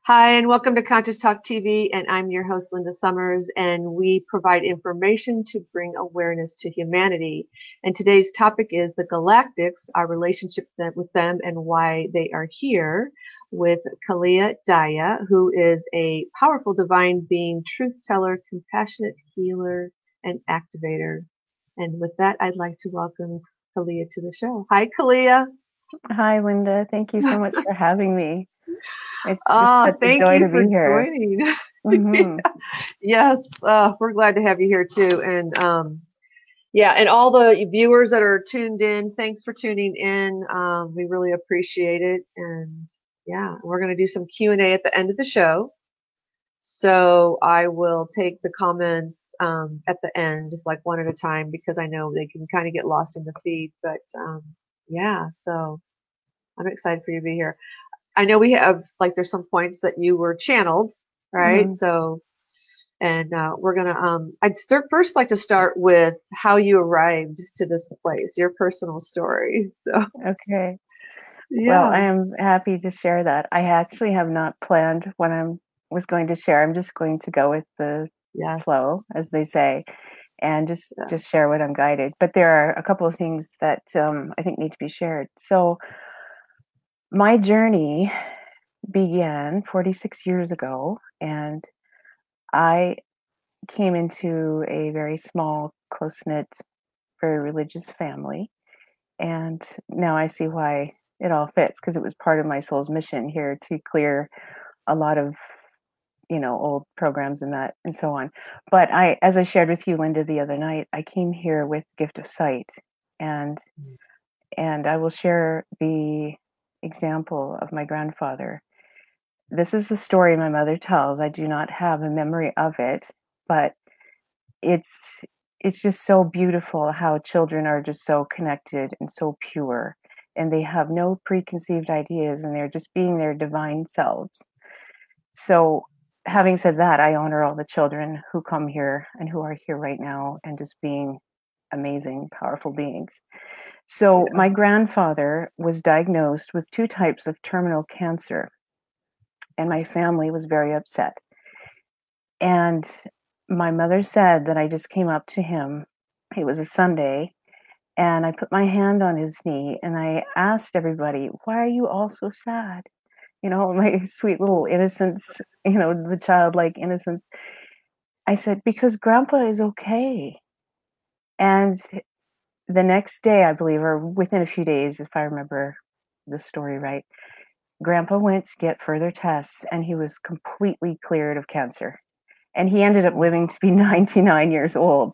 Hi, and welcome to Conscious Talk TV, and I'm your host, Linda Summers, and we provide information to bring awareness to humanity. And today's topic is the Galactics, our relationship with them and why they are here, with Kalia Daya, who is a powerful divine being, truth teller, compassionate healer, and activator. And with that, I'd like to welcome Kalia to the show. Hi, Kalia. Hi, Linda. Thank you so much for having me. It's just Ah, such a thank joy you to for be here. joining. hmm Yes, we're glad to have you here too. And yeah, and all the viewers that are tuned in, thanks for tuning in. We really appreciate it. And yeah, we're going to do some Q&A at the end of the show. So I will take the comments at the end, like one at a time, because I know they can kind of get lost in the feed. But yeah, so I'm excited for you to be here. I know we have, like, there's some points that you were channeled, right? hmm So, and we're gonna, first like to start with how you arrived to this place, your personal story. So, Okay. Well, I yeah, am happy to share that. I actually have not planned what I was going to share. I'm just going to go with the flow, yes, as they say, and just yeah, just share what I'm guided. But there are a couple of things that I think need to be shared. So my journey began 46 years ago, and I came into a very small, close knit, very religious family. And now I see why it all fits because it was part of my soul's mission here to clear a lot of, old programs and that and so on. But as I shared with you, Linda, the other night, I came here with gift of sight, and and I will share the example of my grandfather. This is the story my mother tells. I do not have a memory of it, but it's it's just so beautiful how children are just so connected and so pure, and they have no preconceived ideas, and they're just being their divine selves. So having said that, I honor all the children who come here and who are here right now and just being amazing, powerful beings. So yeah, my grandfather was diagnosed with two types of terminal cancer, and my family was very upset. And my mother said that I just came up to him. It was a Sunday, and I put my hand on his knee and I asked everybody, "Why are you all so sad?" My sweet little innocence, the childlike innocence. I said, "Because Grandpa is okay." And the next day, I believe, or within a few days, if I remember the story right, Grandpa went to get further tests and he was completely cleared of cancer. And he ended up living to be 99 years old.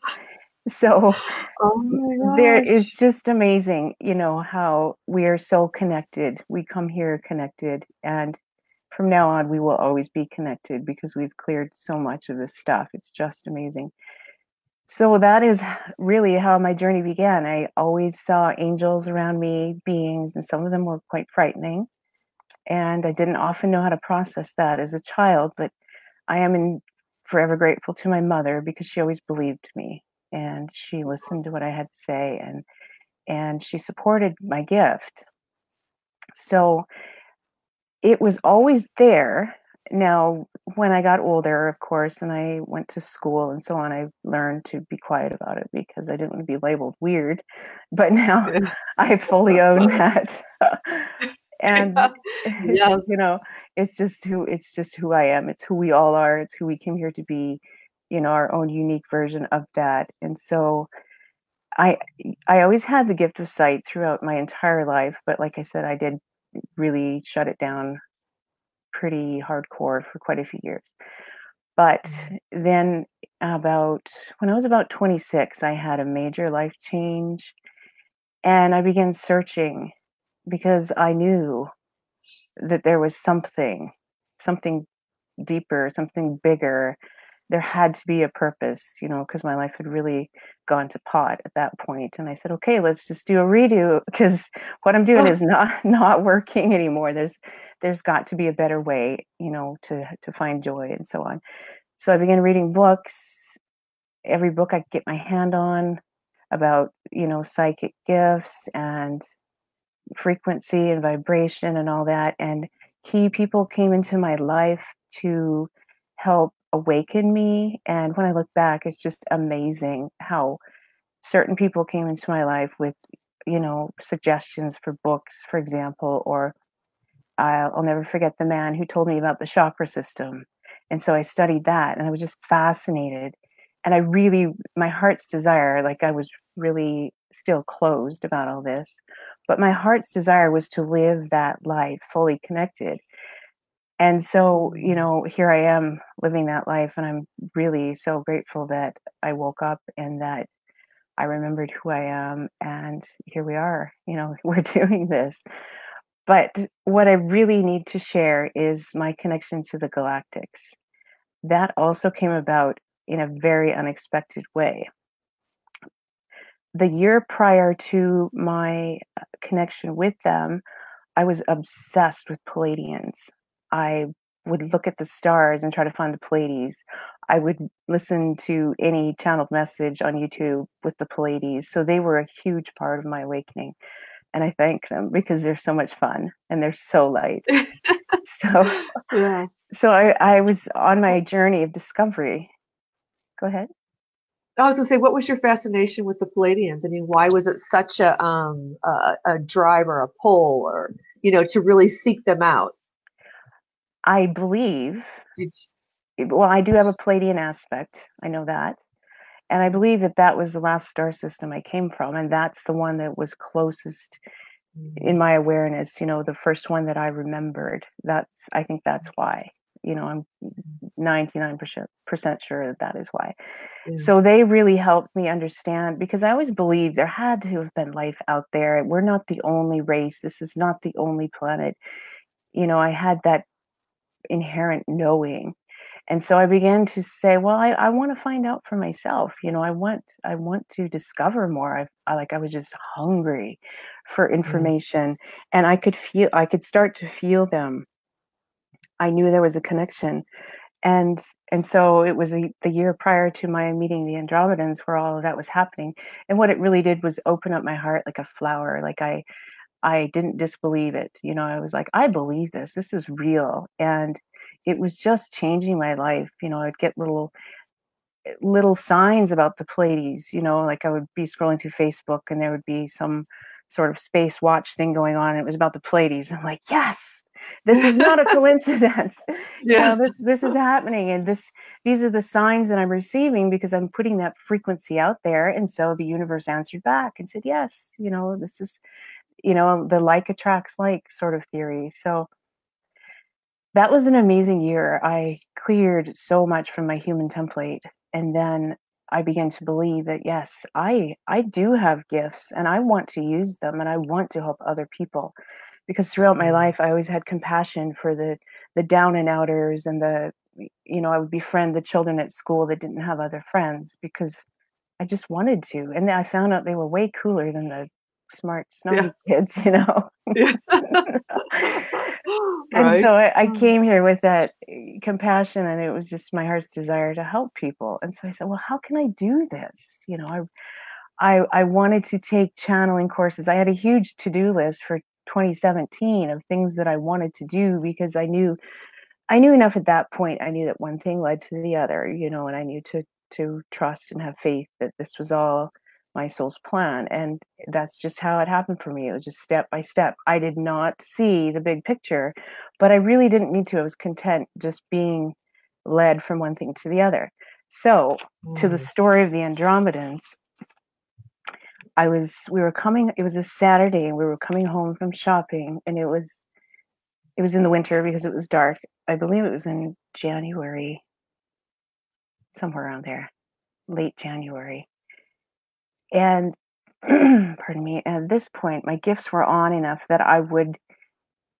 So oh my there is gosh, just amazing, how we are so connected. We come here connected, and from now on, we will always be connected because we've cleared so much of this stuff. It's just amazing. So that is really how my journey began. I always saw angels around me, beings, and some of them were quite frightening. And I didn't often know how to process that as a child, but forever grateful to my mother because she always believed me and she listened to what I had to say, and she supported my gift. So it was always there. Now, when I got older, of course, and I went to school and so on, I learned to be quiet about it because I didn't want to be labeled weird. But now yeah, I fully own that. And yes, it's just who I am. It's who we all are. It's who we came here to be, our own unique version of that. And so I I always had the gift of sight throughout my entire life, but like I said, I did really shut it down pretty hardcore for quite a few years. But then about when I was about 26, I had a major life change and I began searching because I knew that there was something deeper, something bigger. There had to be a purpose, because my life had really gone to pot at that point. And I said, okay, let's just do a redo because what I'm doing is not working anymore. There's got to be a better way, to find joy and so on. So I began reading books, every book I could get my hand on about, psychic gifts and frequency and vibration and all that. And key people came into my life to help awaken me. And when I look back, it's just amazing how certain people came into my life with, suggestions for books, for example, or I'll never forget the man who told me about the chakra system. And so I studied that and I was just fascinated. And I really, my heart's desire, like I was really still closed about all this, but my heart's desire was to live that life fully connected. And so, here I am living that life. And I'm really so grateful that I woke up and that I remembered who I am. And here we are, we're doing this. But what I really need to share is my connection to the Galactics. That also came about in a very unexpected way. The year prior to my connection with them, I was obsessed with Palladians. I would look at the stars and try to find the Pleiades. I would listen to any channeled message on YouTube with the Pleiades. So they were a huge part of my awakening. And I thank them because they're so much fun and they're so light. So, Yeah. so I was on my journey of discovery. Go ahead. I was gonna say, what was your fascination with the Palladians? I mean, why was it such a drive or a pull, or to really seek them out? I believe, Did well, I do have a Palladian aspect. I know that. And I believe that that was the last star system I came from. And that's the one that was closest in my awareness, the first one that I remembered. I think that's why, I'm 99% sure that that is why. yeah. So they really helped me understand because I always believed there had to have been life out there. We're not the only race. This is not the only planet. I had that inherent knowing. And so I began to say, well, I want to find out for myself. I want to discover more. I was just hungry for Yeah. information, and I could start to feel them. I knew there was a connection, and so it was the year prior to my meeting the Andromedans where all of that was happening. And what it really did was open up my heart like a flower. Like I didn't disbelieve it. I was like, I believe this. This is real. And it was just changing my life. I'd get little signs about the Pleiades, like I would be scrolling through Facebook and there would be some sort of space watch thing going on. And it was about the Pleiades. I'm like, yes, this is not a coincidence. Yes. This is happening. And these are the signs that I'm receiving because I'm putting that frequency out there. And so the universe answered back and said, yes, this is, the like attracts like sort of theory. So that was an amazing year. I cleared so much from my human template. And then I began to believe that, yes, I do have gifts and I want to use them and I want to help other people. Because throughout my life, I always had compassion for the down and outers and I would befriend the children at school that didn't have other friends because I just wanted to. And then I found out they were way cooler than the smart, Yeah. snotty kids. Yeah. And Right. so I came here with that compassion, and it was just my heart's desire to help people. And so I said, well, how can I do this? I wanted to take channeling courses. I had a huge to-do list for 2017 of things that I wanted to do because I knew enough at that point. I knew that one thing led to the other, and I knew to trust and have faith that this was all my soul's plan. And that's just how it happened for me. It was just step by step. I did not see the big picture, but I really didn't need to. I was content just being led from one thing to the other. So, to the story of the Andromedans, it was a Saturday and we were coming home from shopping, and it was in the winter because it was dark. I believe it was in January, somewhere around there, late January. And pardon me, at this point, my gifts were on enough that I would,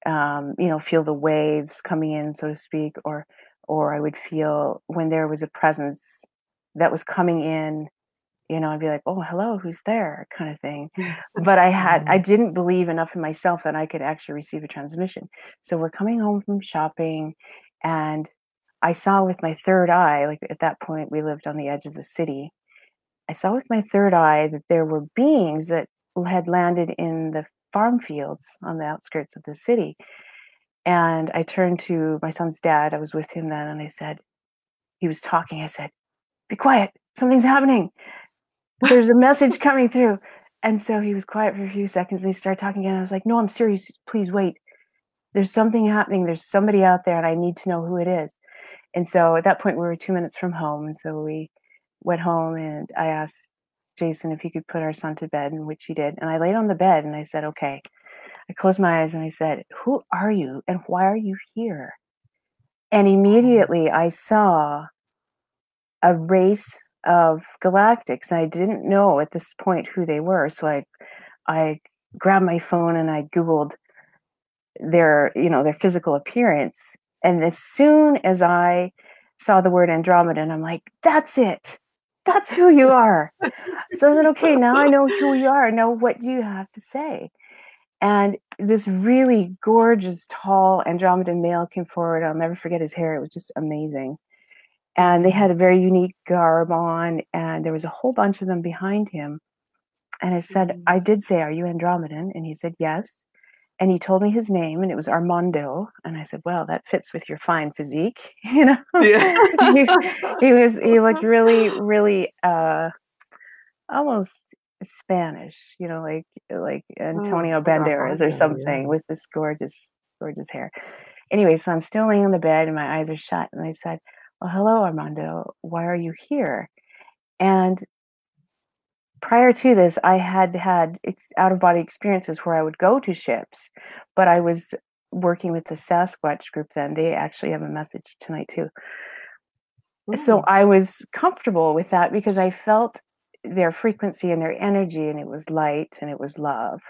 feel the waves coming in, so to speak, or I would feel when there was a presence that was coming in. I'd be like, oh, hello, who's there, kind of thing. But I didn't believe enough in myself that I could actually receive a transmission. So we're coming home from shopping, and I saw with my third eye, like at that point, we lived on the edge of the city. I saw with my third eye that there were beings that had landed in the farm fields on the outskirts of the city. And I turned to my son's dad. I was with him then, and I said, he was talking. I said, "Be quiet. Something's happening. There's a message coming through." And so he was quiet for a few seconds. And he started talking again. I was like, "No, I'm serious. Please wait. There's something happening. There's somebody out there, and I need to know who it is." And so at that point, we were 2 minutes from home. And so we went home, and I asked Jason if he could put our son to bed, in which he did. And I laid on the bed and I said, "Okay." I closed my eyes and I said, "Who are you and why are you here?" And immediately I saw a race of Galactics. And I didn't know at this point who they were. So I grabbed my phone and I Googled their physical appearance. And as soon as I saw the word Andromedan, I'm like, "That's it. That's who you are." So then, okay, now I know who you are. Now what do you have to say? And this really gorgeous, tall Andromedan male came forward. I'll never forget his hair. It was just amazing. And they had a very unique garb on, and there was a whole bunch of them behind him. And I did say, "Are you Andromedan?" And he said, "Yes." And he told me his name, and it was Armando. And I said, "Well, that fits with your fine physique." Yeah. He looked really, really almost Spanish, like Oh, Antonio like Banderas or Armando, something, with this gorgeous, gorgeous hair. Anyway, so I'm still laying on the bed and my eyes are shut, and I said, "Well, hello, Armando. Why are you here?" And prior to this, I had had out of body experiences where I would go to ships, but I was working with the Sasquatch group then. They actually have a message tonight too. So yeah. I was comfortable with that because I felt their frequency and their energy, and it was light and it was love.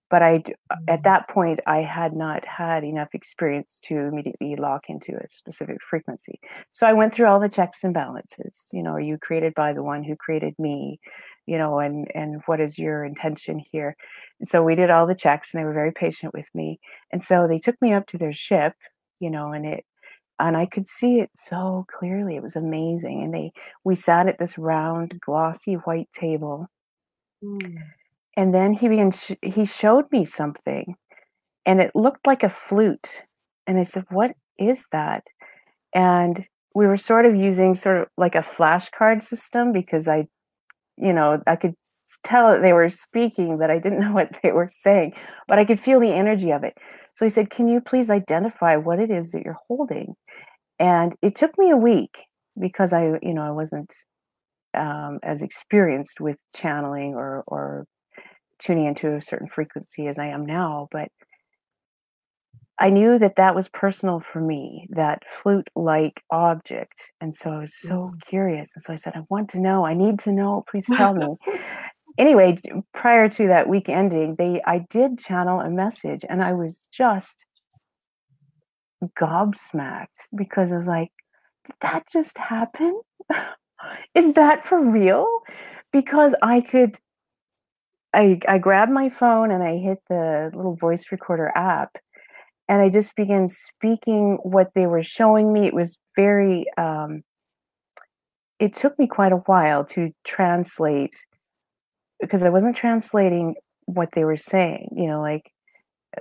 But at that point, I had not had enough experience to immediately lock into a specific frequency. So I went through all the checks and balances. Are you created by the one who created me? And what is your intention here? And so we did all the checks, and they were very patient with me. And so they took me up to their ship, and I could see it so clearly. It was amazing. And we sat at this round, glossy white table. Mm. And then he showed me something, and it looked like a flute. And I said, "What is that?" And we were sort of using sort of like a flashcard system because I could tell that they were speaking, but I didn't know what they were saying, but I could feel the energy of it. So he said, "Can you please identify what it is that you're holding?" And it took me a week because I wasn't as experienced with channeling or tuning into a certain frequency as I am now, but I knew that that was personal for me, that flute-like object, and so I was so Mm. curious, and so I said, "I want to know, I need to know, please tell me." Anyway, prior to that week ending, I did channel a message, and I was just gobsmacked because I was like, "Did that just happen? Is that for real?" Because I grabbed my phone and I hit the little voice recorder app, and I just began speaking what they were showing me. It was very, it took me quite a while to translate because I wasn't translating what they were saying,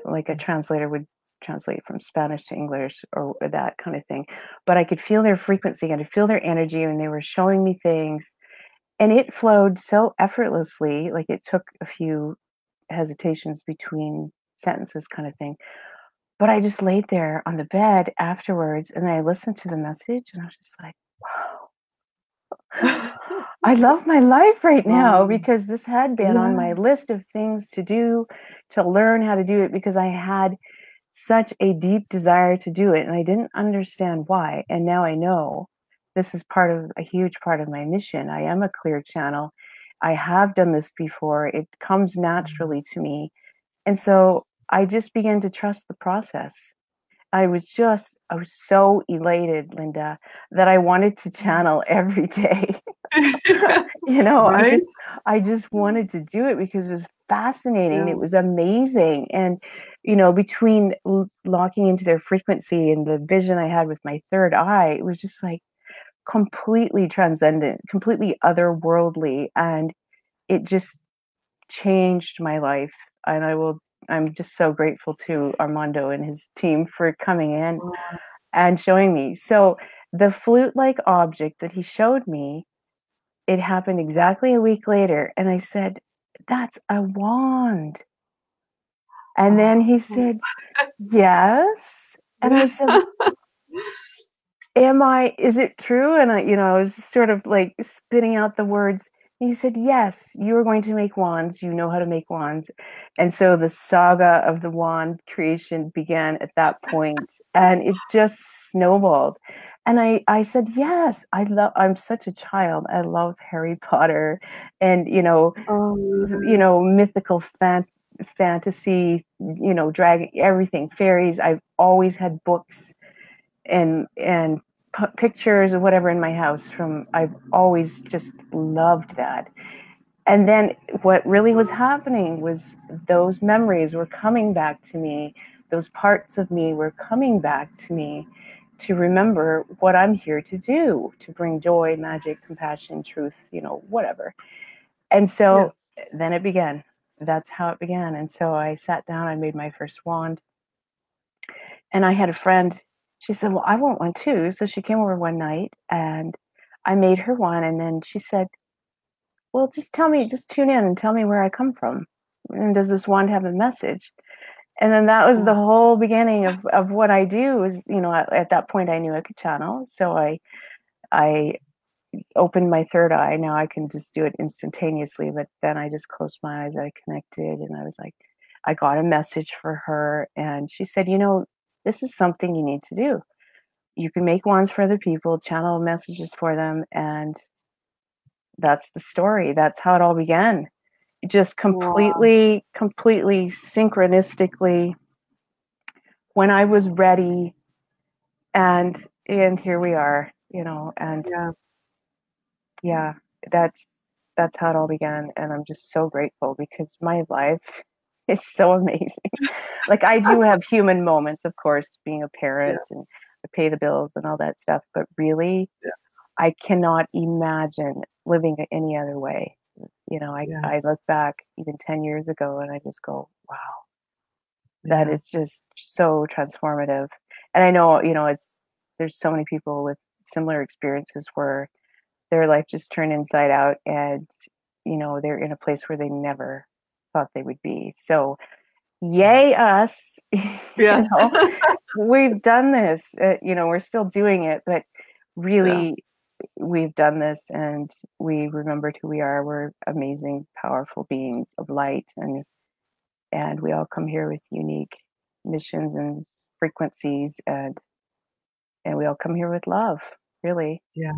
like a translator would translate from Spanish to English or that kind of thing. But I could feel their frequency, I could feel their energy, and they were showing me things, and it flowed so effortlessly. Like it took a few hesitations between sentences, kind of thing. But I just laid there on the bed afterwards and I listened to the message and I was just like, wow, I love my life right now Um, because this had been on yeah. my list of things to do, to learn how to do it because I had such a deep desire to do it and I didn't understand why. And now I know this is a huge part of my mission. I am a clear channel. I have done this before. It comes naturally to me. And so I just began to trust the process. I was so elated, Linda, that I wanted to channel every day. You know, I Right? just I just wanted to do it because it was fascinating. Yeah. It was amazing. And, between locking into their frequency and the vision I had with my third eye, it was just like completely transcendent, completely otherworldly. And it just changed my life. And I will I'm just so grateful to Armando and his team for coming in and showing me. So the flute-like object that he showed me, it happened exactly a week later, and I said, "That's a wand." And then he said, "Yes." And I said, is it true? And I was sort of like spitting out the words. He said, "Yes, you are going to make wands. You know how to make wands." And so the saga of the wand creation began at that point, and it just snowballed. And I said, "Yes, I'm such a child. I love Harry Potter and, mythical fantasy, dragon, everything, fairies. I've always had books and pictures or whatever in my house from. I've always just loved that. And then what really was happening was those memories were coming back to me. Those parts of me were coming back to me to remember what I'm here to do, to bring joy, magic, compassion, truth, whatever. And so then it began. That's how it began. And so I sat down, I made my first wand. And I had a friend, she said, "Well, I want one too." So she came over one night and I made her one. And then she said, "Well, just tune in and tell me where I come from. And does this wand have a message?" And then that was the whole beginning of what I do is, at that point I knew I could channel. So I opened my third eye. Now I can just do it instantaneously. But then I just closed my eyes, I connected, and I was like, I got a message for her. And she said, "This is something you need to do. You can make wands for other people, channel messages for them." And that's the story. That's how it all began. Just completely synchronistically when I was ready. And here we are, and yeah, that's how it all began. And I'm just so grateful because my life is so amazing. Like, I do have human moments, of course, being a parent and I pay the bills and all that stuff, but really I cannot imagine living any other way. I look back even 10 years ago and I just go, wow, that is just so transformative. And I know, there's so many people with similar experiences where their life just turned inside out and, they're in a place where they never thought they would be. So yay us. Yeah. We've done this. We're still doing it, but really we've done this and we remembered who we are. We're amazing, powerful beings of light, and we all come here with unique missions and frequencies, and we all come here with love, really. Yeah.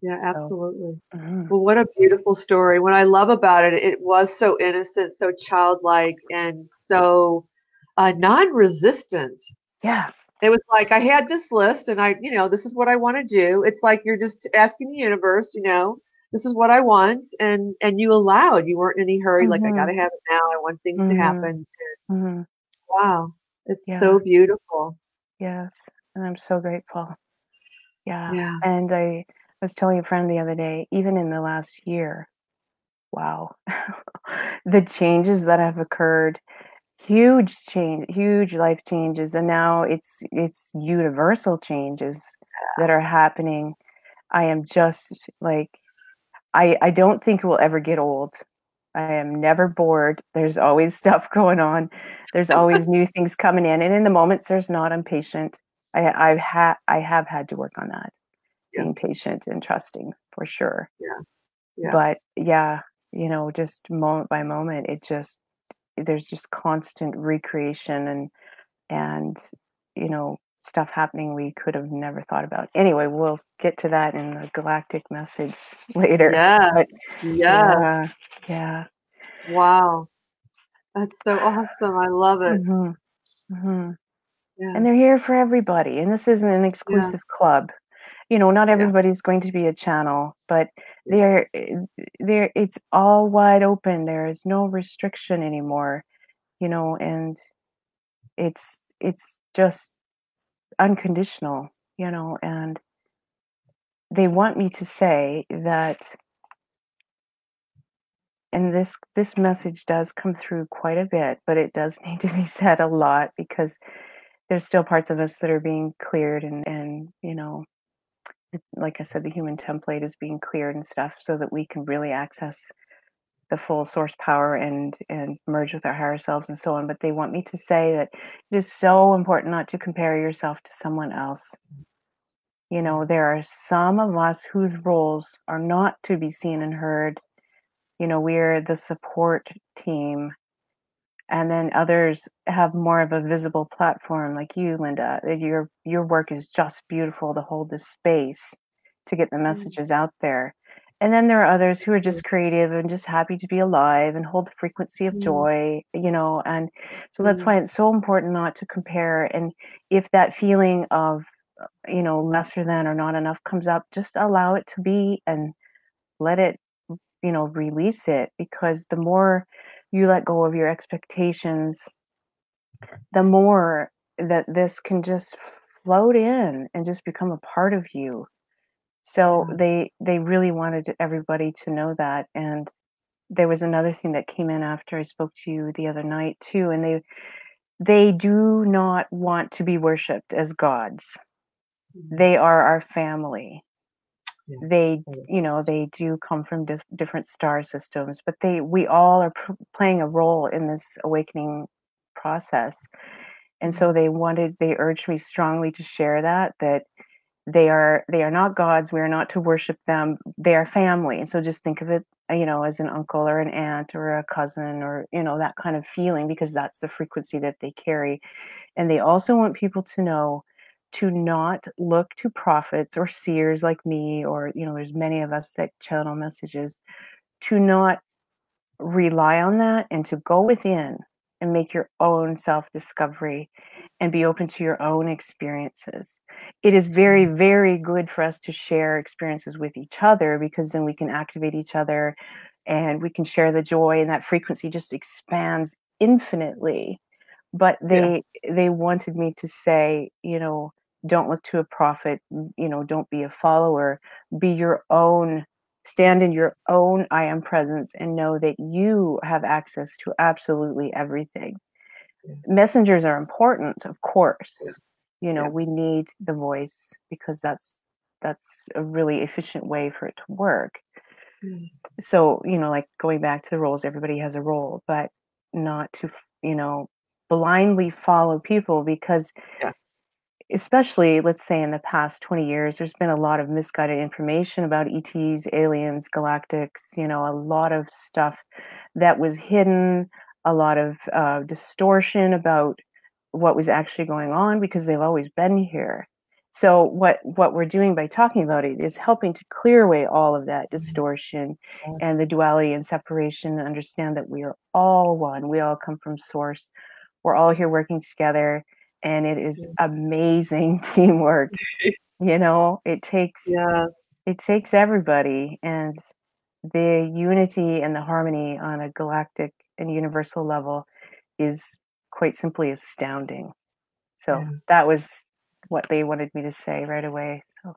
Yeah, So, absolutely. Well, what a beautiful story. What I love about it, it was so innocent, so childlike, and so non-resistant. yeah. It was like I had this list and this is what I want to do. It's like you're just asking the universe, this is what I want, and you allowed. You weren't in any hurry, like I got to have it now. I want things to happen. Wow. It's Yeah. so beautiful. Yes. And I'm so grateful. Yeah. Yeah. And I was telling a friend the other day, even in the last year, wow, the changes that have occurred, huge life changes. And now it's universal changes that are happening. I am just like, I don't think we'll ever get old. I am never bored. There's always stuff going on. There's always new things coming in. And in the moments there's not, I'm patient. I have had to work on that, being patient and trusting for sure. Yeah. Yeah. But yeah, just moment by moment, there's just constant recreation and stuff happening we could have never thought about. Anyway, we'll get to that in the galactic message later. Yeah. But Yeah. yeah. Wow. That's so awesome. I love it. Yeah. And they're here for everybody. And this isn't an Yeah. exclusive club. Not everybody's going to be a channel, but it's all wide open. There is no restriction anymore, and it's just unconditional, and they want me to say that and this message does come through quite a bit, but it does need to be said a lot because there's still parts of us that are being cleared, and like I said, the human template is being cleared and stuff so that we can really access the full source power and merge with our higher selves and so on. But they want me to say that it is so important not to compare yourself to someone else. There are some of us whose roles are not to be seen and heard. We're the support team. And then others have more of a visible platform, like you, Linda. Your work is just beautiful to hold this space to get the messages out there. And then there are others who are just creative and just happy to be alive and hold the frequency of joy, and so that's why it's so important not to compare. And if that feeling of, lesser than or not enough comes up, just allow it to be and let it, release it, because the more you let go of your expectations, the more that this can just float in and just become a part of you. So they really wanted everybody to know that. And there was another thing that came in after I spoke to you the other night too, and they do not want to be worshipped as gods. They are our family. They they do come from different star systems, but we all are playing a role in this awakening process. And so they urged me strongly to share that they are not gods. We are not to worship them. They are family. And so just think of it, as an uncle or an aunt or a cousin, or that kind of feeling, because that's the frequency that they carry. And they also want people to know to not look to prophets or seers like me, or there's many of us that channel messages, to not rely on that, and to go within and make your own self-discovery and be open to your own experiences. It is very, very good for us to share experiences with each other, because then we can activate each other and we can share the joy, and that frequency just expands infinitely. But they wanted me to say, don't look to a prophet, don't be a follower, be your own, stand in your own I am presence, and know that you have access to absolutely everything. Messengers are important, of course. We need the voice, because that's a really efficient way for it to work. So, like going back to the roles, everybody has a role, but not to, blindly follow people, because especially, let's say, in the past 20 years, there's been a lot of misguided information about ETs, aliens, galactics, a lot of stuff that was hidden, a lot of distortion about what was actually going on, because they've always been here. So what we're doing by talking about it is helping to clear away all of that distortion and the duality and separation, and understand that we are all one. We all come from source. We're all here working together, and it is amazing teamwork. It takes everybody, and the unity and the harmony on a galactic and universal level is quite simply astounding. So that was what they wanted me to say right away. So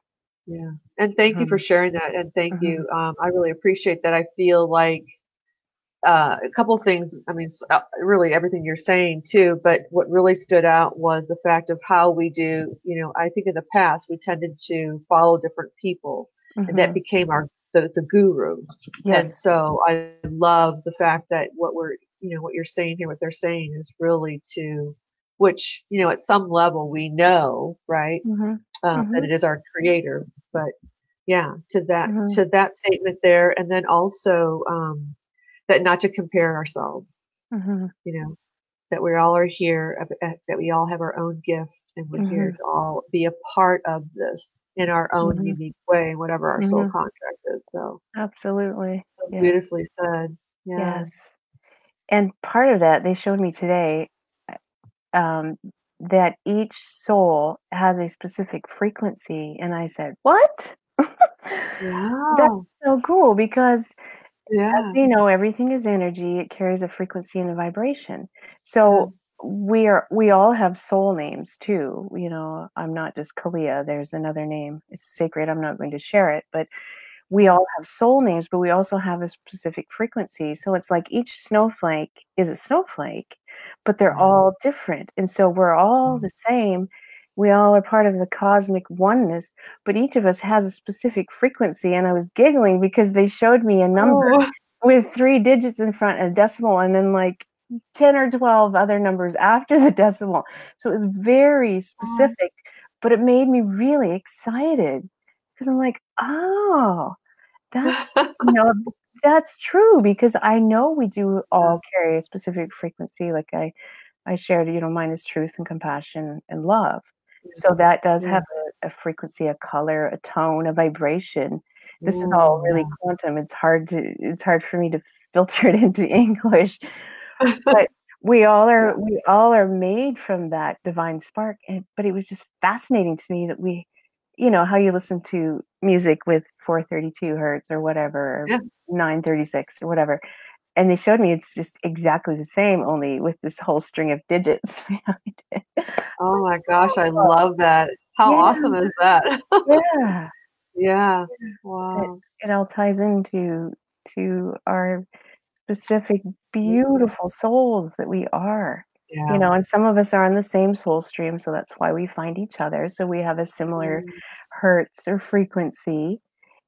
and thank you for sharing that, and thank you. I really appreciate that. I feel like a couple of things. I mean, really everything you're saying too, but what really stood out was the fact of how we do. I think in the past we tended to follow different people, and that became the guru. And so I love the fact that what you're saying here, what they're saying is really to, which, at some level we know, right, that it is our creator. But to that statement there, and then also that not to compare ourselves, that we all are here, that we all have our own gift, and we're here to all be a part of this in our own unique way, whatever our soul contract is. So absolutely, so beautifully said. Yes. And part of that, they showed me today, that each soul has a specific frequency, and I said, what? That's Wow. so cool, because as Yeah. we know, everything is energy. It carries a frequency and a vibration. So we all have soul names too. I'm not just Kalia. There's another name. It's sacred. I'm not going to share it, but we all have soul names, but we also have a specific frequency. So it's like each snowflake is a snowflake, but they're Yeah. all different. And so we're all the same. We all are part of the cosmic oneness, but each of us has a specific frequency. And I was giggling because they showed me a number Oh. with 3 digits in front, a decimal, and then like 10 or 12 other numbers after the decimal. So it was very specific, but it made me really excited because I'm like, oh, that's, you know, that's true, because I know we do all carry a specific frequency. Like I shared, you know, mine is truth and compassion and love. So that does Yeah. have a frequency, a color, a tone, a vibration. This is all Ooh, really quantum. It's hard for me to filter it into English, but yeah. we all are made from that divine spark. And but it was just fascinating to me that we, you know, how you listen to music with 432 hertz or whatever, or Yeah. 936 or whatever. And they showed me it's just exactly the same, only with this whole string of digits behind it. Oh my gosh, I Oh, love that. How yeah, awesome is that? yeah. Yeah. It, Wow. it all ties into to our specific, beautiful Yes. souls that we are. You Yeah. know, and some of us are on the same soul stream, so that's why we find each other. So we have a similar Mm, hertz or frequency,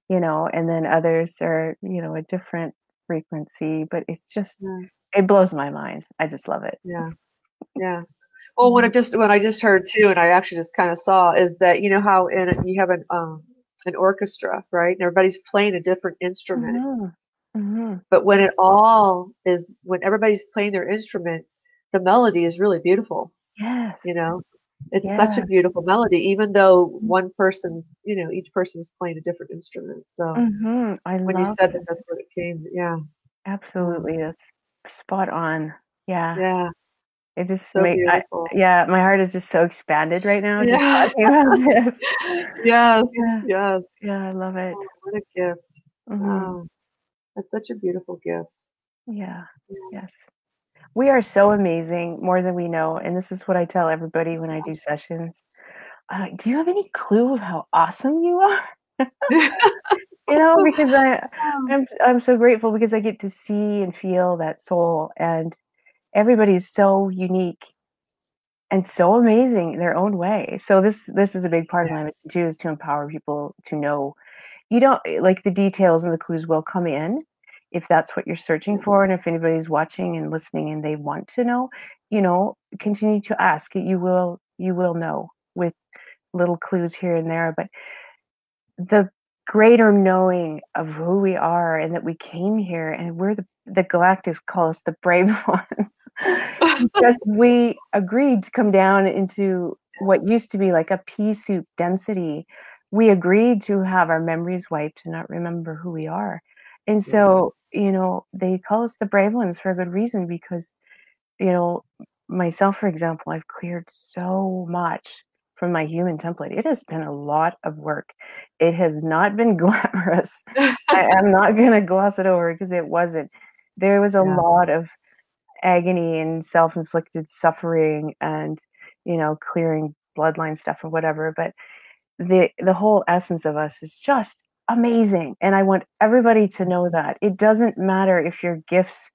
you know, and then others are, you know, a different frequency, but it's just, yeah. it blows my mind. I just love it. Yeah. Yeah. Well, Mhm. what I just heard too, and I actually just kind of saw, is that you know how you have an orchestra, right? And everybody's playing a different instrument, Mhm. Mhm. but when everybody's playing their instrument, the melody is really beautiful. You Yes. know, it's such a Yeah. beautiful melody, even though one person's, you know, each person's playing a different instrument. So Mhm. I when you love said that, it. that's what it came. Yeah. Yeah. Absolutely. That's spot on. Yeah. Yeah. It just So make I beautiful. yeah, my heart is just so expanded right now just Yeah. talking about this. Yes. Yeah. Yes. Yeah, I love it. Oh, what a gift. Mhm. Wow. That's such a beautiful gift. Yeah. Yeah. Yes. We are so amazing, more than we know, and this is what I tell everybody when I do sessions. Do you have any clue of how awesome you are? You know, because Oh, I'm so grateful because I get to see and feel that soul, and everybody is so unique and so amazing in their own way. So this is a big part of my mission too, is to empower people to know. You don't like, the details and the clues will come in if that's what you're searching for, and if anybody's watching and listening and they want to know, you know, continue to ask. You will know with little clues here and there, but the greater knowing of who we are and that we came here and we're the Galactics call us the brave ones because we agreed to come down into what used to be like a pea soup density. We agreed to have our memories wiped and not remember who we are. And yeah. so, you know, they call us the brave ones for a good reason, because, you know, myself, for example, I've cleared so much from my human template. It has been a lot of work. It has not been glamorous. I am not going to gloss it over because it wasn't. There was a Yeah. lot of agony and self-inflicted suffering and, you know, clearing bloodline stuff or whatever. But the whole essence of us is just amazing. And I want everybody to know that. It doesn't matter if your gifts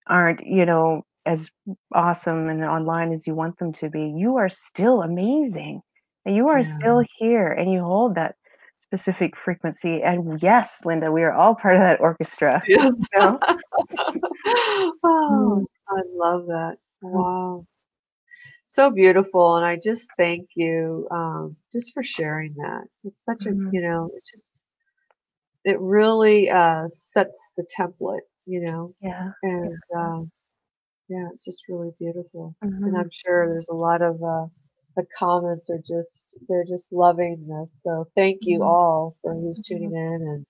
aren't, you know, as awesome and online as you want them to be. You are still amazing. And you are Yeah. still here and you hold that specific frequency. And yes, Linda, we are all part of that orchestra. Yes. You know? Oh, Mhm. I love that. Wow. So beautiful. And I just thank you just for sharing that. It's such a, Mhm. you know, it's just, it really sets the template, you know, Yeah. Yeah. and yeah, it's just really beautiful. And Mhm. I'm sure there's a lot of the comments are just, they're just loving this. So thank you Mhm. all for who's tuning Mhm. in,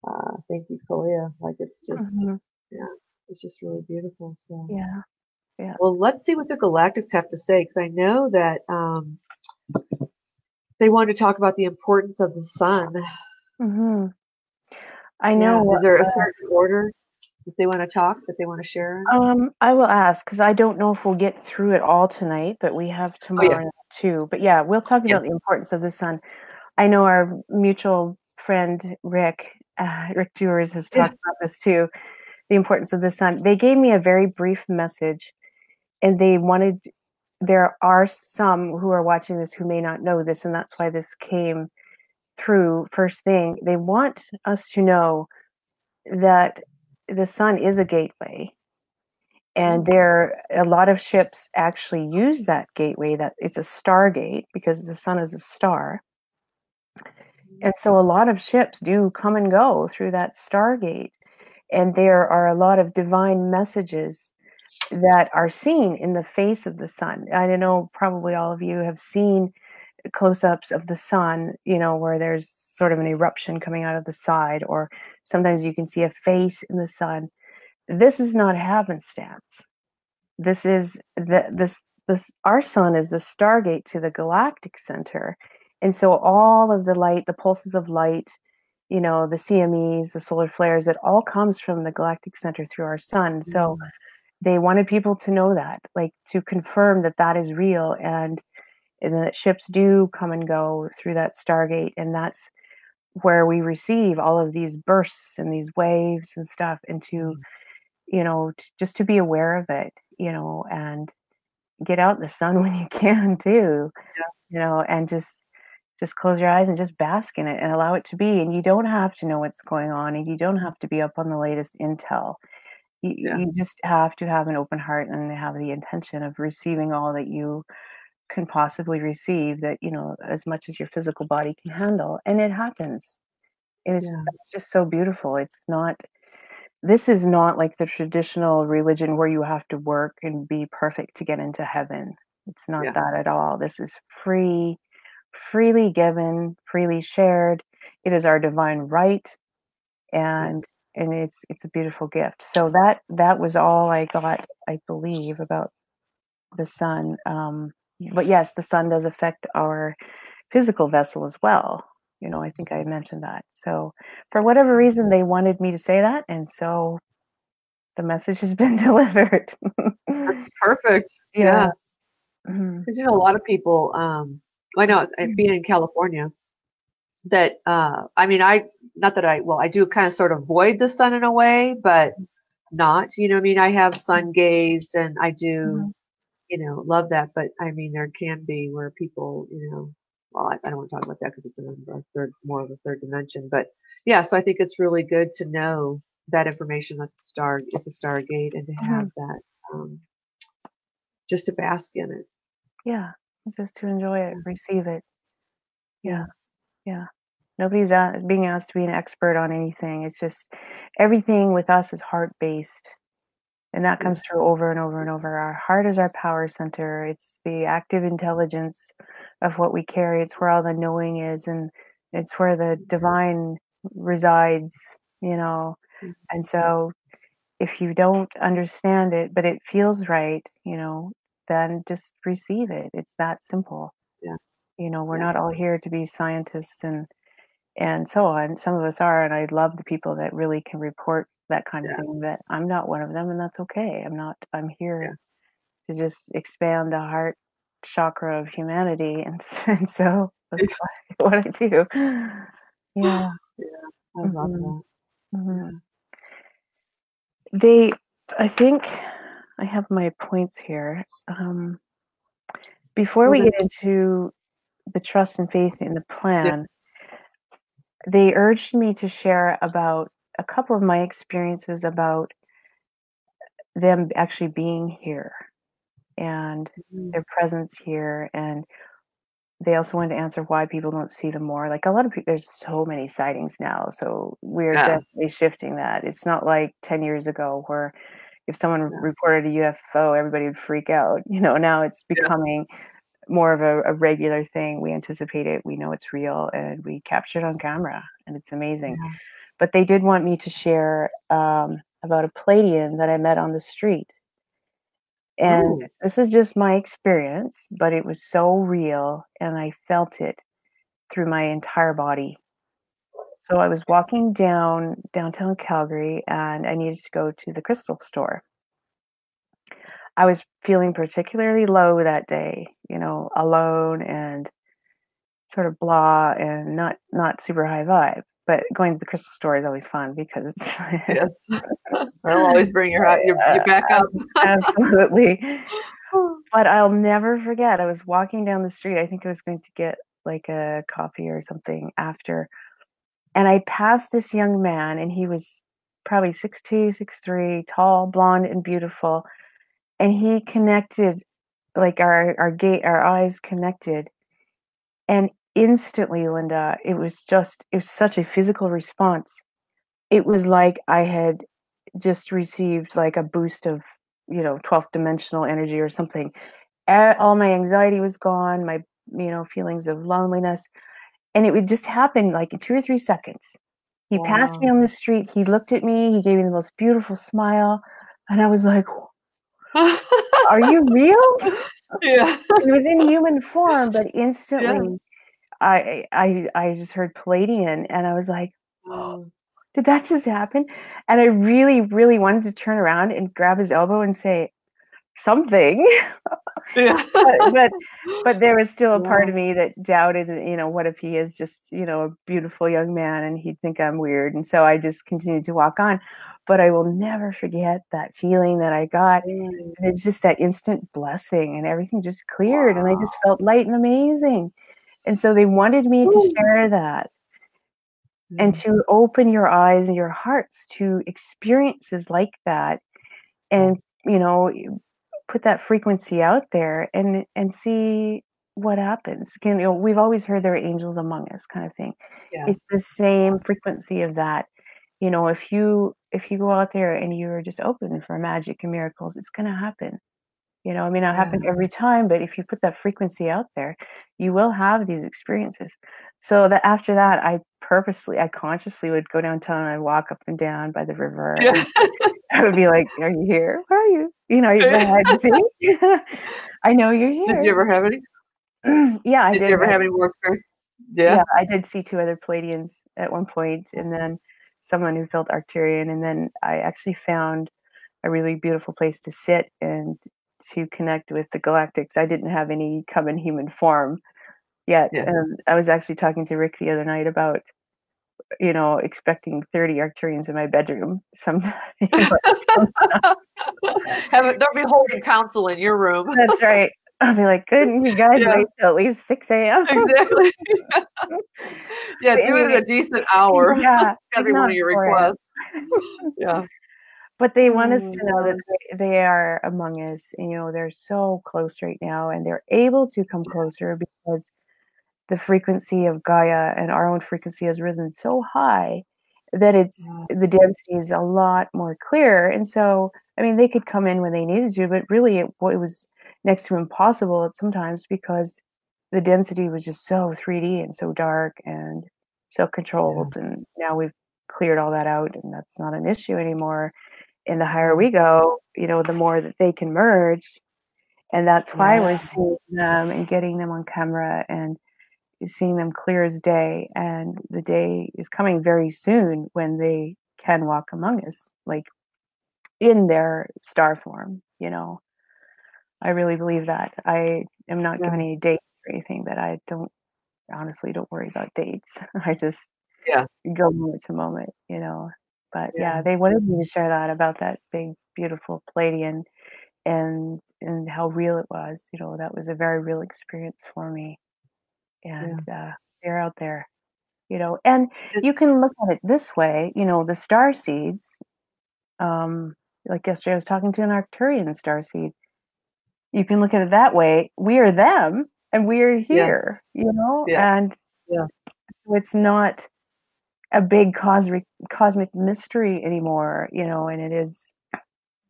and thank you, Kalia. Like it's just, Mhm. yeah, it's just really beautiful. So, Yeah. Yeah. well, let's see what the Galactics have to say, because I know that they wanted to talk about the importance of the sun. Mhm. I Yeah, know. is there a certain order that they want to talk, that they want to share in? I will ask because I don't know if we'll get through it all tonight, but we have Oh yeah, tomorrow night too. But yeah, we'll talk about the yes, importance of the sun. I know our mutual friend Rick Jewers has Yeah. talked about this too, the importance of the sun. They gave me a very brief message, and they wanted. There are some who are watching this who may not know this, and that's why this came through first thing. They want us to know that the sun is a gateway, and there a lot of ships actually use that gateway, that it's a stargate because the sun is a star. And so a lot of ships do come and go through that stargate, and there are a lot of divine messages that are seen in the face of the sun. I know probably all of you have seen close-ups of the sun, where there's sort of an eruption coming out of the side, or sometimes you can see a face in the sun. This is not happenstance. This is this our sun is the stargate to the galactic center. And so all of the light, the pulses of light, the CMEs, the solar flares, it all comes from the galactic center through our sun. So they wanted people to know that, like, to confirm that that is real, and that ships do come and go through that stargate, and that's where we receive all of these bursts and these waves and stuff, and to just to be aware of it, and get out in the sun when you can too, and just close your eyes and just bask in it and allow it to be. And you don't have to know what's going on, and you don't have to be up on the latest intel. You just have to have an open heart and have the intention of receiving all that you can possibly receive, that as much as your physical body can handle. And it happens. It's just so beautiful. This is not like the traditional religion where you have to work and be perfect to get into heaven. It's not that at all. This is free, freely given, freely shared. It is our divine right, and it's a beautiful gift. So that was all I got, I believe, about the sun. But yes, the sun does affect our physical vessel as well. I think I mentioned that. So for whatever reason, they wanted me to say that, and so the message has been delivered. That's perfect. Yeah. Yeah. Mhm. Because a lot of people, I know being in California, that I mean, not that I do kind of sort of avoid the sun in a way, but not, I mean, I have sun gaze and I do, Mhm. love that, but I mean, there can be where people, well, I don't want to talk about that because it's more of a third dimension, but yeah, so I think it's really good to know that information, that it's a stargate, and to have Mhm. that, just to bask in it. Yeah, just to enjoy it, receive it. Yeah, Yeah. yeah. Nobody's being asked to be an expert on anything. It's just everything with us is heart-based, and that Yeah. comes through over and over and over. Our heart is our power center. It's the active intelligence of what we carry. It's where all the knowing is, and it's where the divine resides, you know. Yeah. And so if you don't understand it, but it feels right, then just receive it. It's that simple. Yeah. We're Yeah. not all here to be scientists and so on. Some of us are, and I love the people that really can report that kind of Yeah. thing. That I'm not one of them, and that's okay. I'm not. I'm here Yeah. to just expand the heart chakra of humanity, and, and so that's what I do. Yeah. Yeah. I love hmm that. hmm Yeah. They, I think, I have my points here. Before Well, we then, get into the trust and faith in the yeah. plan, they urged me to share about a couple of my experiences about them actually being here and Mhm. their presence here. And they also wanted to answer why people don't see them more. Like, a lot of people, there's so many sightings now. So we're Yeah. definitely shifting that. It's not like 10 years ago where if someone Yeah. reported a UFO, everybody would freak out. Now it's Yeah. becoming more of a regular thing. We anticipate it, we know it's real, and we capture it on camera, and it's amazing. Yeah. But they did want me to share about a Palladian that I met on the street. And Ooh. this is just my experience, but it was so real, and I felt it through my entire body. So I was walking down downtown Calgary, and I needed to go to the crystal store. I was feeling particularly low that day, alone and sort of blah and not super high vibe. but going to the crystal store is always fun because it's Yes. I'll always bring your back up. absolutely. But I'll never forget. I was walking down the street. I think I was going to get like a coffee or something after, and I passed this young man, and he was probably 6'2", 6'3", tall, blonde, and beautiful. And he connected, like our eyes connected, and instantly, Linda, it was such a physical response. It was like I had just received like a boost of, 12th dimensional energy or something. All my anxiety was gone, my, feelings of loneliness, and it would just happen like in 2 or 3 seconds. He passed me Wow. on the street, he looked at me, he gave me the most beautiful smile, and I was like, "Are you real?" Yeah. He was in human form, but Yeah. instantly I just heard Palladian, and I was like, Mm. "Did that just happen?" And I really, really wanted to turn around and grab his elbow and say something. Yeah. but but there was still a part Wow. of me that doubted, what if he is just, a beautiful young man and he'd think I'm weird. And so I just continued to walk on. But I will never forget that feeling that I got. Mm. And it's just that instant blessing, and everything just cleared, and I Wow. just felt light and amazing. And so they wanted me to Woo. share that, and Mm. to open your eyes and your hearts to experiences like that, and put that frequency out there, and see what happens. We've always heard there are angels among us, kind of thing. It's Yes. the same frequency of that. If you go out there and you're just open for magic and miracles, it's going to happen. It may not Yeah. happen every time, but if you put that frequency out there, you will have these experiences. So that after that, I consciously would go downtown, and I'd walk up and down by the river, Yeah. and I would be like, "Are you here? Where are you?" You play hide and seek. I know you're Did you here. ever have any? Yeah, I Did you did. ever have any more experience? Yeah, Yeah. I did see 2 other Palladians at one point, and then someone who felt Arcturian, and then I actually found a really beautiful place to sit and to connect with the Galactics. I didn't have any come in human form yet, Yeah. and I was actually talking to Rick the other night about, expecting 30 Arcturians in my bedroom sometime. Don't be holding council in your room. That's right. I'll be like, "Couldn't you guys Yeah, wait till at least 6 AM?" exactly. Yeah, But do it at anyway, a decent hour. yeah, Gotta if be one not of your 4 AM. requests. Yeah. But they want us Oh to know that gosh. they are among us, and, they're so close right now, and they're able to come closer because the frequency of Gaia and our own frequency has risen so high that Wow. the density is a lot more clear. And so, I mean, they could come in when they needed to, but really it was next to impossible at sometimes because the density was just so 3D and so dark and so Yeah. controlled. And now we've cleared all that out, and that's not an issue anymore. And the higher Mm. we go, the more that they can merge. And that's why Yeah. we're seeing them and getting them on camera and seeing them clear as day. And the day is coming very soon when they can walk among us, like in their star form. I really believe that. I am not Yeah. giving any dates or anything, but I don't honestly don't worry about dates. I just Yeah. go moment to moment. But yeah, Yeah. they wanted me to share that about that big, beautiful Palladian, and how real it was. That was a very real experience for me. And Yeah. they're out there. And It, you can look at it this way, the star seeds, um, like yesterday I was talking to an Arcturian star seed. You can look at it that way. We are them and we are yeah. here. Yeah. And Yeah. it's not a big cosmic mystery anymore, and it is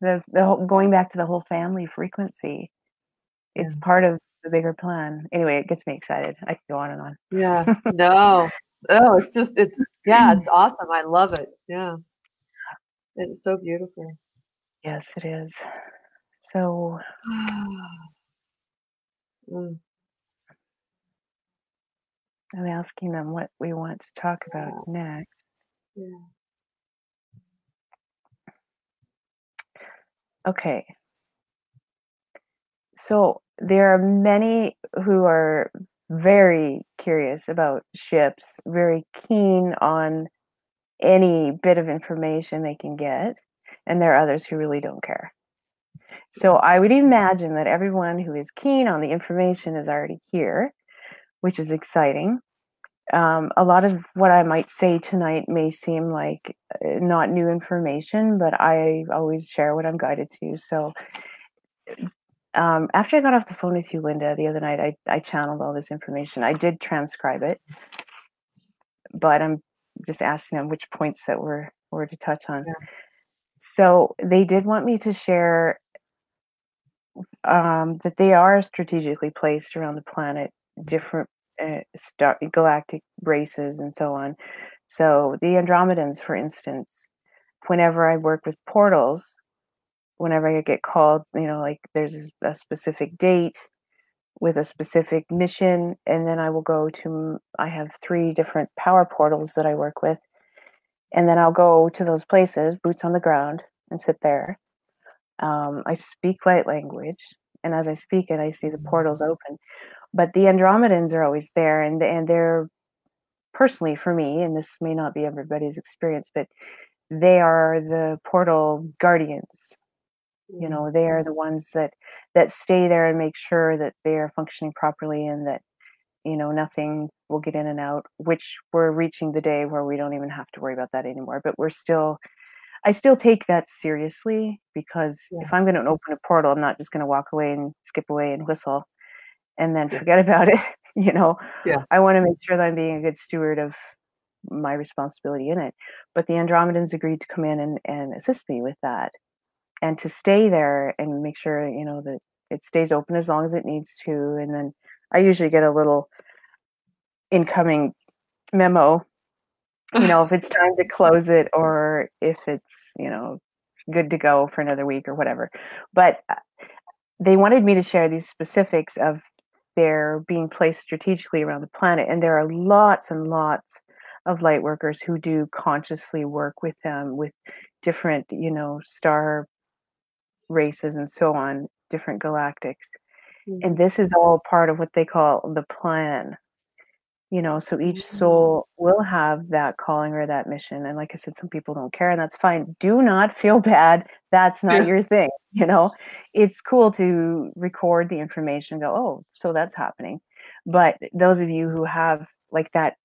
going back to the whole family frequency. Yeah. It's part of the bigger plan. Anyway, it gets me excited. I can go on and Yeah. on. No. Oh, yeah, it's awesome. I love it. Yeah. It's so beautiful. Yes, it is. So Mm. I'm asking them what we want to talk about next. Yeah. Okay. So there are many who are very curious about ships, very keen on any bit of information they can get, and there are others who really don't care. So I would imagine that everyone who is keen on the information is already here, which is exciting. A lot of what I might say tonight may seem like not new information, but I always share what I'm guided to. So after I got off the phone with you, Linda, the other night, I channeled all this information. I did transcribe it, but I'm just asking them which points that were to touch on. Yeah. So they did want me to share that they are strategically placed around the planet, different galactic races and so on. So the Andromedans, for instance, whenever I work with portals, whenever I get called, like there's a specific date with a specific mission, and then I will go to, I have 3 different power portals that I work with, and then I'll go to those places, boots on the ground, and sit there. I speak light language, and as I speak it, I see the portals open. But the Andromedans are always there, and they're personally for me, and this may not be everybody's experience, but they are the portal guardians. They are the ones that stay there and make sure that they are functioning properly, and that nothing will get in and out, which we're reaching the day where we don't even have to worry about that anymore. But I still take that seriously, because if I'm going to open a portal, I'm not just going to walk away and skip away and whistle and then forget about it. Yeah. I want to make sure that I'm being a good steward of my responsibility in it. But the Andromedans agreed to come in and assist me with that, and to stay there and make sure, that it stays open as long as it needs to. And then I usually get a little incoming memo, if it's time to close it, or if it's, good to go for another week or whatever. But they wanted me to share these specifics of their being placed strategically around the planet. And there are lots and lots of light workers who do consciously work with them, with different, star races and so on, different galactics. And this is all part of what they call the plan. So each soul will have that calling or that mission. And like I said, some people don't care, and that's fine. Do not feel bad. That's not your thing. It's cool to record the information, go, oh, so that's happening. But those of you who have like that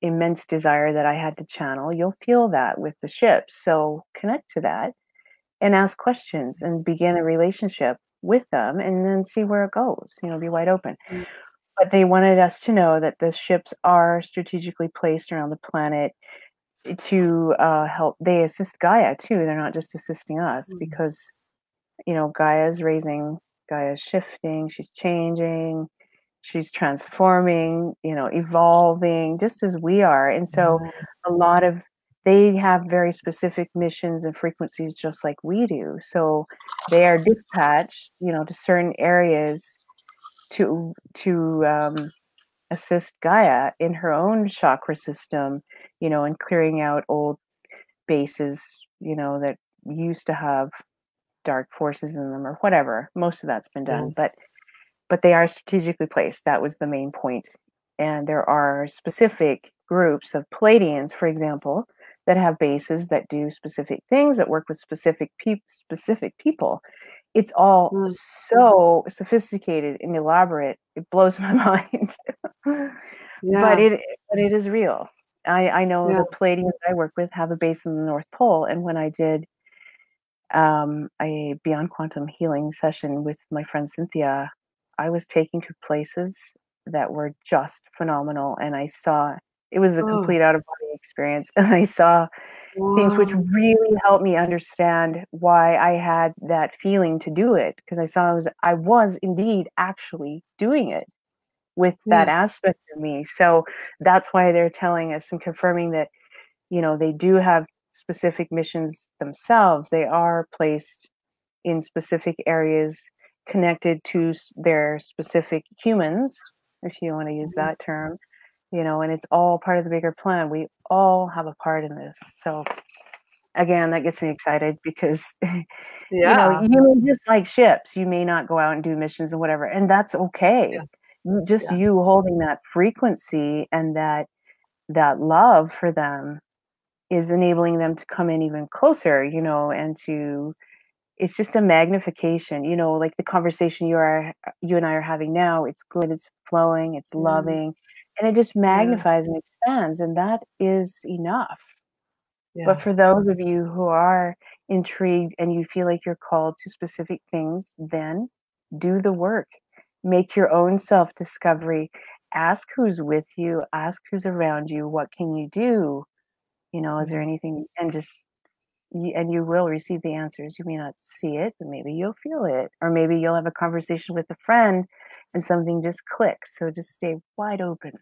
immense desire that I had to channel, you'll feel that with the ship. So connect to that and ask questions and begin a relationship with them, and then see where it goes. Be wide open. But they wanted us to know that the ships are strategically placed around the planet to help. They assist Gaia too. They're not just assisting us, because Gaia's raising, Gaia's shifting, she's changing, she's transforming, evolving, just as we are. And so they have very specific missions and frequencies just like we do. So they are dispatched, to certain areas to assist Gaia in her own chakra system, and clearing out old bases, that used to have dark forces in them or whatever. Most of that's been done, but they are strategically placed. That was the main point. And there are specific groups of Palladians, for example, that have bases that do specific things, that work with specific people. It's all so sophisticated and elaborate. It blows my mind. But it is real. I know the Palladians I work with have a base in the North Pole, and when I did a Beyond Quantum Healing session with my friend Cynthia, I was taken to places that were just phenomenal, and I saw it was a complete out of body experience, and I saw things which really helped me understand why I had that feeling to do it, because I was indeed actually doing it with that aspect of me. So that's why they're telling us and confirming that, they do have specific missions themselves. They are placed in specific areas connected to their specific humans, if you want to use that term, and it's all part of the bigger plan. We all have a part in this. So again, that gets me excited, because you may just like ships. You may not go out and do missions and whatever, and that's okay. just Yeah. you holding that frequency and that love for them is enabling them to come in even closer, and to it's just a magnification, like the conversation you and I are having now. It's good, it's flowing, it's Yeah. loving, and it just Yeah. magnifies and expands, and that is enough. But Yeah. for those of you who are intrigued and you feel like you're called to specific things, then do the work. Make your own self discovery. Ask who's with you, ask who's around you, what can you do? Is there Mhm. anything? And and you will receive the answers. You may not see it, but maybe you'll feel it. Or maybe you'll have a conversation with a friend and something just clicks. So just stay wide open.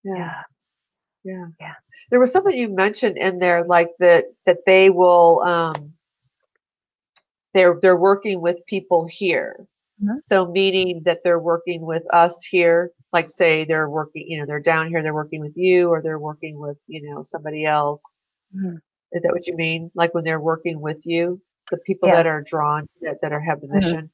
Yeah. Yeah. Yeah. Yeah. There was something you mentioned in there, like that they will they're working with people here. Mhm. So meaning that they're working with us here, like say they're working, they're down here, they're working with you, or they're working with, somebody else. Mhm. Is that what you mean? Like when they're working with you, the people Yeah. that are drawn to that are have the Mhm. mission?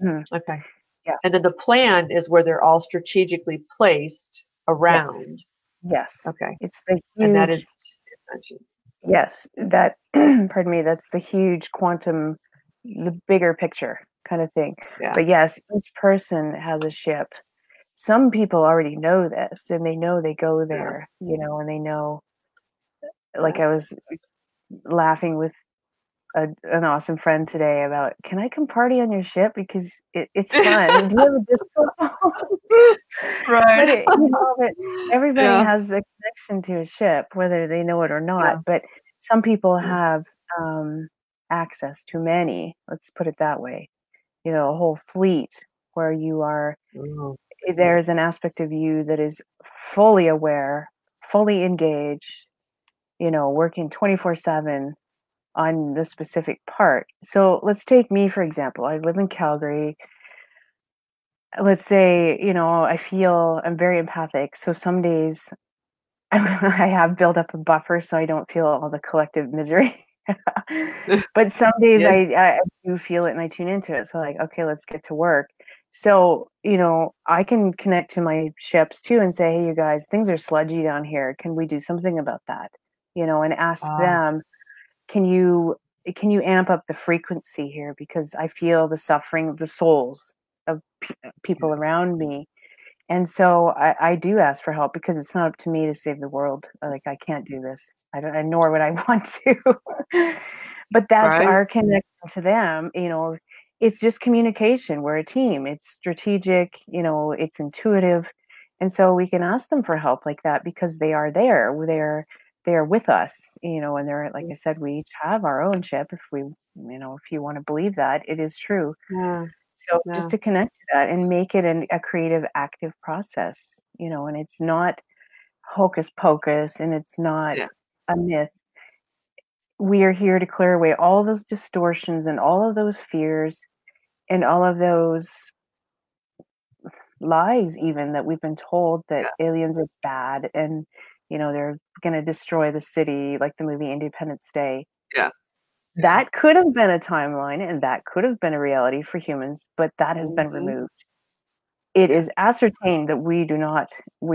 Mhm. Okay. Yeah. And then the plan is where they're all strategically placed Yes. around. Yes. Okay. It's the And that is huge, essential. yes, that, pardon me, that's the huge quantum, the bigger picture kind of thing. Yeah. But yes, each person has a ship. Some people already know this and they know they go Yeah. there, and they know, like Yeah. I was laughing with an awesome friend today about, can I come party on your ship? Because it's fun. Do you have a disco? But Right. but everybody Yeah. has a connection to a ship, whether they know it or not. Yeah. But some people Yeah. have access to many. Let's put it that way. A whole fleet where you are. Oh, There's an aspect of you that is fully aware, fully engaged. Working 24/7 on the specific part. So let's take me for example. I live in Calgary. Let's say, I feel I'm very empathic. So some days I have built up a buffer so I don't feel all the collective misery. But some days yeah. I do feel it and I tune into it. So like, okay, let's get to work. So, I can connect to my ships too and say, hey, you guys, things are sludgy down here. Can we do something about that? And ask Ah, them, can you amp up the frequency here? Because I feel the suffering of the souls of people around me, and so I do ask for help because it's not up to me to save the world. Like I can't do this. I don't, nor would I want to. But that's right. our connection to them. It's just communication. We're a team. It's strategic. It's intuitive, and so we can ask them for help like that because they are there. They're with us. And they're, like I said, we each have our own ship. If you want to believe that, it is true. Yeah. So just Yeah. to connect to that and make it a creative, active process, and it's not hocus pocus and it's not Yeah. a myth. We are here to clear away all those distortions and all of those fears and all of those lies, even that we've been told that aliens are Yes. bad and, they're going to destroy the city like the movie Independence Day. Yeah. Yeah. That could have been a timeline and that could have been a reality for humans, but that has been Hmm. removed. It Yeah. is ascertained that we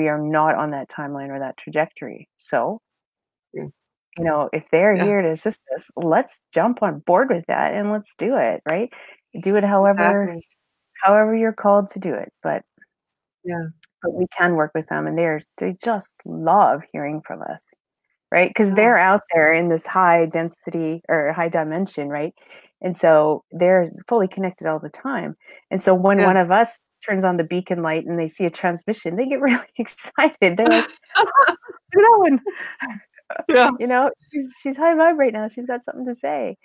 are not on that timeline or that trajectory. So, Yeah. if they're Yeah. here to assist us, let's jump on board with that and let's do it, right? Do it however Exactly. you're called to do it. Yeah. But we can work with them and they just love hearing from us, right? Because Yeah. they're out there in this high density or high dimension, right? And so they're fully connected all the time. And so when Yeah. one of us turns on the beacon light and they see a transmission, they get really excited. They're like, "Oh, that one, Yeah. she's high vibe right now. She's got something to say."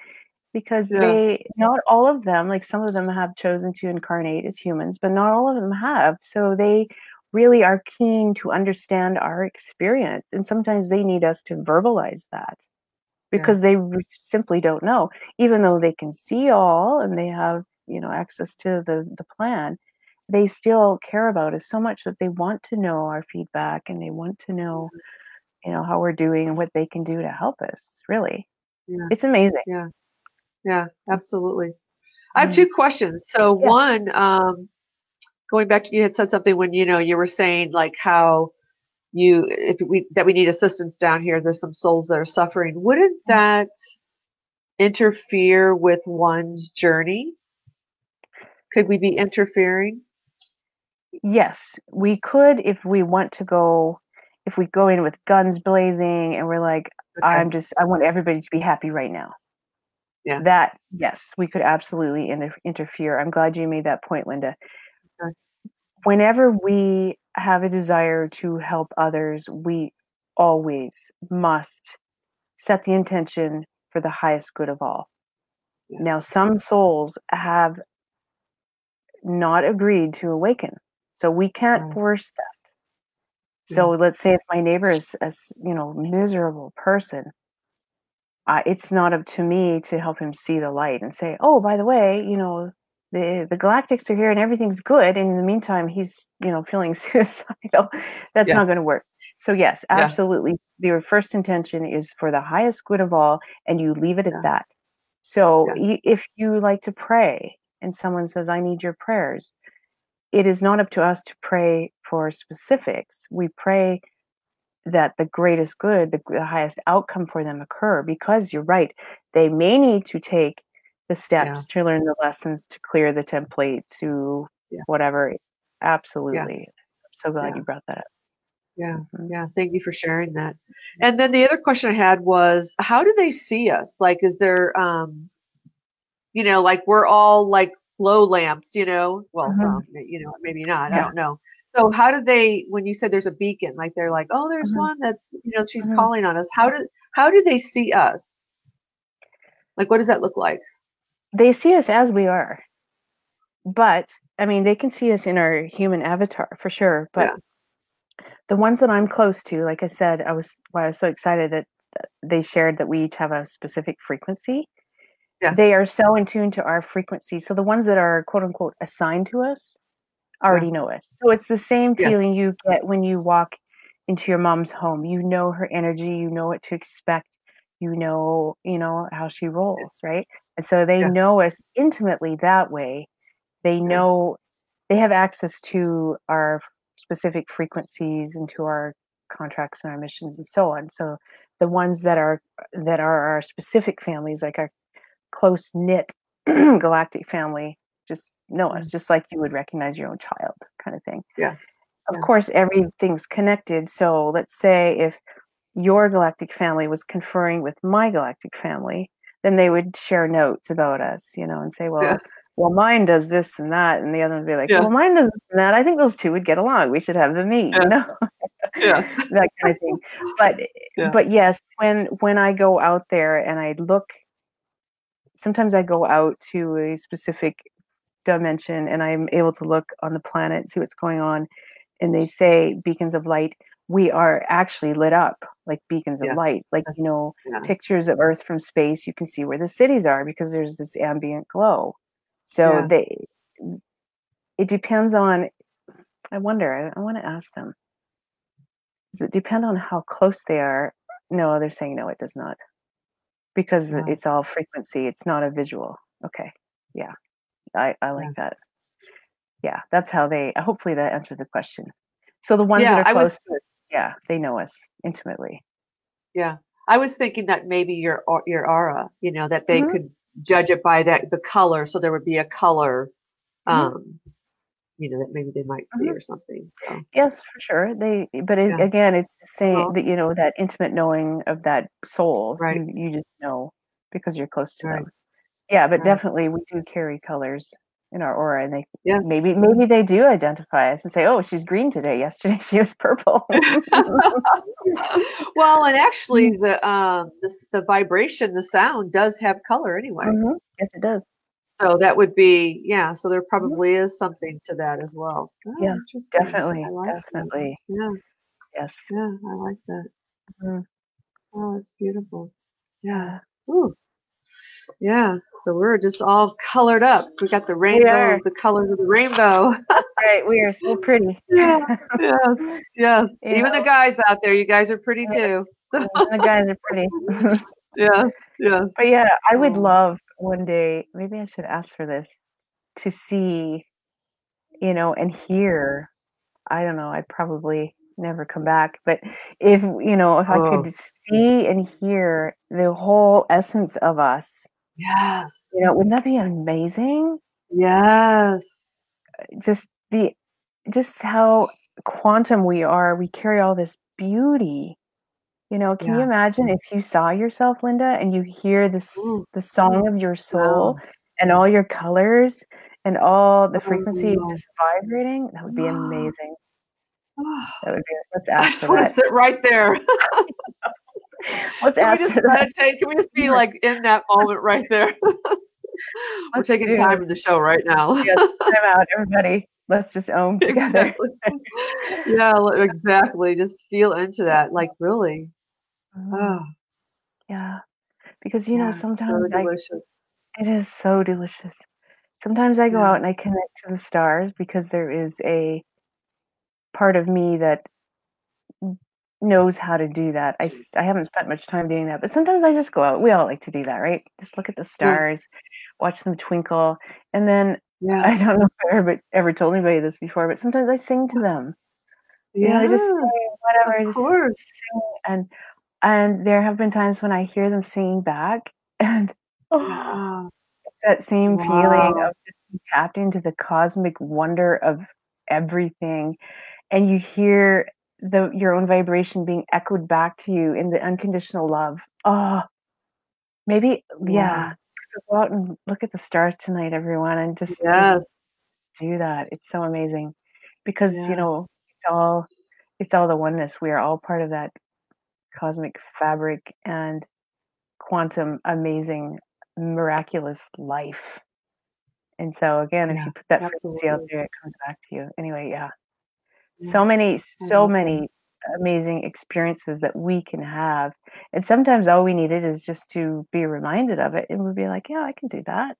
Because Yeah. not all of them, like some of them have chosen to incarnate as humans, but not all of them have. So they really are keen to understand our experience. And sometimes they need us to verbalize that Yeah. because they simply don't know, even though they can see all and they have, access to the plan. They still care about us so much that they want to know our feedback and they want to know, how we're doing and what they can do to help us. Really, Yeah. it's amazing. Yeah. Yeah. Absolutely. I have Mhm. two questions. So Yes. one, going back to, you had said something when, you were saying like how that we need assistance down here. There's some souls that are suffering. Wouldn't that interfere with one's journey? Could we be interfering? Yes, we could if we want to go, if we go in with guns blazing and we're like, Okay. I want everybody to be happy right now. Yeah. That, yes, we could absolutely interfere. I'm glad you made that point, Linda. Okay. Whenever we have a desire to help others, we always must set the intention for the highest good of all. Yeah. Now, some souls have not agreed to awaken, so we can't force that. So let's say if my neighbor is a miserable person, it's not up to me to help him see the light and say, oh, by the way, the Galactics are here and everything's good. And in the meantime, he's, feeling suicidal. That's not going to work. So yes, absolutely. Your first intention is for the highest good of all, and you leave it at that. So if you like to pray and someone says, I need your prayers, it is not up to us to pray for specifics. We pray that the greatest good, the highest outcome for them occur, because you're right. They may need to take the steps to learn the lessons, to clear the template, to whatever. Absolutely. I'm so glad you brought that up. Yeah. Yeah. Thank you for sharing that. And then the other question I had was, how do they see us? Like, is there, like we're all like glow lamps, well, some, maybe not, I don't know. So how do they, when you said there's a beacon, like they're like, oh, there's one that's, she's calling on us. How do they see us? Like, what does that look like? They see us as we are, but I mean, they can see us in our human avatar for sure. But the ones that I'm close to, like I said, I was so excited that they shared that we each have a specific frequency. They are so in tune to our frequency. So the ones that are quote unquote assigned to us already know us. So it's the same feeling you get when you walk into your mom's home. You know her energy, you know what to expect, you know how she rolls, right? And so they know us intimately that way. They know, they have access to our specific frequencies and to our contracts and our missions and so on. So the ones that are our specific families, like our close knit galactic family, just know us, just like you would recognize your own child, kind of thing. Of course, everything's connected. So let's say if your galactic family was conferring with my galactic family, then they would share notes about us, and say, well, mine does this and that, and the other would be like, well, mine does this and that. I think those two would get along. We should have them meet, that kind of thing. But yes, when I go out there and I look, sometimes I go out to a specific dimension and I'm able to look on the planet and see what's going on. And they say beacons of light, we are actually lit up like beacons of light. Like, pictures of Earth from space, you can see where the cities are because there's this ambient glow. So it depends on, I wonder, I want to ask them, does it depend on how close they are? No, they're saying no, it does not. Because it's all frequency. It's not a visual. Okay. Yeah. I like that. Yeah. That's how hopefully that answered the question. So the ones that are close to us, they know us intimately. Yeah. I was thinking that maybe your aura, that they could judge it by the color. So there would be a color, that maybe they might see or something. So yes, for sure. Again, it's the same, that, that intimate knowing of that soul. Right. You just know because you're close to them. Yeah, but definitely we do carry colors in our aura, and they maybe they do identify us and say, "Oh, she's green today. Yesterday she was purple." Well, and actually, the vibration, the sound does have color anyway. Yes, it does. So that would be So there probably is something to that as well. Oh, yeah, definitely, definitely. That. Yeah. Yes. Yeah, I like that. Oh, that's beautiful. Yeah. Ooh. Yeah, so we're just all colored up. We got the rainbow, the colors of the rainbow. Right, we are so pretty. Yes. Even the guys out there, you guys are pretty too. The guys are pretty. Yes. But yeah, I would love one day, maybe I should ask for this, to see and here, I don't know, I'd probably never come back. But if I Oh, could see and hear the whole essence of us, yes. wouldn't that be amazing? Yes. Just the just how quantum we are. We carry all this beauty. Can you Yeah. imagine if you saw yourself, Linda, and you hear Ooh, the song of your soul sound. and all your colors and all the frequency Oh. just vibrating? That would be amazing. That would be. Let's I ask just for want to that. sit right there. Let's Can we ask just for that. meditate? Can we just be Sure. like in that moment right there? We're Let's taking do it. time in the show right now. Yes, time out, everybody. Let's just own together. Exactly. Yeah, exactly. Just feel into that. Like really. Oh, Mm, yeah, because yeah, so sometimes delicious. it is so delicious. Sometimes I go Yeah, out and I connect to the stars because there is a part of me that knows how to do that. I haven't spent much time doing that, but sometimes I just go out. We all like to do that, right? Just look at the yeah, stars, watch them twinkle, and then yeah. I don't know if I ever told anybody this before, but sometimes I sing to them. I just say Yes, of whatever, I just course. sing, and there have been times when I hear them singing back, and oh, Yeah. it's that same feeling Wow. of just being tapped into the cosmic wonder of everything, and you hear your own vibration being echoed back to you in the unconditional love. Oh, maybe, yeah. Wow. So go out and look at the stars tonight, everyone, and just Yes. do that. It's so amazing because Yeah. it's all the oneness. We are all part of that cosmic fabric and quantum amazing miraculous life. And so again, if Yeah. you put that frequency out Absolutely. there, it comes back to you. Anyway, yeah. Yeah. I So love that. many amazing experiences that we can have. And sometimes all we needed is just to be reminded of it and we'd be like, yeah, I can do that.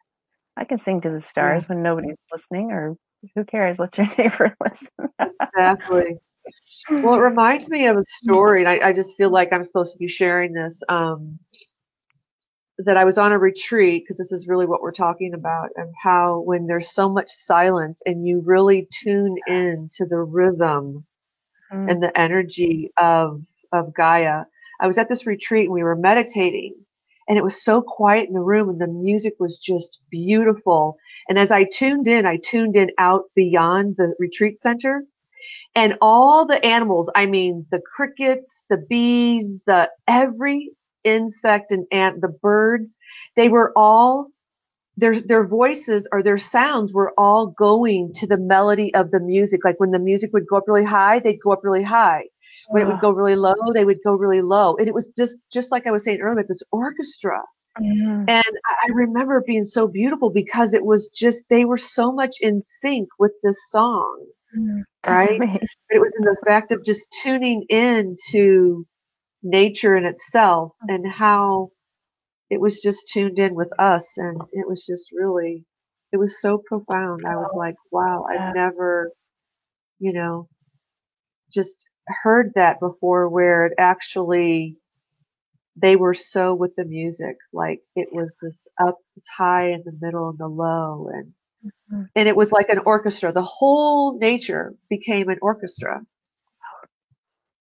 I can sing to the Yeah. stars when nobody's listening, or who cares? Let your neighbor listen. Exactly. Well, it reminds me of a story, and I just feel like I'm supposed to be sharing this. That I was on a retreat, because this is really what we're talking about, and how when there's so much silence and you really tune in to the rhythm Mm, and the energy of Gaia. I was at this retreat and we were meditating, and it was so quiet in the room and the music was just beautiful. And as I tuned in out beyond the retreat center, and all the animals, I mean the crickets, the bees, the every insect and ant, the birds, they were all their voices or their sounds were all going to the melody of the music. Like when the music would go up really high, they'd go up really high. When it would oh, go really low, they would go really low. And it was just like I was saying earlier, this orchestra. mm, And I remember it being so beautiful because it was just they were so much in sync with this song, that's right? amazing. But it was in the fact of just tuning in to nature in itself and how it was just tuned in with us, and it was just really it was so profound. I was Oh, like, wow, I've yeah. never, you know, just heard that before, where it actually they were so with the music, like it was this up, this high in the middle and the low, Mm. and it was like an orchestra. The whole nature became an orchestra.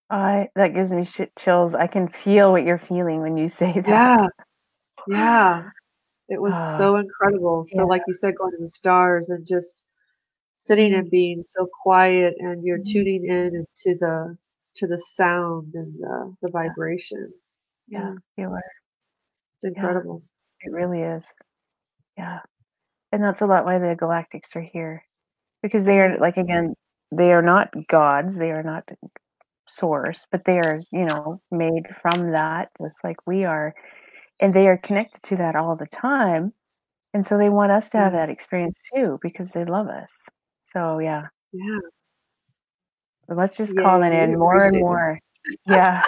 That gives me chills. I can feel what you're feeling when you say that. Yeah, yeah, it was Oh, so incredible. So yeah. like you said, going to the stars and just sitting Mm, and being so quiet, and you're mm, tuning in to the sound and the yeah, vibration. yeah, Yeah, you are. it's Yeah, incredible. it really is. Yeah. And that's a lot why the Galactics are here. Because they Yeah, are, like, again, they are not gods, they are not source, but they are, made from that, just like we are. And they are connected to that all the time. And so they want us to have yeah, that experience too because they love us. So yeah. yeah. So let's just call it Yay, we in more and appreciate it. more. Yeah.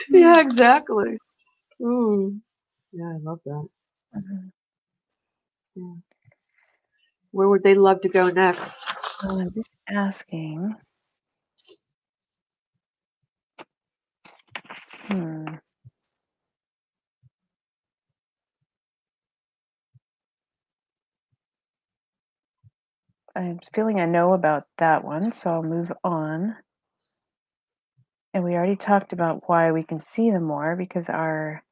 Yeah, exactly. Ooh, yeah, I love that. Mhm. Yeah. Where would they love to go next? I'm just asking. Hmm. I'm feeling I know about that one, so I'll move on. And we already talked about why we can see them more, because our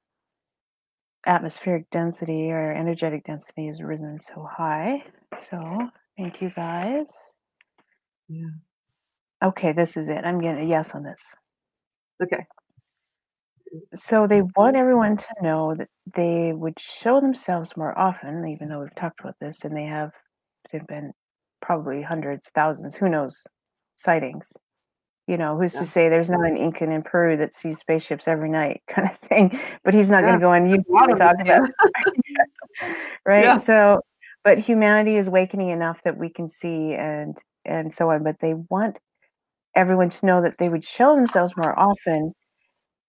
atmospheric density or energetic density has risen so high. So thank you guys. Yeah. Okay, this is it. I'm getting a yes on this. Okay. So they want everyone to know that they would show themselves more often, even though we've talked about this, and they've been probably hundreds, thousands, who knows, sightings. Who's Yeah. to say there's not an Incan in Peru that sees spaceships every night kind of thing, but he's not going Yeah. to go on YouTube A lot and of us talk about do. it, right? Yeah. So, but humanity is awakening enough that we can see and so on, but they want everyone to know that they would show themselves more often,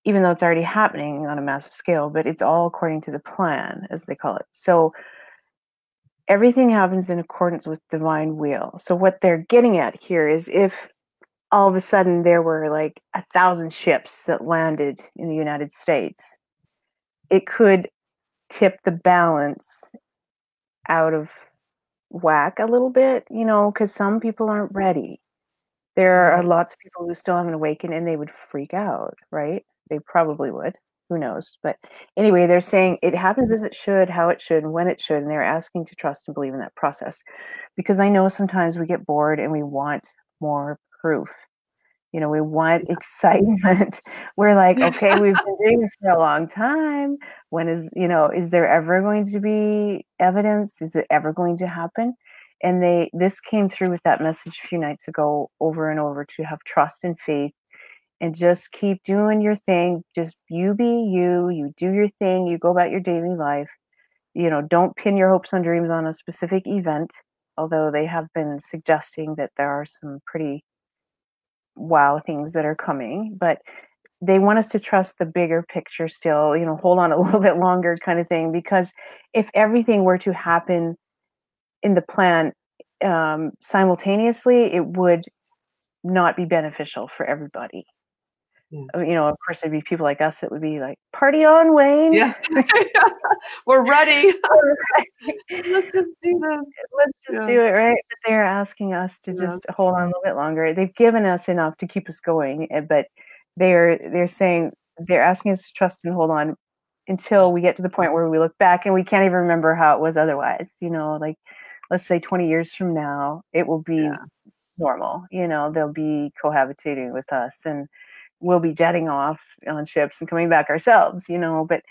even though it's already happening on a massive scale, but it's all according to the plan, as they call it. So everything happens in accordance with divine will. So what they're getting at here is, if all of a sudden there were like 1,000 ships that landed in the United States, it could tip the balance out of whack a little bit, because some people aren't ready. There are lots of people who still haven't awakened, and they would freak out, right? They probably would. Who knows? But anyway, they're saying it happens as it should, how it should, and when it should, and they're asking to trust and believe in that process. Because I know sometimes we get bored and we want more proof. We want excitement. We're like, okay, we've been doing this for a long time. When is there ever going to be evidence? Is it ever going to happen? And this came through with that message a few nights ago, over and over, to have trust and faith and just keep doing your thing. Just you be you do your thing, you go about your daily life. Don't pin your hopes and dreams on a specific event, although they have been suggesting that there are some pretty wow things that are coming, but they want us to trust the bigger picture still, hold on a little bit longer kind of thing, because if everything were to happen in the plan simultaneously, it would not be beneficial for everybody. Yeah. Of course, there'd be people like us that would be like, party on, Wayne. Yeah. We're ready. Let's just do this. Let's just Yeah. do it, right? But they're asking us to Yeah. just hold on a little bit longer. They've given us enough to keep us going, but they're saying, they're asking us to trust and hold on until we get to the point where we look back and we can't even remember how it was otherwise. Like, let's say 20 years from now, it will be Yeah. normal. They'll be cohabitating with us, and we'll be jetting off on ships and coming back ourselves. But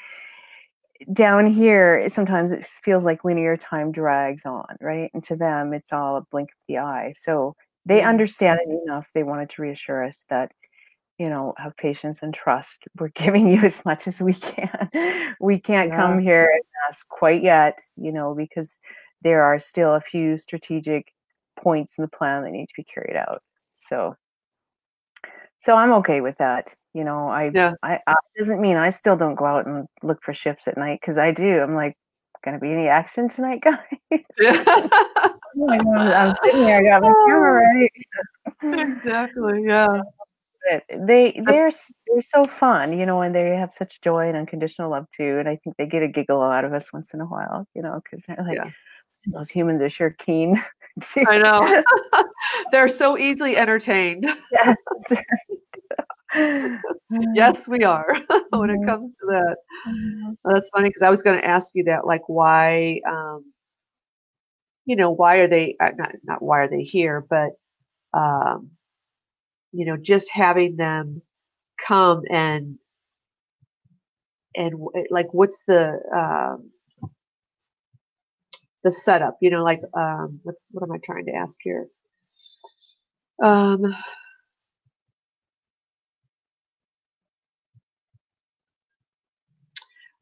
down here, sometimes it feels like linear time drags on, right? And to them, it's all a blink of the eye. So they Yeah. understand it enough. They wanted to reassure us that, have patience and trust. We're giving you as much as we can. We can't Yeah. come here and ask quite yet, because there are still a few strategic points in the plan that need to be carried out. So I'm okay with that. Yeah. I doesn't mean I still don't go out and look for ships at night, because I do. I'm like, gonna be any action tonight, guys? Yeah. I'm sitting here, I got my camera ready. Exactly. Yeah. But That's, they're so fun, and they have such joy and unconditional love too. And I think they get a giggle out of us once in a while, because they're like, yeah. those humans are sure keen to. I know. They're so easily entertained. Yes. Yes, we are when it comes to that. Well, that's funny because I was going to ask you that, like, why, why are they not why are they here, but um, just having them come and like, what's the setup? Like, what am I trying to ask here? Um,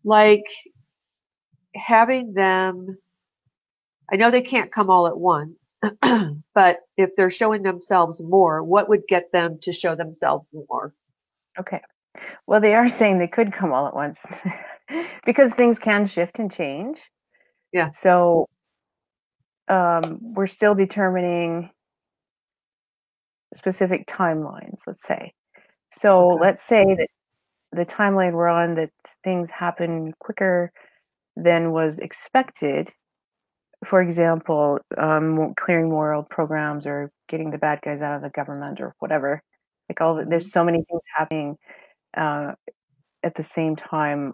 like having them. I know they can't come all at once, but if they're showing themselves more, what would get them to show themselves more? Okay. Well, they are saying they could come all at once because things can shift and change. Yeah. So we're still determining specific timelines, let's say. So Okay. let's say that the timeline we're on, that things happen quicker than was expected for example, clearing moral programs or getting the bad guys out of the government or whatever. Like there's so many things happening uh, at the same time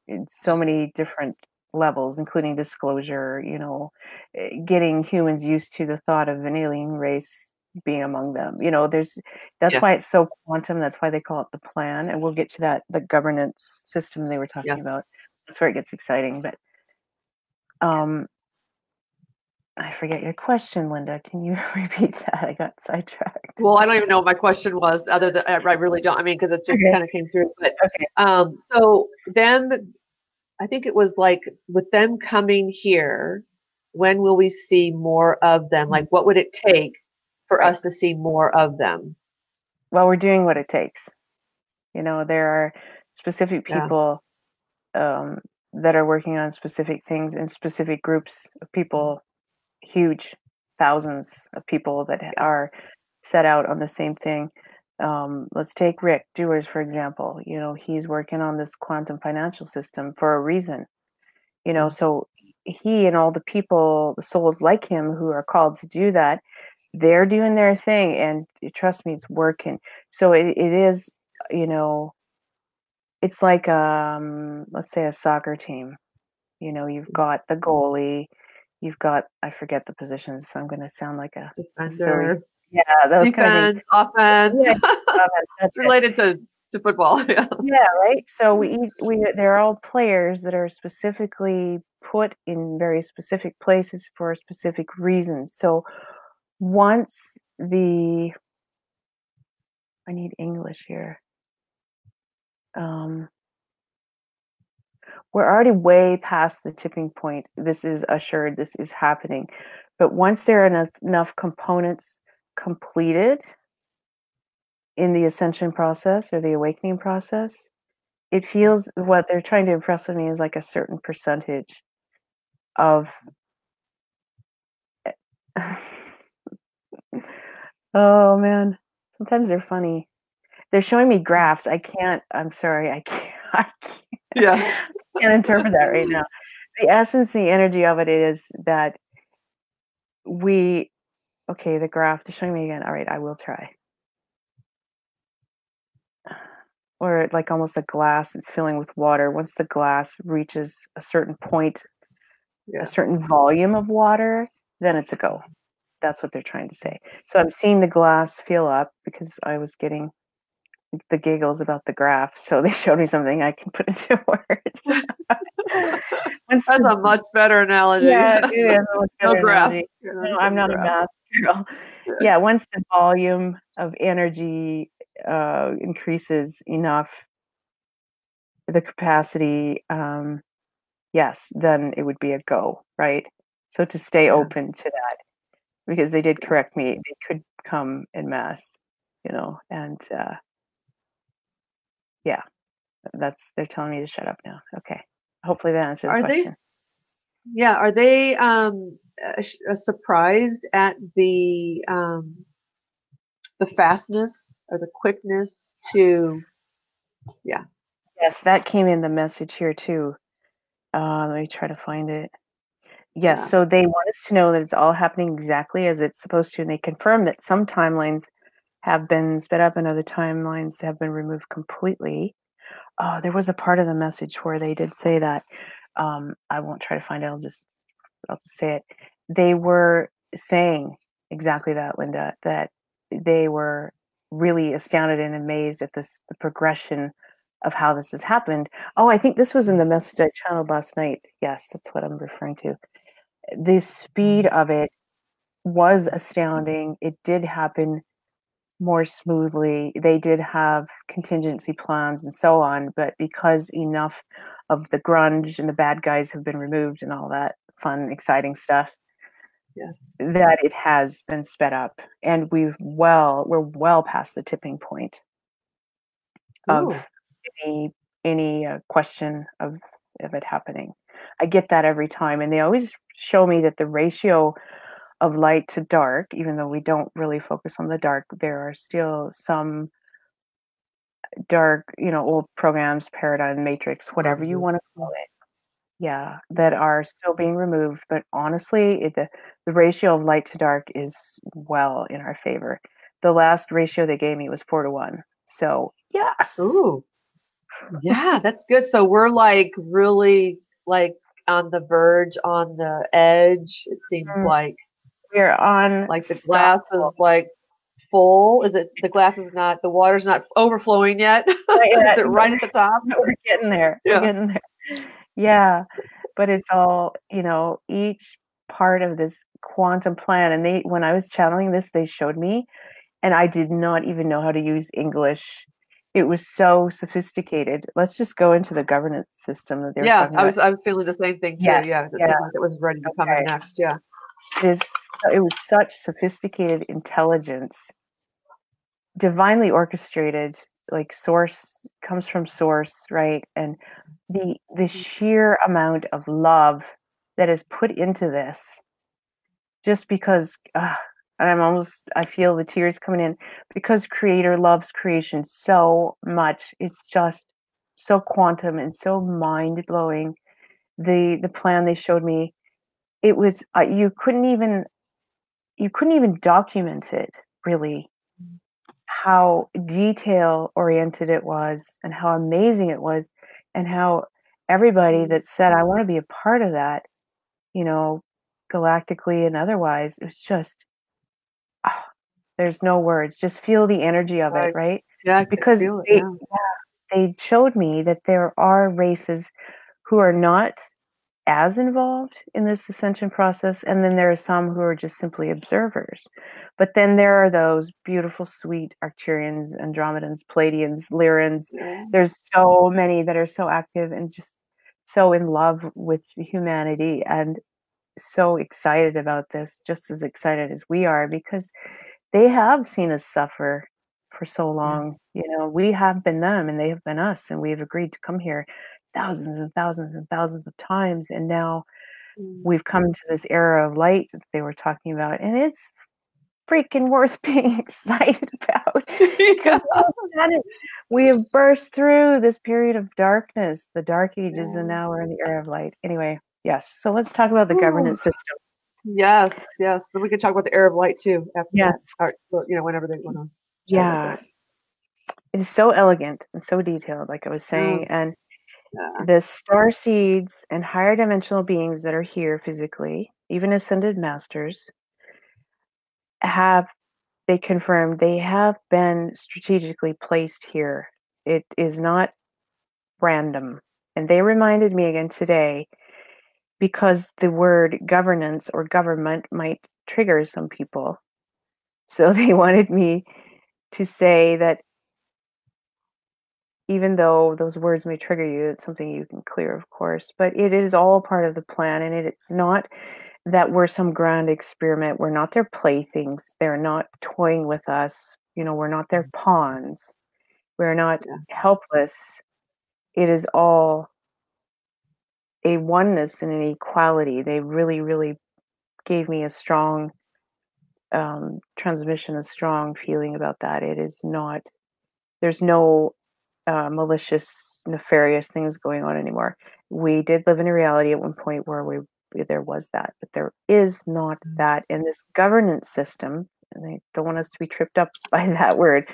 in so many different levels, including disclosure, getting humans used to the thought of an alien race being among them. That's Yeah. why it's so quantum. That's why they call it the plan. And we'll get to that, the governance system they were talking about. Yes. That's where it gets exciting. But um, I forget your question, Linda. Can you repeat that? I got sidetracked. Well, I don't even know what my question was, other than I really don't. I mean, because it just Okay. kind of came through. But Okay. so them, I think it was like with them coming here, when will we see more of them? Like, what would it take for Right. us to see more of them? Well, we're doing what it takes. There are specific Yeah. people um, that are working on specific things in specific groups of people, huge thousands of people that are set out on the same thing. Let's take Rick Dewars, for example. He's working on this quantum financial system for a reason. Yeah. So he and all the people, the souls like him who are called to do that, they're doing their thing, and trust me, it's working. So it is, it's like let's say a soccer team. You've got the goalie, you've got, I forget the positions, so I'm going to sound like a silly, Defender, yeah, those kind of things. defense, offense. Yeah, that's It's it. related to football. Yeah. Yeah, right. So they're all players that are specifically put in very specific places for specific reasons. So once I need English here. We're already way past the tipping point. This is assured, this is happening. But once there are enough components completed in the ascension process or the awakening process, it feels, what they're trying to impress on me is like a certain percentage of oh man, sometimes they're funny. They're showing me graphs. I'm sorry, Yeah. I can't interpret that right now. The essence, the energy of it is that the graph, they're showing me again. All right, I will try. Or like almost a glass, it's filling with water. Once the glass reaches a certain point, a Yes. certain volume of water, then it's a go. That's what they're trying to say. So I'm seeing the glass fill up because I was getting the giggles about the graph. So they showed me something I can put into words. That's a much better analogy. Yeah, it is a much No better analogy. graphs. You know, No, just I'm any not a graphs. math girl. Yeah, once the volume of energy increases enough, the capacity, yes, then it would be a go, right? So to stay Yeah. open to that, because they did correct me, they could come en masse, and yeah, they're telling me to shut up now. Okay, hopefully that answered the Are they? question. Yeah. Are they surprised at the fastness or the quickness to? Yeah. Yes, that came in the message here too. Let me try to find it. Yes, Yeah. so they want us to know that it's all happening exactly as it's supposed to, and they confirm that some timelines have been sped up and other timelines have been removed completely. Oh, there was a part of the message where they did say that. I won't try to find it. I'll just say it. They were saying exactly that, Linda, that they were really astounded and amazed at the progression of how this has happened. Oh, I think this was in the message I channeled last night. Yes, that's what I'm referring to. The speed of it was astounding. It did happen more smoothly. They did have contingency plans and so on, but because enough of the grunge and the bad guys have been removed and all that fun, exciting stuff, Yes. that it has been sped up, and we're well past the tipping point of Ooh. any question of it happening. I get that every time, and they always show me that the ratio of light to dark, even though we don't really focus on the dark, there are still some dark, old programs, paradigm, matrix, whatever you want to call Yes. it, yeah, that are still being removed. But honestly, the ratio of light to dark is well in our favor. The last ratio they gave me was 4 to 1. So yes. Ooh, yeah, that's good. So we're like really like on the verge, on the edge. It seems Mm, we're like the unstoppable. glass is like full. Is it the glass is not the water's not overflowing yet? Is Yeah, it right at the top? we're getting there. We're Yeah. getting there. Yeah, but it's all, each part of this quantum plan. And when I was channeling this, they showed me, and I did not even know how to use English. It was so sophisticated. Let's just go into the governance system that they were Yeah, talking about. I was feeling the same thing too. Yes, Yeah, it yeah, seemed like it was ready to come in okay. next. Yeah. It was such sophisticated intelligence, divinely orchestrated, like source comes from source, right? And the sheer amount of love that is put into this, just because I feel the tears coming in, because creator loves creation so much. It's just so quantum and so mind-blowing. The plan they showed me, it was you couldn't even document it, really, how detail oriented it was and how amazing it was, and how everybody Mm, that said I want to be a part of that, you know galactically and otherwise, it was just, ah, there's no words. Just feel the energy of it, right. right? Yeah, I could Because feel it. Yeah. they showed me that there are races who are not as involved in this ascension process, and then there are some who are just simply observers. But then there are those beautiful, sweet Arcturians, Andromedans, Pleiadians, Lyrans. Yeah. There's so many that are so active and just so in love with humanity and so excited about this, just as excited as we are, because they have seen us suffer for so Yeah. long. We have been them and they have been us, and we've agreed to come here thousands and thousands and thousands of times. And now Mm. we've come to this era of light that they were talking about, and it's freaking worth being excited about, because Yeah. we have burst through this period of darkness, the dark ages, and Yeah. now we're in the era of light. Anyway, yes. So let's talk about the Ooh, governance system. yes, yes. Then we can talk about the Arab Light too after that, Yes. or well, whenever they want to chat about Yeah. that. It is so elegant and so detailed, like I was saying. Mm, And yeah. the star seeds and higher dimensional beings that are here physically, even ascended masters, have they confirmed they have been strategically placed here. It is not random. And they reminded me again today, because the word governance or government might trigger some people. So they wanted me to say that even though those words may trigger you, it's something you can clear, of course, but it is all part of the plan. And it's not that we're some grand experiment. We're not their playthings. They're not toying with us. We're not their pawns. We're not Yeah. helpless. It is all a oneness and an equality. They really, really gave me a strong transmission, a strong feeling about that. It is not, there's no malicious, nefarious things going on anymore. We did live in a reality at one point where there was that, but there is not that in this governance system. And I don't want us to be tripped up by that word.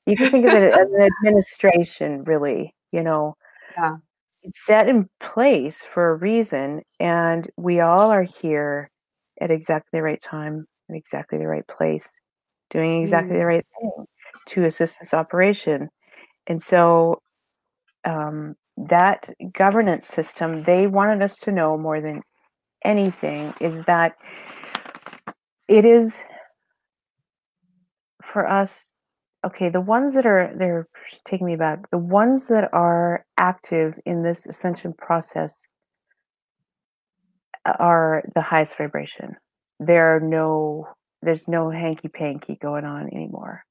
You can think of it as an administration, really. Yeah. It's set in place for a reason, and we all are here at exactly the right time, in exactly the right place, doing exactly the Mm, right thing to assist this operation. And so that governance system, they wanted us to know more than anything, is that it is for us. Okay, the ones that are, they're taking me back, the ones that are active in this ascension process are the highest vibration. There's no hanky panky going on anymore.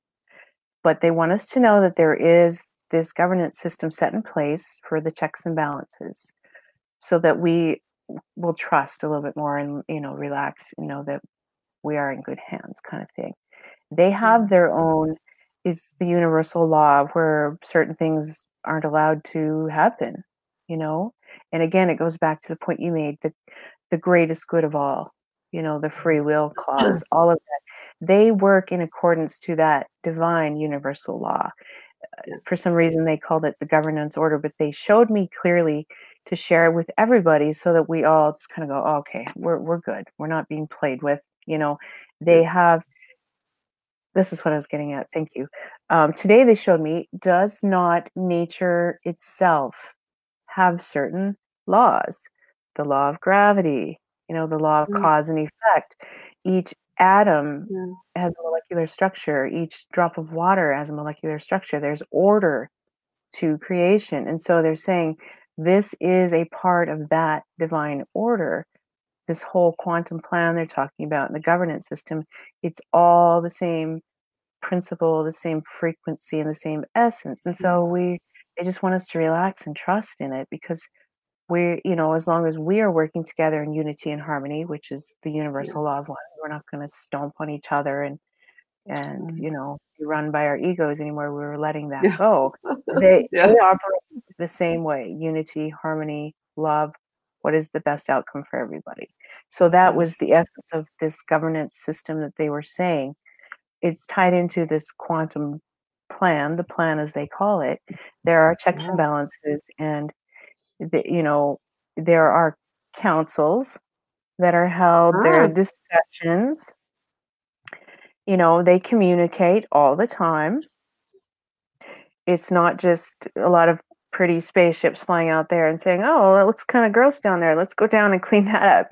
But they want us to know that there is this governance system set in place for the checks and balances, so that we will trust a little bit more and relax and know that we are in good hands, kind of thing. They have mm, their own, is the universal law where certain things aren't allowed to happen, you know And again, it goes back to the point you made, the greatest good of all, the free will clause, all of that. They work in accordance to that divine universal law. Yeah. For some reason, they called it the governance order, but they showed me clearly to share it with everybody so that we all just kind of go, oh, okay, we're good. We're not being played with. They have, this is what I was getting at. Thank you. Today they showed me, does not nature itself have certain laws? The law of gravity, the law of cause and effect. Each atom has a molecular structure. Each drop of water has a molecular structure. There's order to creation. And so they're saying this is a part of that divine order. This whole quantum plan they're talking about in the governance system, it's all the same principle, the same frequency, and the same essence. And so they just want us to relax and trust in it, because as long as we are working together in unity and harmony, which is the universal law of one, we're not going to stomp on each other and be run by our egos anymore. We're letting that go. They operate the same way: unity, harmony, love. What is the best outcome for everybody? So that was the essence of this governance system that they were saying. It's tied into this quantum plan, the plan as they call it. There are checks and balances, and there are councils that are held. There are discussions. They communicate all the time. It's not just a lot of pretty spaceships flying out there and saying, "Oh, it looks kind of gross down there. Let's go down and clean that up."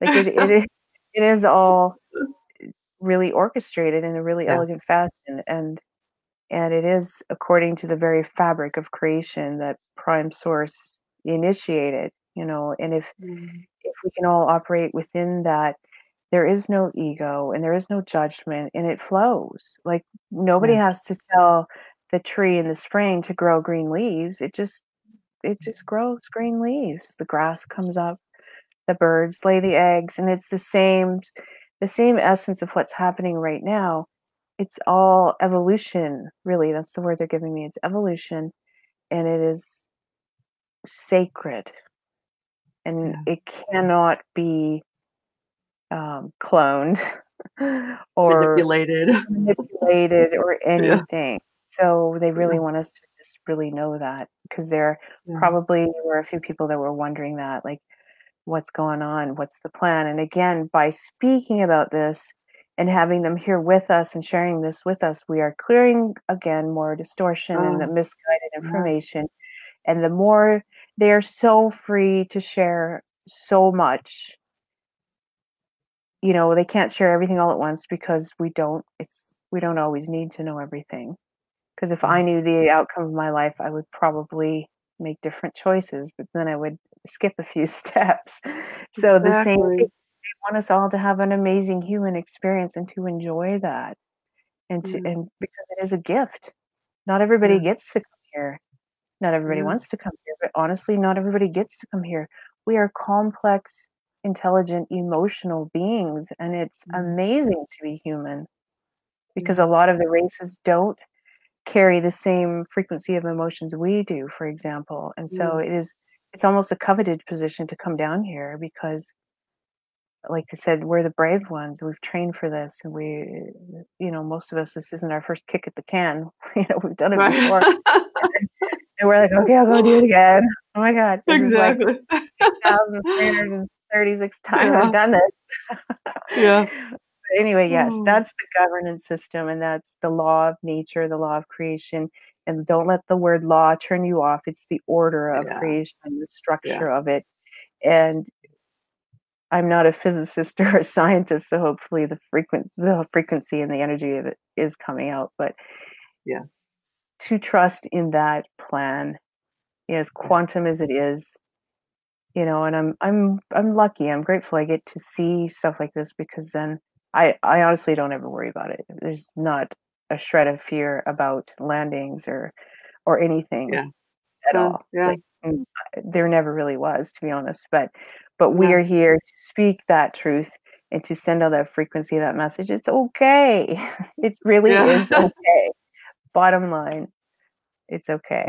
Like it is all really orchestrated in a really elegant fashion, and it is according to the very fabric of creation that Prime Source initiated. And if we can all operate within that, there is no ego and there is no judgment, and it flows. Like nobody has to tell the tree in the spring to grow green leaves. It just grows green leaves. The grass comes up, the birds lay the eggs, and it's the same essence of what's happening right now. It's all evolution, really. That's the word they're giving me. It's evolution, and it is sacred, and it cannot be cloned or manipulated or anything. So they really want us to just really know that, because there probably were a few people that were wondering that, like, what's going on? What's the plan? And again, by speaking about this and having them here with us and sharing this with us, we are clearing again more distortion and the misguided information. And the more they are so free to share so much. They can't share everything all at once, because we don't always need to know everything. Because if I knew the outcome of my life, I would probably make different choices, but then I would skip a few steps. So the same thing, they want us all to have an amazing human experience and to enjoy that. And because it is a gift. Not everybody gets to come here. Not everybody wants to come here, but honestly, not everybody gets to come here. We are complex, intelligent, emotional beings, and it's amazing to be human, because a lot of the races don't carry the same frequency of emotions we do, for example. And so it's almost a coveted position to come down here, because like I said, we're the brave ones. We've trained for this, and most of us, this isn't our first kick at the can. We've done it before. And we're like, okay, I'll go do it again. Oh my God. This is like 6,336 times I've done this. But anyway, yes, that's the governance system, and that's the law of nature, the law of creation. And don't let the word law turn you off. It's the order of creation, the structure of it. And I'm not a physicist or a scientist, so hopefully the frequency and the energy of it is coming out. But to trust in that plan, as quantum as it is, and I'm lucky. I'm grateful I get to see stuff like this, because then I honestly don't ever worry about it. There's not a shred of fear about landings or anything at all. Like, there never really was, to be honest. But we are here to speak that truth and to send out that frequency, that message. It's okay. It really is okay. Bottom line, it's okay.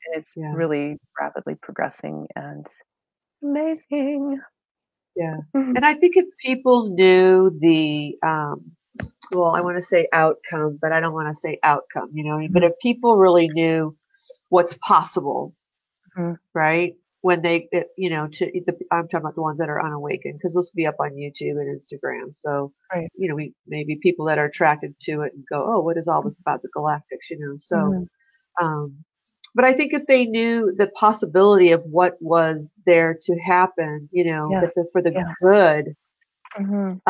And it's Yeah. really rapidly progressing and amazing. Yeah. And I think if people knew the, well, I want to say outcome, but I don't want to say outcome, you know, but Mhm, if people really knew what's possible, mhm, right? When you know, I'm talking about the ones that are unawakened, because those will be up on YouTube and Instagram. So, right. you know, we maybe people that are attracted to it and go, oh, what is all this about the Galactics, you know? So, Mhm, um, but I think if they knew the possibility of what was there to happen, you know, yeah, that for the yeah. good, Mhm,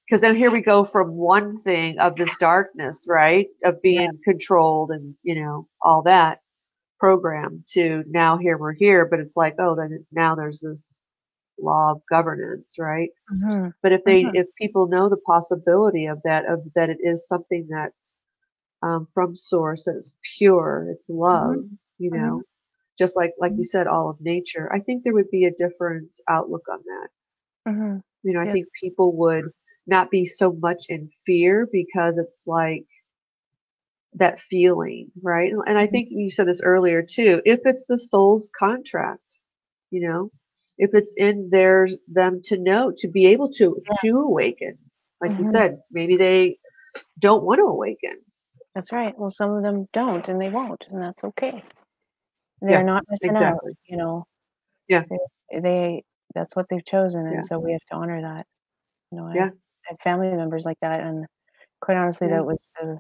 because then here we go from one thing of this darkness, right, of yeah. being controlled and, you know, all that program to now here we're here, but it's like, oh, then now there's this law of governance, right? Mhm, But mhm, if people know the possibility of that it is something that's from source, that it's pure, it's mhm, love, you mhm, know, just like you mhm, said, all of nature, I think there would be a different outlook on that. mhm. You know, I Yes. think people would not be so much in fear because it's like that feeling, right? And I Mhm, think you said this earlier too. If it's the soul's contract, you know, if it's in them to know, to be able to yes. awaken, like you Mhm. said, maybe they don't want to awaken. That's right. Well, some of them don't, and they won't, and that's okay. They're Yeah, not missing out, exactly. you know. Yeah, They that's what they've chosen, and yeah, so we have to honor that. You know, I've yeah, had family members like that, and quite honestly, that was yes,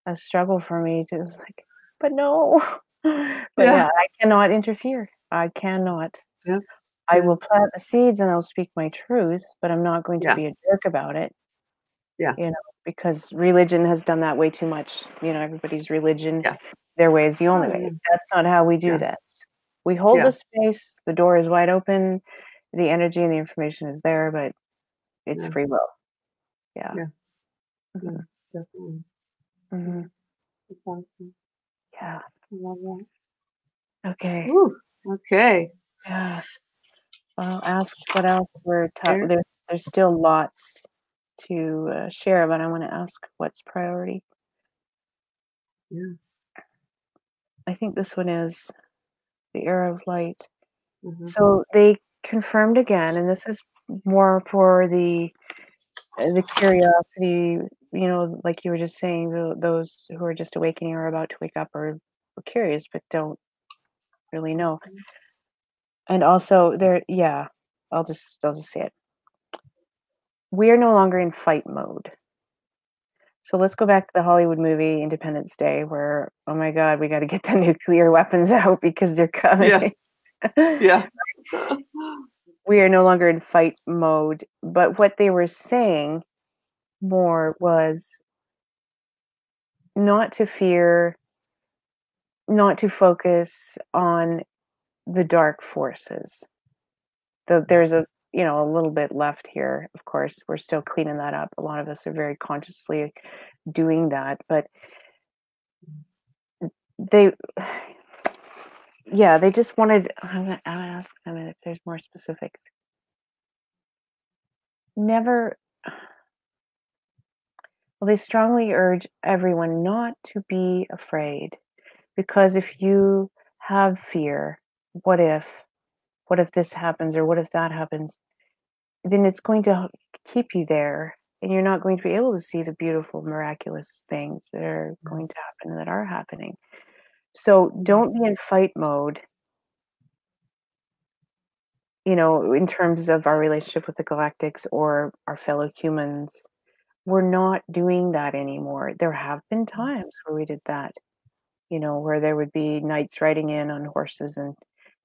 a struggle for me to was like, but no. But yeah, yeah, I cannot interfere. I cannot. yeah, I yeah, will plant the seeds and I'll speak my truths, but I'm not going to yeah, be a jerk about it, yeah, you know, because religion has done that way too much. You know, everybody's religion, yeah. their way is the only Oh way. yeah, That's not how we do yeah, this. We hold the yeah, space, the door is wide open, the energy and the information is there, but it's yeah, free will. Yeah. yeah, yeah, Mhm. definitely. Yeah, Mhm. that's awesome. Yeah. I love that. Okay. Ooh, okay. Yeah. Well, I'll ask what else There. there's still lots to share, but I want to ask what's priority. Yeah. I think this one is the era of light. Uh-huh. So they confirmed again, and this is more for the curiosity, you know, like you were just saying, those who are just awakening or about to wake up or curious but don't really know. Mhm. And also there, yeah, I'll just say it. We are no longer in fight mode. So let's go back to the Hollywood movie Independence Day, where, oh my God, we got to get the nuclear weapons out because they're Yeah. coming. Yeah. We are no longer in fight mode. But what they were saying more was not to fear, not to focus on the dark forces. There's a little bit left here. Of course, we're still cleaning that up. A lot of us are very consciously doing that, but they, yeah, they just wanted. I'm gonna ask them if there's more specifics. Never. Well, they strongly urge everyone not to be afraid because if you have fear, what if, what if this happens or what if that happens, then it's going to keep you there and you're not going to be able to see the beautiful, miraculous things that are going to happen and that are happening. So don't be in fight mode, you know, in terms of our relationship with the galactics or our fellow humans. We're not doing that anymore. There have been times where we did that, you know, where there would be knights riding in on horses and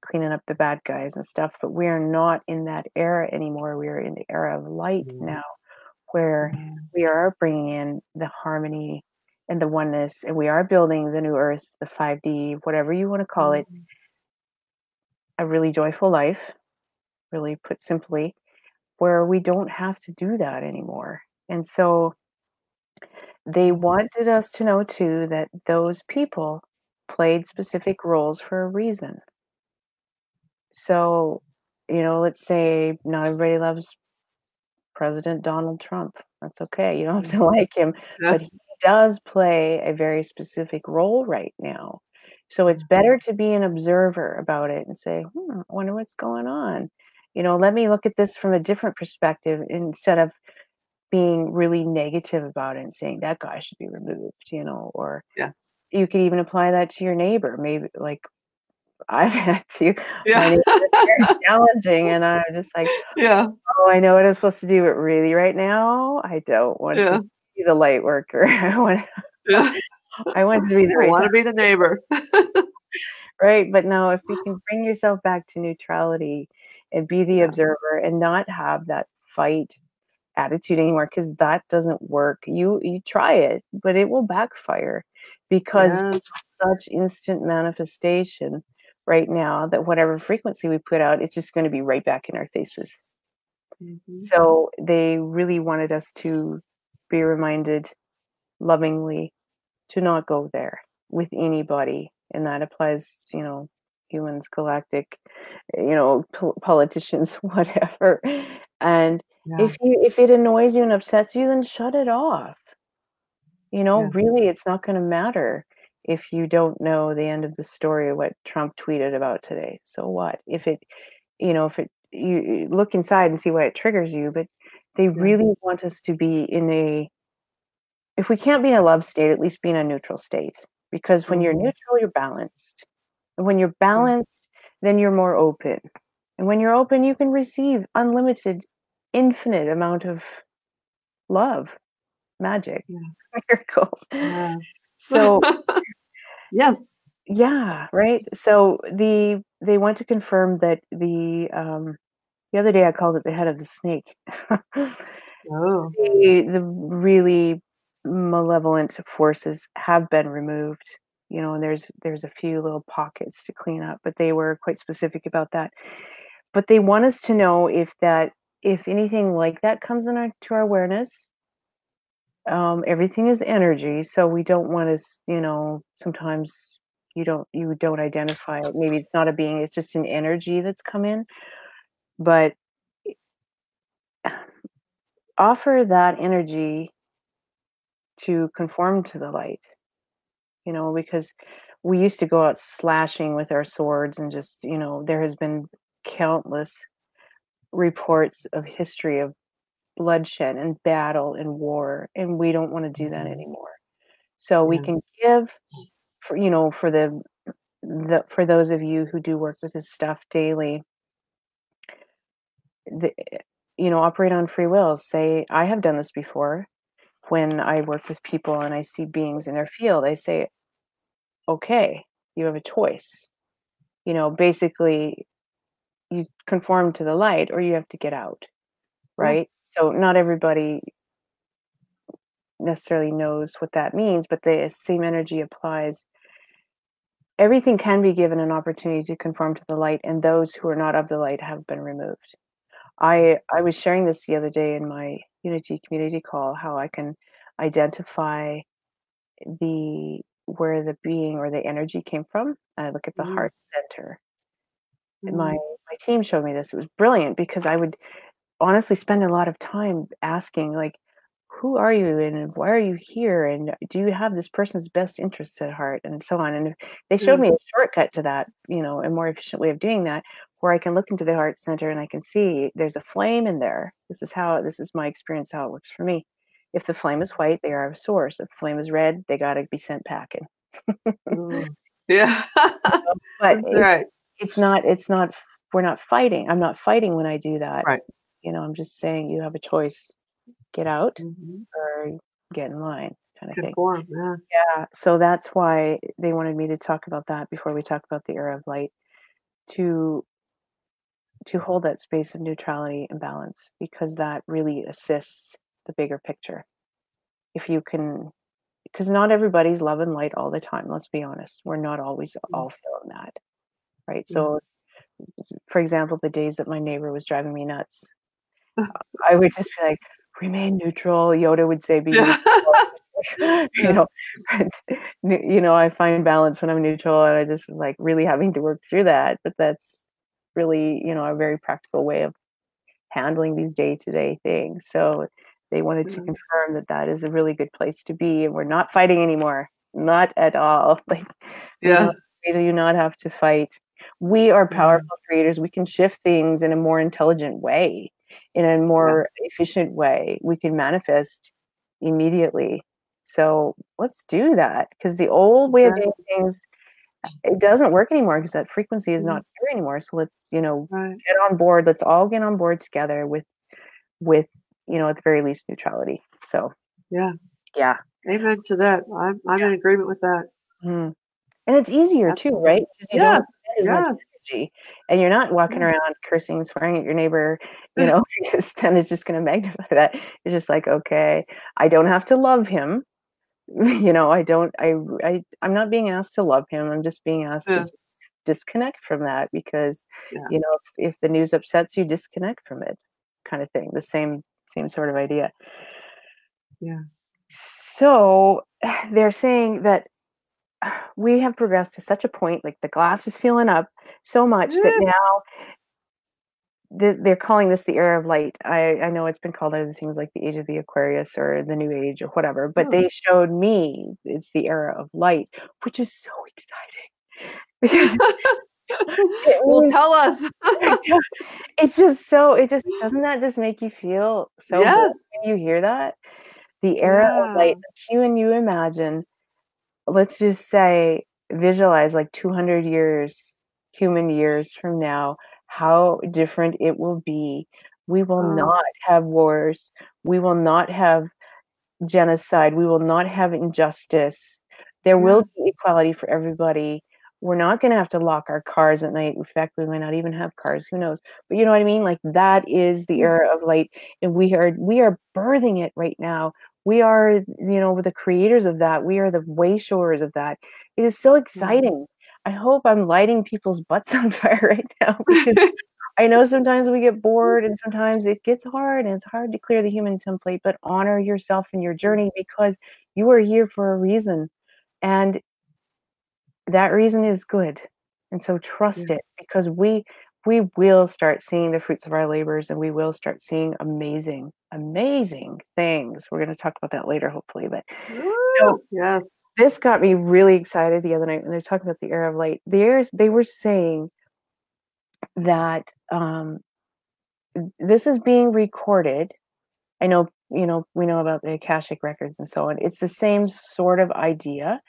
cleaning up the bad guys and stuff, but we're not in that era anymore. We're in the era of light now, where we are bringing in the harmony and the oneness, and we are building the new earth, the 5D, whatever you want to call it, a really joyful life, really put simply, where we don't have to do that anymore. And so they wanted us to know too that those people played specific roles for a reason. So, you know, let's say not everybody loves President Donald Trump. That's okay. You don't have to like him, Yeah. but he does play a very specific role right now. So it's better to be an observer about it and say, I wonder what's going on. Let me look at this from a different perspective instead of being really negative about it and saying that guy should be removed, or Yeah. you could even apply that to your neighbor. Maybe like I've had to, my Yeah. neighbor is very challenging, and I'm just like, Yeah. oh, I know what I'm supposed to do, but really right now, I don't want to Yeah. be the light worker. Yeah. I want to be the I right want time, to be the neighbor. right? But no, if you can bring yourself back to neutrality and be the Yeah. observer and not have that fight attitude anymore, because that doesn't work. You try it, but it will backfire because Yes. such instant manifestation right now that whatever frequency we put out, it's just going to be right back in our faces. Mm-hmm. So they really wanted us to be reminded lovingly to not go there with anybody. And that applies, humans, galactic, politicians, whatever. And Yeah. if it annoys you and upsets you, then shut it off. Yeah. Really, it's not going to matter if you don't know the end of the story of what Trump tweeted about today. So what? You look inside and see why it triggers you, but they Yeah. really want us to be if we can't be in a love state, at least be in a neutral state. Because when you're Mm-hmm. neutral, you're balanced. And when you're Yeah. balanced, then you're more open. And when you're open, you can receive unlimited, infinite amount of love, magic, Yeah. miracles. Yeah. So Yes. yeah, right. So they want to confirm that the other day I called it the head of the snake. Oh. The really malevolent forces have been removed, and there's a few little pockets to clean up, but they were quite specific about that. But they want us to know if anything like that comes to our awareness, everything is energy, so we don't want to, sometimes you don't identify it. Maybe it's not a being, it's just an energy that's come in, but offer that energy to conform to the light, because we used to go out slashing with our swords and just, there has been countless reports of history of bloodshed and battle and war, and we don't want to do that Mhm. anymore. So we Yeah. can give for for those of you who do work with this stuff daily, the, operate on free will. Say, I have done this before when I work with people and I see beings in their field. I say, okay, you have a choice. Basically, you conform to the light or you have to get out, Yeah. right? So not everybody necessarily knows what that means, but the same energy applies. Everything can be given an opportunity to conform to the light, and those who are not of the light have been removed. I was sharing this the other day in my Unity community call, how I can identify where the being or the energy came from. I look at the Mm, heart center. My mm, my team showed me this. It was brilliant because I would honestly spend a lot of time asking, like, who are you and why are you here and do you have this person's best interests at heart and so on. And they showed yeah. me a shortcut to that, a more efficient way of doing that, where I can look into the heart center and I can see there's a flame in there. This is my experience, how it works for me. If the flame is white, they are a source. If the flame is red, they got to be sent packing. Mm. Yeah. But That's right. it's not we're not fighting. I'm not fighting when I do that. Right. I'm just saying you have a choice. Get out Mm-hmm. or get in line, kind of thing. Conform. Yeah. Yeah. So that's why they wanted me to talk about that before we talk about the era of light, to hold that space of neutrality and balance, because that really assists the bigger picture. If you can, because not everybody's love and light all the time. Let's be honest. We're not always Mm, all feeling that, right? yeah. So, for example, the days that my neighbor was driving me nuts, I would just be like, remain neutral. Yoda would say, be Yeah. neutral. Yeah. And, I find balance when I'm neutral, and I just was like really having to work through that. But that's really, a very practical way of handling these day-to-day things. So they wanted to Yeah. confirm that that is a really good place to be, and we're not fighting anymore, not at all. Like, Yes. They do not have to fight. We are powerful creators. We can shift things in a more intelligent way, in a more efficient way. We can manifest immediately. So let's do that, because the old way of doing things, it doesn't work anymore, because that frequency is not there anymore. So let's, get on board. Let's all get on board together with at the very least, neutrality. So Yeah. Amen to that. I'm in agreement with that. Mm. And it's easier too, right? Because you don't spend as much energy, and you're not walking around cursing, swearing at your neighbor, because then it's just going to magnify that. You're just like, okay, I don't have to love him. I'm not being asked to love him. I'm just being asked to disconnect from that, because, if the news upsets you, disconnect from it, kind of thing. The same sort of idea. Yeah. So they're saying that we have progressed to such a point, like the glass is filling up so much that now they're calling this the era of light. I know it's been called other things like the age of the Aquarius or the new age or whatever, but they showed me it's the era of light, which is so exciting. Because well, tell us. It's just doesn't that just make you feel so good when you hear that? The era of light, you imagine, let's just say, visualize like 200 years, human years from now, how different it will be. We will not have wars. We will not have genocide. We will not have injustice. There will be equality for everybody. We're not going to have to lock our cars at night. In fact, we might not even have cars. Who knows? But you know what I mean? Like, that is the era of light, and we are birthing it right now. We are, the creators of that. We are the way showers of that. It is so exciting. I hope I'm lighting people's butts on fire right now, because I know sometimes we get bored, and sometimes it gets hard, and it's hard to clear the human template, but honor yourself and your journey, because you are here for a reason, and that reason is good. And so trust it, because we will start seeing the fruits of our labors, and we will start seeing amazing, amazing things. We're going to talk about that later, hopefully. But so this got me really excited the other night when they're talking about the era of light. They were saying that this is being recorded. I know, we know about the Akashic records and so on. It's the same sort of idea,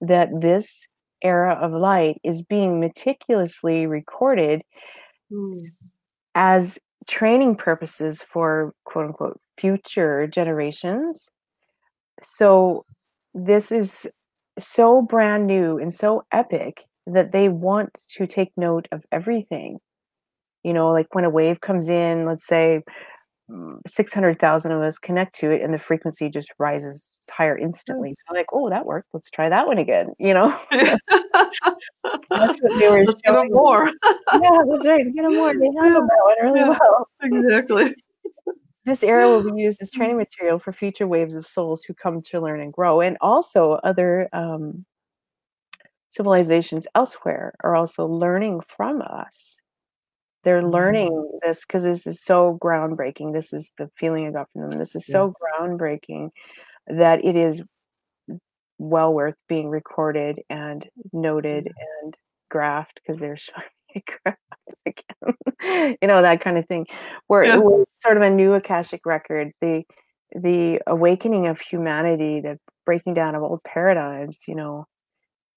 that this era of light is being meticulously recorded as training purposes for quote unquote future generations. So this is so brand new and so epic that they want to take note of everything. Like when a wave comes in, let's say 600,000 of us connect to it, and the frequency just rises higher instantly. So like, oh, that worked. Let's try that one again. That's what they were Let's showing. Give them more. Yeah, that's right. Get them more. They handled that one really well. Exactly. This era will be used as training material for future waves of souls who come to learn and grow, and also other civilizations elsewhere are also learning from us. They're learning this because this is so groundbreaking. This is the feeling I got from them. This is so groundbreaking that it is well worth being recorded and noted and graphed, because they're showing me graph again. That kind of thing. Where it was sort of a new Akashic record, the awakening of humanity, the breaking down of old paradigms,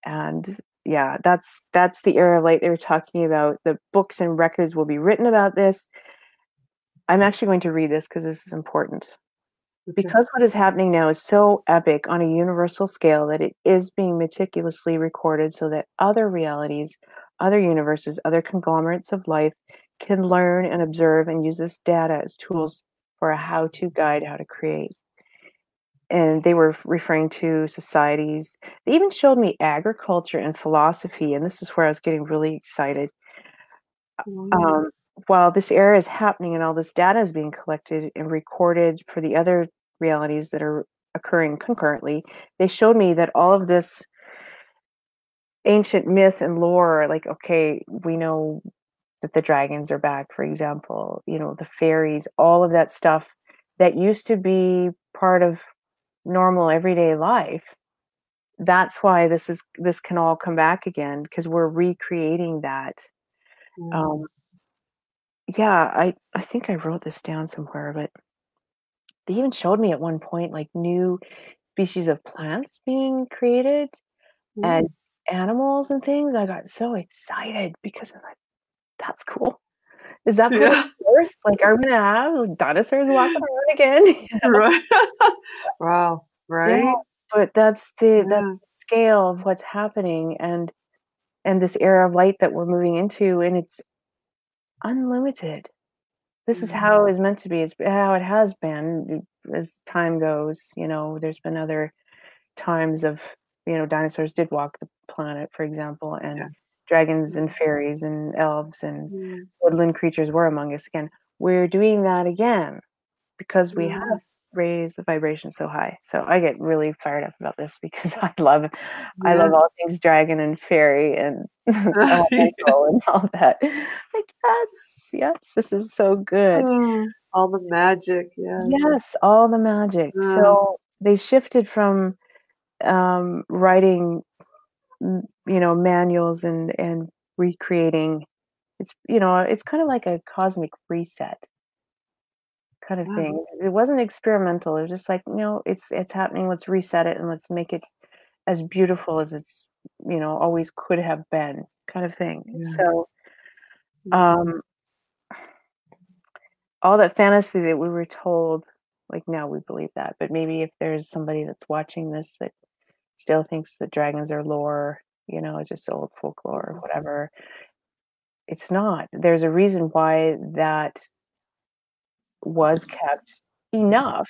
and that's the era of light they were talking about. The books and records will be written about this. I'm actually going to read this because this is important. Because what is happening now is so epic on a universal scale that it is being meticulously recorded so that other realities, other universes, other conglomerates of life can learn and observe and use this data as tools for a how-to guide how to create. And they were referring to societies. They even showed me agriculture and philosophy, and this is where I was getting really excited. While this era is happening and all this data is being collected and recorded for the other realities that are occurring concurrently, they showed me that all of this ancient myth and lore, like, okay, we know that the dragons are back, for example, the fairies, all of that stuff that used to be part of normal everyday life, that's why this can all come back again, because we're recreating that. Um, yeah, I think I wrote this down somewhere, but they even showed me at one point like new species of plants being created and Mm. animals and things. I got so excited because I'm like, that's cool. Is that part of Yeah. the Earth? Like, are we gonna have dinosaurs walking around again? You know? Right. Wow. Yeah, Right. but that's Yeah. the scale of what's happening, and this era of light that we're moving into, and it's unlimited. This is Mm. how it's meant to be. It's how it has been as time goes. There's been other times of, dinosaurs did walk the planet, for example, and Yeah. dragons and Mm. fairies and elves and Mm. woodland creatures were among us again. We're doing that again because we have Mm. raised the vibration so high. So I get really fired up about this because I love Yeah. all things dragon and fairy and elemental and all that. Like, yes, yes, this is so good. Oh, all the magic. Yes. Yes, all the magic. Uh, So they shifted from writing, manuals and recreating. It's kind of like a cosmic reset kind of wow. thing. It wasn't experimental. It was just like, it's happening. Let's reset it and let's make it as beautiful as it's, always could have been, kind of thing. Yeah. So, Mm. um, all that fantasy that we were told, like now we believe that, but maybe if there's somebody that's watching this that still thinks that dragons are lore, just old folklore or Mm. whatever, it's not. There's a reason why that was kept enough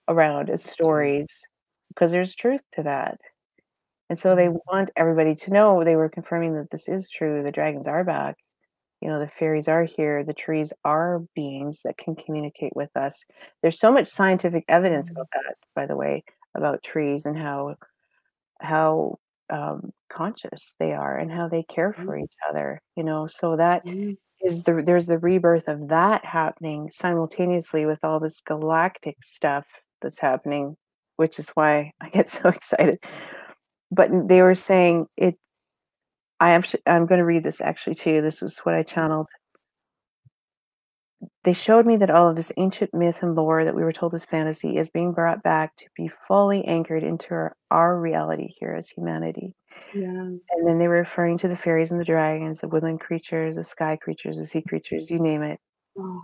around as stories, because there's truth to that. And so they Mm. want everybody to know, they were confirming that this is true. The dragons are back. The fairies are here. The trees are beings that can communicate with us. There's so much scientific evidence Mm. about that, by the way, about trees and how conscious they are and how they care Mm. for each other. So that Mm. there's the rebirth of that happening simultaneously with all this galactic stuff that's happening, which is why I get so excited. But they were saying it. I'm going to read this actually too. This was what I channeled. They showed me that all of this ancient myth and lore that we were told is fantasy is being brought back to be fully anchored into our reality here as humanity. And Yes. then they were referring to the fairies and the dragons, the woodland creatures, the sky creatures, the sea creatures, you name it. Oh.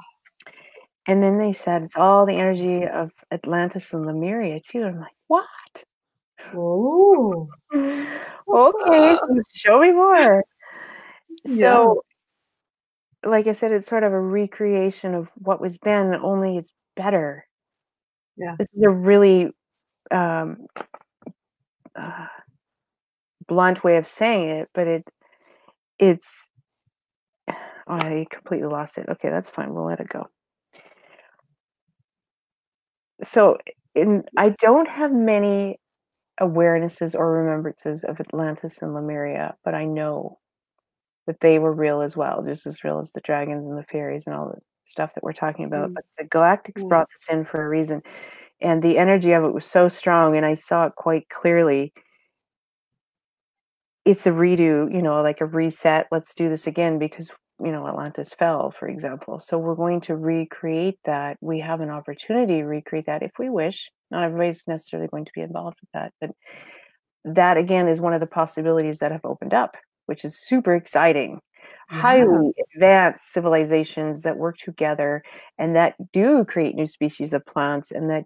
And then they said it's all the energy of Atlantis and Lemuria too. I'm like, what? Oh. Okay, so show me more. Yes. So, like I said, it's sort of a recreation of what was been, only it's better. Yeah. This is a really um, uh, blunt way of saying it, but it's. Oh, I completely lost it. Okay, that's fine. We'll let it go. So, I don't have many awarenesses or remembrances of Atlantis and Lemuria, but I know that they were real as well, just as real as the dragons and the fairies and all the stuff that we're talking about. Mm. But the Galactics Yeah. brought this in for a reason, and the energy of it was so strong, and I saw it quite clearly. It's a redo, like a reset. Let's do this again because Atlantis fell, for example. So we're going to recreate that. We have an opportunity to recreate that if we wish. Not everybody's necessarily going to be involved with that, but that again is one of the possibilities that have opened up, which is super exciting. Yeah. Highly advanced civilizations that work together and that do create new species of plants and that,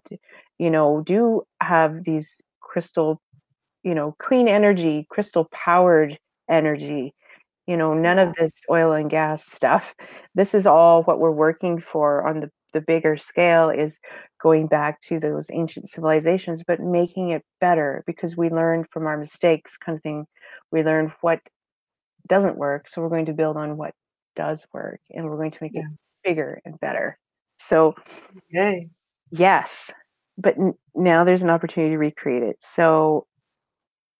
do have these crystal, clean energy, crystal powered energy. None Yeah. of this oil and gas stuff. This is all what we're working for on the bigger scale, is going back to those ancient civilizations, but making it better because we learned from our mistakes, kind of thing. We learned what doesn't work. So we're going to build on what does work and we're going to make it Yeah. bigger and better. So, Okay. yes, but now there's an opportunity to recreate it. So,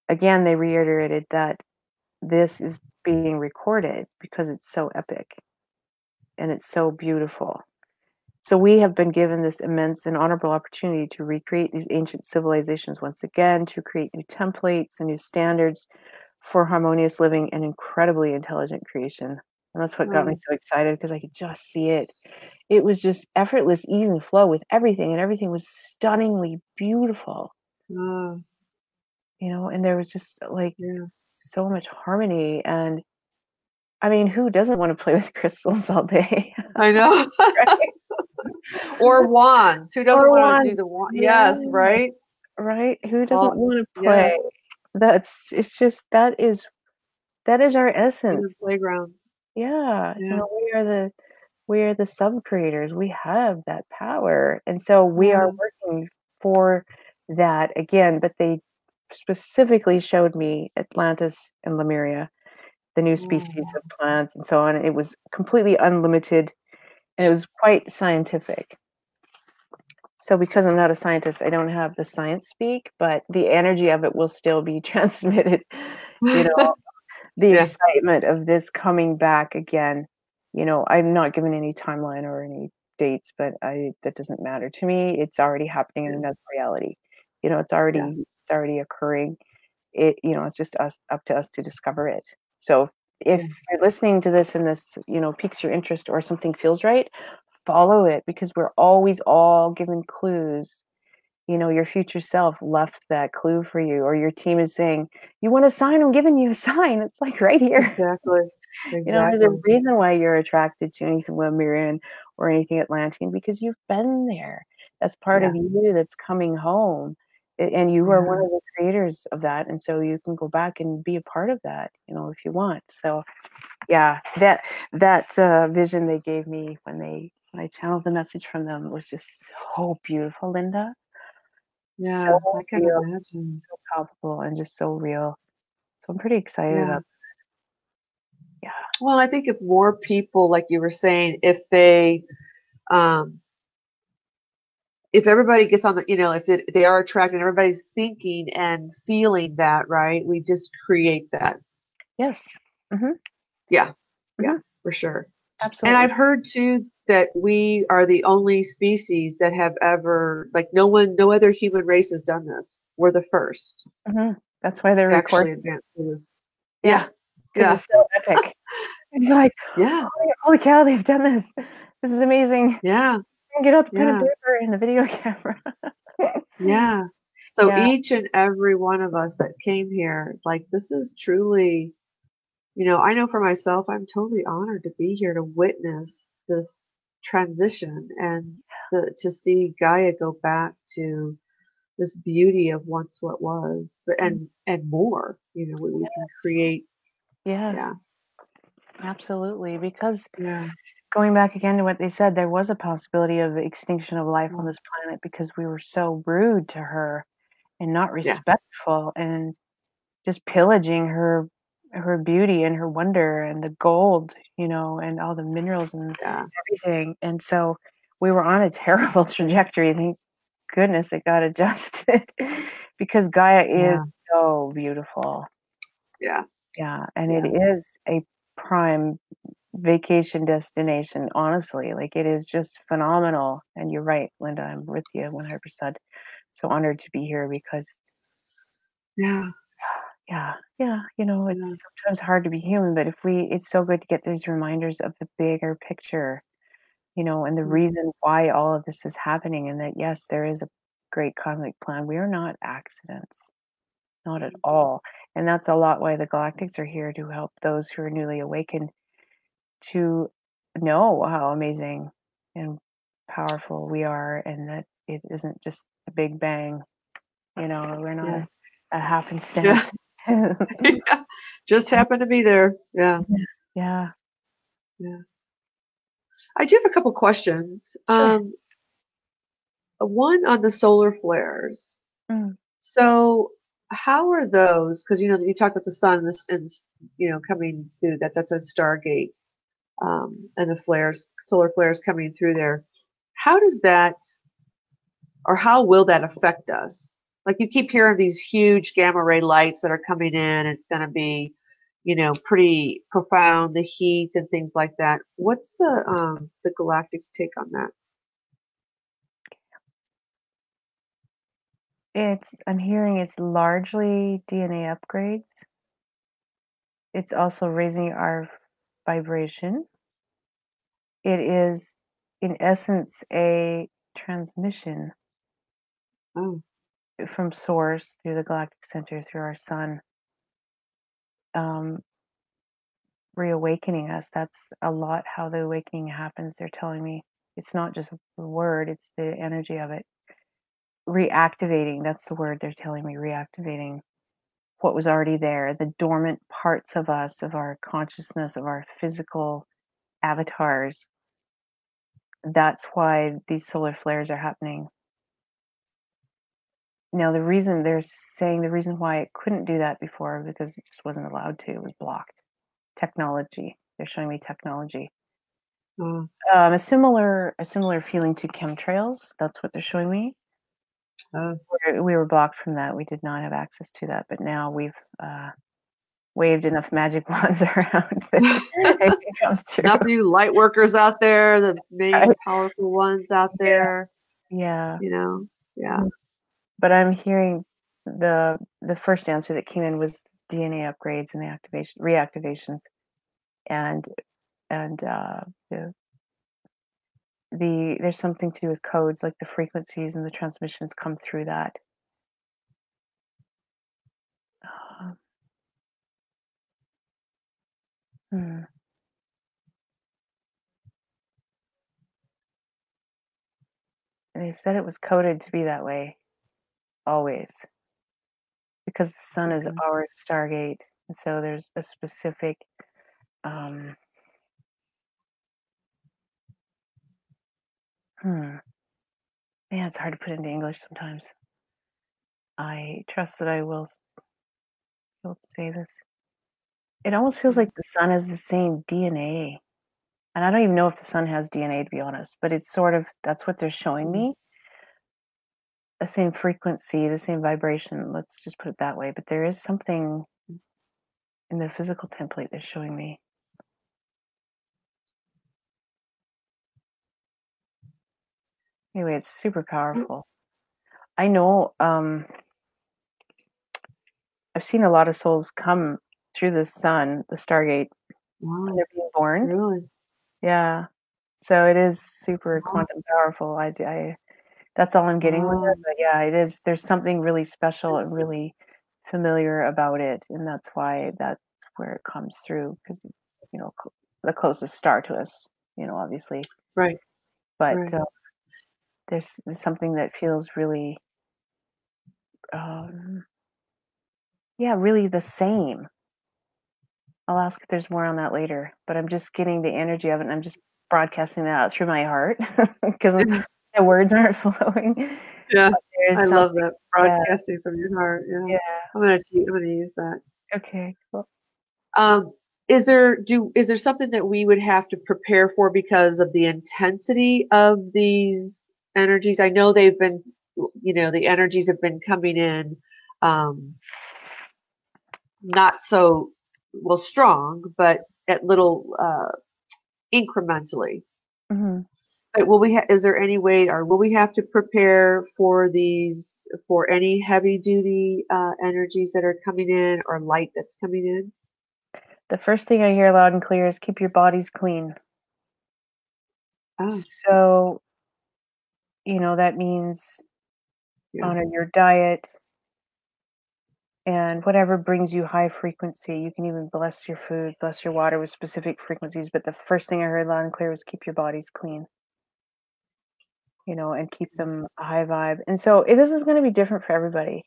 again, they reiterated that this is being recorded because it's so epic and it's so beautiful. So we have been given this immense and honorable opportunity to recreate these ancient civilizations once again, to create new templates and new standards for harmonious living and incredibly intelligent creation. And that's what got me Oh, so excited because I could just see it. It was just effortless ease and flow with everything, and everything was stunningly beautiful, oh, and there was just like yeah. so much harmony. And I mean, who doesn't want to play with crystals all day? I know. Right? Or wands. Who doesn't Or want to do one. the wand? Yeah. Yes, right? Right? Who doesn't All, want to yeah, play? It's just that is our human essence. playground. Yeah, Yeah, we are the sub-creators. We have that power, and so we are yeah. working for that again, but they specifically showed me Atlantis and Lemuria, the new species Oh, of plants and so on. It was completely unlimited, and it was quite scientific. So because I'm not a scientist, I don't have the science speak, but the energy of it will still be transmitted, you know, the yeah, excitement of this coming back again. I'm not given any timeline or any dates, but that doesn't matter to me. It's already happening in yeah, another reality. It's yeah, already occurring. It's just up to us to discover it. So if yeah. you're listening to this and this, piques your interest or something feels right, follow it because we're always all given clues. Your future self left that clue for you, or your team is saying, "You want a sign? I'm giving you a sign." It's like right here. Exactly. There's a Exactly. reason why you're attracted to anything Lemurian or anything Atlantean because you've been there. That's part of Yeah, you that's coming home. And you are one yeah, of the creators of that. And so you can go back and be a part of that, if you want. So yeah, that vision they gave me when I channeled the message from them was just so beautiful, Linda. So yeah. I can real, imagine. so palpable, and just so real. So I'm pretty excited Yeah. about yeah. Well, I think if more people, like you were saying, um, if everybody gets on the, if they are attracted, everybody's thinking and feeling that, right? We just create that. Yes. Mhm. Yeah, yeah, Mhm. for sure. And Absolutely. I've heard too that we are the only species that have ever, like, no other human race has done this. We're the first Mhm. That's why they're to actually recording. advance through this. Yeah, Yeah, because yeah, it's so epic. It's like, yeah, holy cow, they've done this. This is amazing. yeah, Get out the pen and yeah, paper and the video camera. yeah. So Yeah. each and every one of us that came here, like, this is truly, I know for myself, I'm totally honored to be here to witness this transition and to see Gaia go back to this beauty of once what was, but Mm. and more, we can create. Yeah, Yeah, absolutely. Because yeah, going back again to what they said, there was a possibility of extinction of life on mm, this planet because we were so rude to her and not yeah, respectful and just pillaging her beauty and her wonder and the gold, and all the minerals and yeah, everything. And so we were on a terrible trajectory. Thank goodness it got adjusted because Gaia is yeah, so beautiful. yeah, Yeah, and it yeah, is a prime vacation destination, honestly. Like it is just phenomenal. And you're right, Linda, I'm with you 100%. So honored to be here because yeah, yeah, yeah, yeah, it's sometimes hard to be human, but it's so good to get these reminders of the bigger picture, and the mm, reason why all of this is happening, and that yes, there is a great cosmic plan. We are not accidents, not at mhm, all. And that's a lot why the Galactics are here to help those who are newly awakened to know how amazing and powerful we are, and that it isn't just a big bang, we're not yeah, a yeah, happenstance. yeah. Just happened to be there. Yeah, Yeah, yeah. I do have a couple questions. sure. One on the solar flares. Mm, So how are those? Because you talked about the sun and coming through that's a stargate, and the flares, solar flares coming through there. How does that, or how will that affect us? Like, you keep hearing these huge gamma ray lights that are coming in. It's going to be, pretty profound, the heat and things like that. What's the Galactics take on that? I'm hearing it's largely DNA upgrades. It's also raising our vibration. It is, in essence, a transmission Oh, from source through the galactic center, through our sun, um, reawakening us. That's a lot how the awakening happens. They're telling me it's not just the word, it's the energy of it. Reactivating, that's the word they're telling me, reactivating what was already there, the dormant parts of us, of our consciousness, of our physical avatars. That's why these solar flares are happening. Now, the reason they're saying the reason why it couldn't do that before, because it just wasn't allowed to, it was blocked. Technology. They're showing me technology. oh, A similar feeling to chemtrails. That's what they're showing me. oh. We were blocked from that. We did not have access to that, but now we've waved enough magic wands around that it can come through. Enough of you light workers out there, the main powerful ones out there. Yeah. You know, yeah. But I'm hearing the first answer that came in was DNA upgrades and the reactivations, and there's something to do with codes, like the frequencies and the transmissions come through that. Hmm. And they said it was coded to be that way always, because the sun is Okay. our stargate, and so there's a specific um, hmm. Man, it's hard to put into English sometimes. I trust that I will be able to say this. It almost feels like the sun has the same DNA. And I don't even know if the sun has DNA, to be honest, but it's sort of, that's what they're showing me. The same frequency, the same vibration, let's just put it that way. But there is something in the physical template they're showing me. Anyway, it's super powerful. I know, I've seen a lot of souls come through the sun, the Stargate, when Wow. they're being born. Really? Yeah. So it is super Wow. quantum powerful. That's all I'm getting with Wow. it. But yeah, it is. There's something really special and really familiar about it, and that's why that's where it comes through, because it's the closest star to us. Obviously, Right. but Right. there's something that feels really, yeah, really the same. I'll ask if there's more on that later, but I'm just getting the energy of it, and I'm just broadcasting that out through my heart because the words aren't flowing. Yeah. There's I love something, that yeah, broadcasting from your heart. Yeah. yeah. I'm gonna use that. Okay, cool. Um, is there something that we would have to prepare for because of the intensity of these energies? I know they've been, the energies have been coming in, not so well strong, but at little incrementally. Mhm. But is there any way, or will we have to prepare for these, for any heavy duty energies that are coming in or light that's coming in? The first thing I hear loud and clear is keep your bodies clean. Oh, So, that means yeah. honor your diet and whatever brings you high frequency. You can even bless your food, bless your water with specific frequencies. But the first thing I heard loud and clear was keep your bodies clean, and keep them a high vibe. And so this is going to be different for everybody.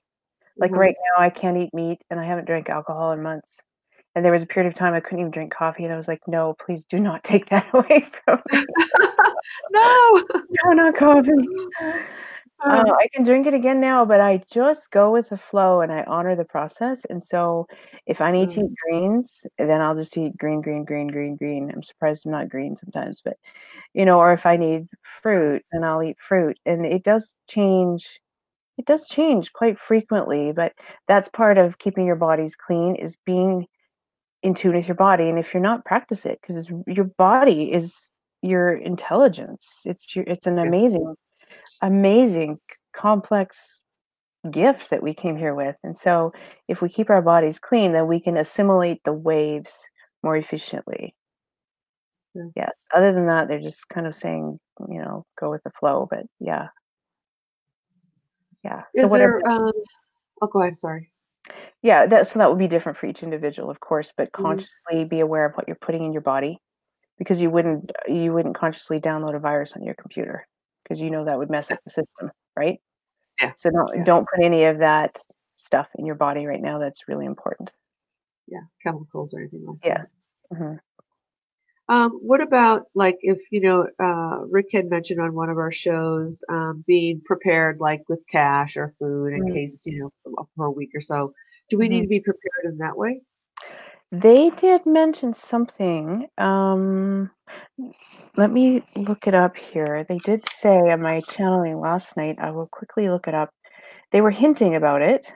Like Uh-huh. right now, I can't eat meat and I haven't drank alcohol in months. And there was a period of time I couldn't even drink coffee. And I was like, no, please do not take that away from me. No. No, not coffee. I can drink it again now, but I just go with the flow and I honor the process. And so if I need to eat greens, then I'll just eat green, green, green, green, green. I'm surprised I'm not green sometimes, but or if I need fruit, then I'll eat fruit. And it does change. It does change quite frequently, but that's part of keeping your bodies clean, is being in tune with your body. And if you're not, practice it, because your body is your intelligence. It's an Yeah. amazing, amazing, complex gift that we came here with. And so if we keep our bodies clean, then we can assimilate the waves more efficiently. Yeah. Yes. Other than that, they're just kind of saying, go with the flow. But yeah. Yeah. So Is whatever. there, oh, go ahead. Sorry. Yeah. So that would be different for each individual, of course, but Mhm. consciously be aware of what you're putting in your body, because you wouldn't consciously download a virus on your computer, because that would mess Yeah. up the system, right? Yeah. So Yeah. don't put any of that stuff in your body right now. That's really important. Yeah. Chemicals or anything like Yeah. that. Hmm. What about like if Rick had mentioned on one of our shows being prepared like with cash or food in case for a week or so. Do we need Hmm. to be prepared in that way? They did mention something. Let me look it up here. They did say on my channeling last night. I will quickly look it up. They were hinting about it.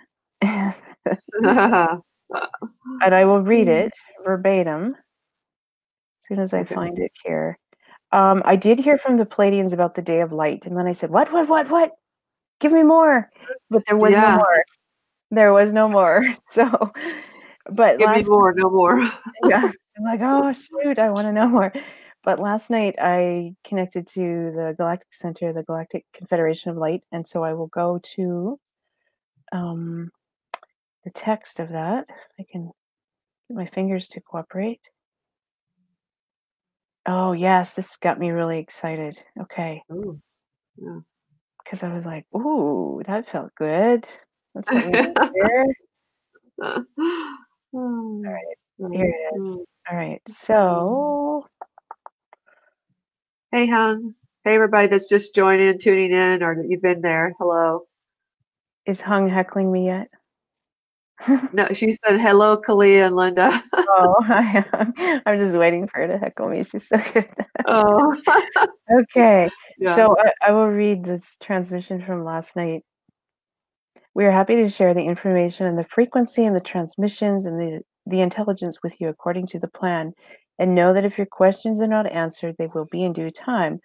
And I will read it verbatim as soon as I Okay. find it here. I did hear from the Palladians about the Day of Light, and then I said, What? Give me more. But there was no Yeah. more. There was no more. So, but Give me last more, no more. yeah, I'm like, oh shoot, I want to know more. But last night I connected to the Galactic Center, the Galactic Confederation of Light, and so I will go to um, the text of that. I can get my fingers to cooperate. Oh yes, this got me really excited. Okay, Oh, yeah. because I was like, ooh, that felt good. That's what we need here. All Oh, right, here right. it is. Oh, All right, um, so hey, hon. Hey, everybody that's just joining and tuning in or that you've been there. Hello. is Hung heckling me yet? No, she said hello, Kalia and Linda. Oh, I'm just waiting for her to heckle me. She's so good at that. Oh, Okay, yeah. so I will read this transmission from last night. We are happy to share the information and the frequency and the transmissions and the intelligence with you according to the plan. And know that if your questions are not answered, they will be in due time.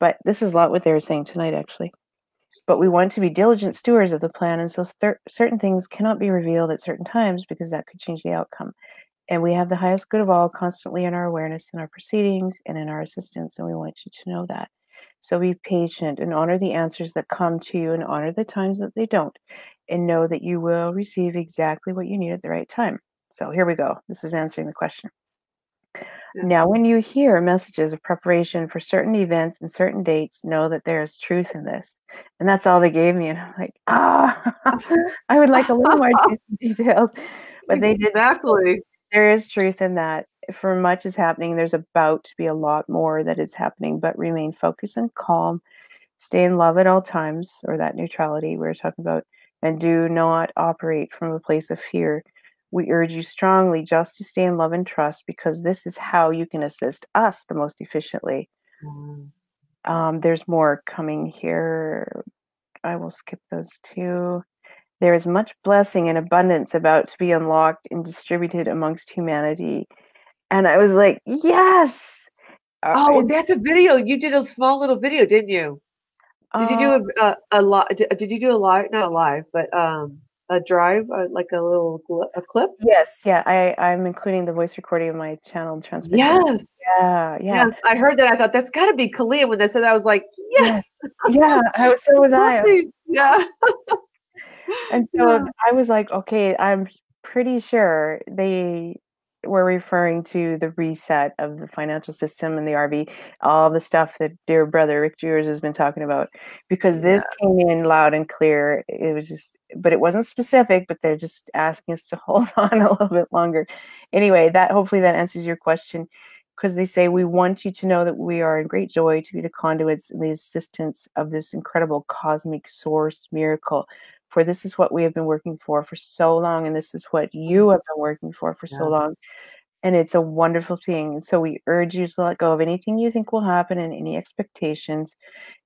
But this is a lot what they were saying tonight, actually. But we want to be diligent stewards of the plan, and so certain things cannot be revealed at certain times because that could change the outcome. And we have the highest good of all constantly in our awareness, in our proceedings, and in our assistance, and we want you to know that. So be patient and honor the answers that come to you and honor the times that they don't, and know that you will receive exactly what you need at the right time. So here we go. This is answering the question. Yeah. Now, when you hear messages of preparation for certain events and certain dates, know that there is truth in this. And that's all they gave me. And I'm like, I would like a little more juicy details. But they did say Exactly. there is truth in that. For much is happening, there's about to be a lot more that is happening, but remain focused and calm. Stay in love at all times, or that neutrality we were talking about, and do not operate from a place of fear. We urge you strongly just to stay in love and trust, because this is how you can assist us the most efficiently. Mm. There's more coming here. I will skip those two. There is much blessing and abundance about to be unlocked and distributed amongst humanity. And I was like, yes. Oh, that's a video. You did a small little video, didn't you? Did you Uh, do a live? Did you do a live? Not a live, but a drive, like a little a clip? yes, yeah. I'm including the voice recording of my channel transmission. Yes. Yeah, yeah, Yes, I heard that. I thought that's got to be Kalia. When they said that, I was like, yes, yes, yeah. So was I. blessing. Yeah, And so yeah. I was like, okay, I'm pretty sure they were referring to the reset of the financial system and the RV, all the stuff that dear brother Rick Jewers has been talking about, because this Yeah. came in loud and clear. It was just, but it wasn't specific, but they're just asking us to hold on a little bit longer. Anyway, that hopefully that answers your question, because they say we want you to know that we are in great joy to be the conduits and the assistants of this incredible cosmic source miracle. For this is what we have been working for so long, and this is what you have been working for so long. Yes. And it's a wonderful thing. And so we urge you to let go of anything you think will happen and any expectations.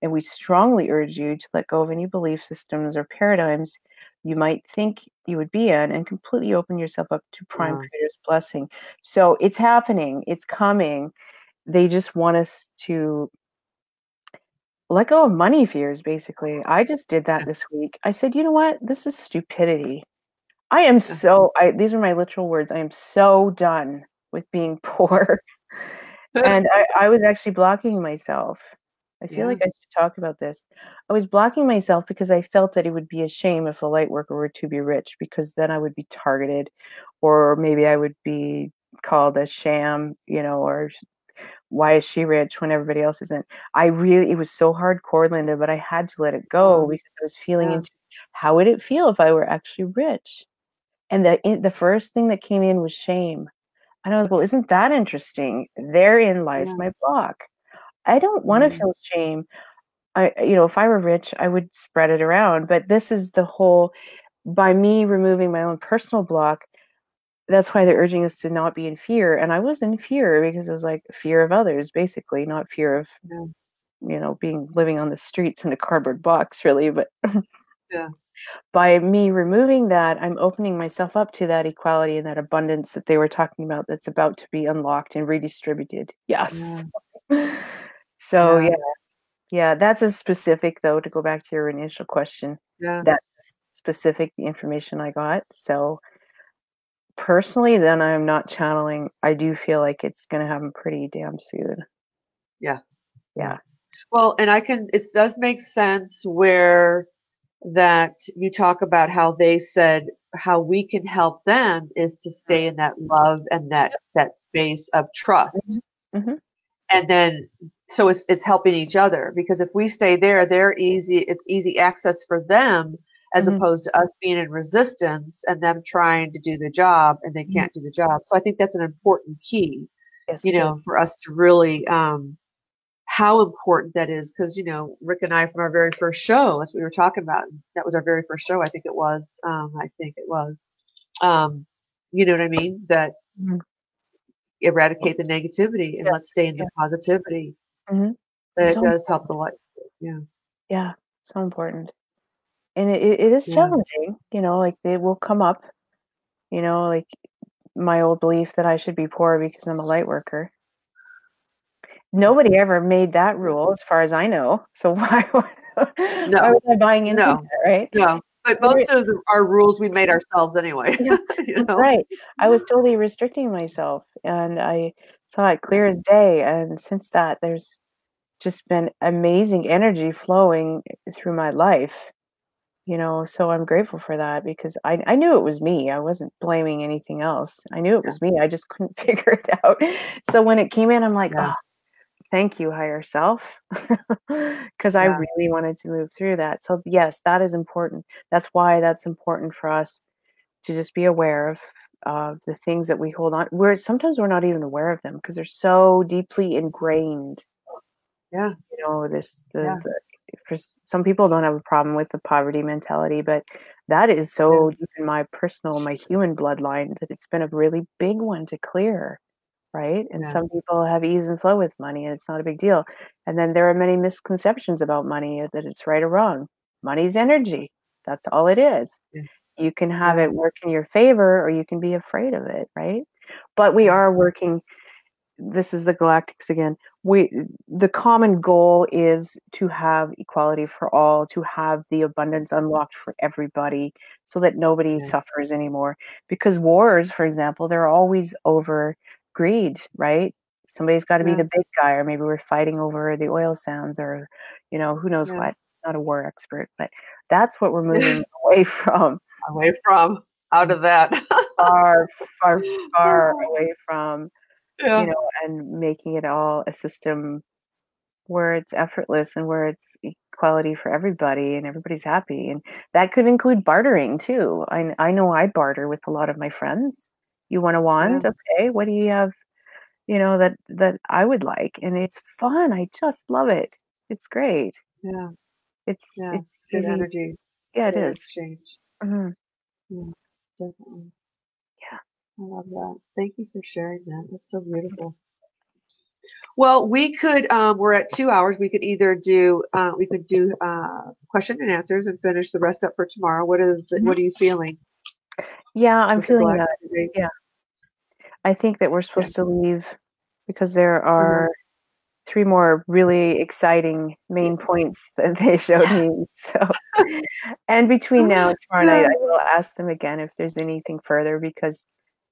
And we strongly urge you to let go of any belief systems or paradigms you might think you would be in, and completely open yourself up to Prime Wow. Creator's blessing. So it's happening, it's coming. They just want us to let go of money fears, basically. I just did that Yeah. this week. I said, you know what? This is stupidity. I am Yeah. so, these are my literal words. I am so done with being poor. And I was actually blocking myself. I feel Yeah. like I should talk about this. I was blocking myself because I felt that it would be a shame if a light worker were to be rich, because then I would be targeted, or maybe I would be called a sham, or why is she rich when everybody else isn't? It was so hardcore, Linda, but I had to let it go Um, because I was feeling yeah. into how would it feel if I were actually rich? And the first thing that came in was shame. And I was, well, isn't that interesting? Therein lies Yeah. my block. I don't want to Mm, feel shame. If I were rich, I would spread it around. But this is the whole, by me removing my own personal block, that's why they're urging us to not be in fear. And I was in fear because it was like fear of others, basically, not fear of, yeah. living on the streets in a cardboard box, really. But Yeah. by me removing that, I'm opening myself up to that equality and that abundance that they were talking about that's about to be unlocked and redistributed. Yes. Yeah. So yeah, Yes. yeah, that's as specific though, to go back to your initial question. Yeah. That's specific, the information I got. So personally, then I'm not channeling. I do feel like it's gonna happen pretty damn soon. Yeah. Yeah. Yeah. Well, and it does make sense where that you talk about how they said how we can help them is to stay in that love and that space of Mm-hmm. trust. Mm-hmm. And then so it's helping each other, because if we stay there, it's easy access for them, as Mm-hmm. opposed to us being in resistance and them trying to do the job and they Mm-hmm. can't do the job. So I think that's an important key, Yes, it is. for us to really how important that is, because Rick and I, from our very first show, that's what we were talking about. That was our very first show. I think it was. Um, you know what I mean? That Mhm. eradicate the negativity and Yeah. let's stay in Yeah. the positivity. Mm-hmm. That it So does help important. the life. Yeah. Yeah. So important. And it is Yeah. challenging, like they will come up, like my old belief that I should be poor because I'm a light worker. Nobody ever made that rule as far as I know. So why No. was I buying into No. that, right? No. But There, most of our rules we made ourselves anyway. yeah, you know. right. I was totally restricting myself and I saw it clear as day. And since that, there's just been amazing energy flowing through my life. So I'm grateful for that because I knew it was me. I wasn't blaming anything else. I knew it was me. I just couldn't figure it out. So when it came in, I'm like, Yeah. oh, thank you, higher self. Because I Yeah. really wanted to move through that. So yes, that is important. That's why that's important for us to just be aware of the things that we hold on. Sometimes we're not even aware of them because they're so deeply ingrained. Yeah. This Yeah. for some people don't have a problem with the poverty mentality, but that is Yeah. so deep in my human bloodline that it's been a really big one to clear, right? And Yeah. some people have ease and flow with money and it's not a big deal. And then there are many misconceptions about money, that it's right or wrong. Money's energy. That's all it is. Yeah. You can have Yeah. it work in your favor or you can be afraid of it, right? But we Yeah. are working, this is the Galactics again. The common goal is to have equality for all, to have the abundance unlocked for everybody so that nobody Yeah. suffers anymore. Because wars, for example, they're always over greed, right? Somebody's got to be Yeah. the big guy, or maybe we're fighting over the oil sands, or who knows Yeah. what. Not a war expert, but that's what we're Yeah. moving away from. Away from out of that. Far, far, far away from, Yeah. and making it all a system where it's effortless and where it's equality for everybody and everybody's happy. And that could include bartering too. I know I barter with a lot of my friends. You want a Yeah. wand? Okay. What do you have, that I would like? And it's fun. I just love it. It's great. Yeah. Yeah. It's It's good easy. energy. Yeah, it Good is. exchange. Mhm. Yeah. Definitely. Yeah. I love that. Thank you for sharing that. That's so beautiful. Well, we could, we're at 2 hours. We could either do question and answers and finish the rest up for tomorrow. Mhm. What are you feeling Yeah, I'm with the feeling galactic that. energy? Yeah. I think that we're Yeah. supposed to leave because there Uh-huh. are 3 more really exciting main points that they showed me. So, and between now and tomorrow night, I will ask them again if there's anything further, because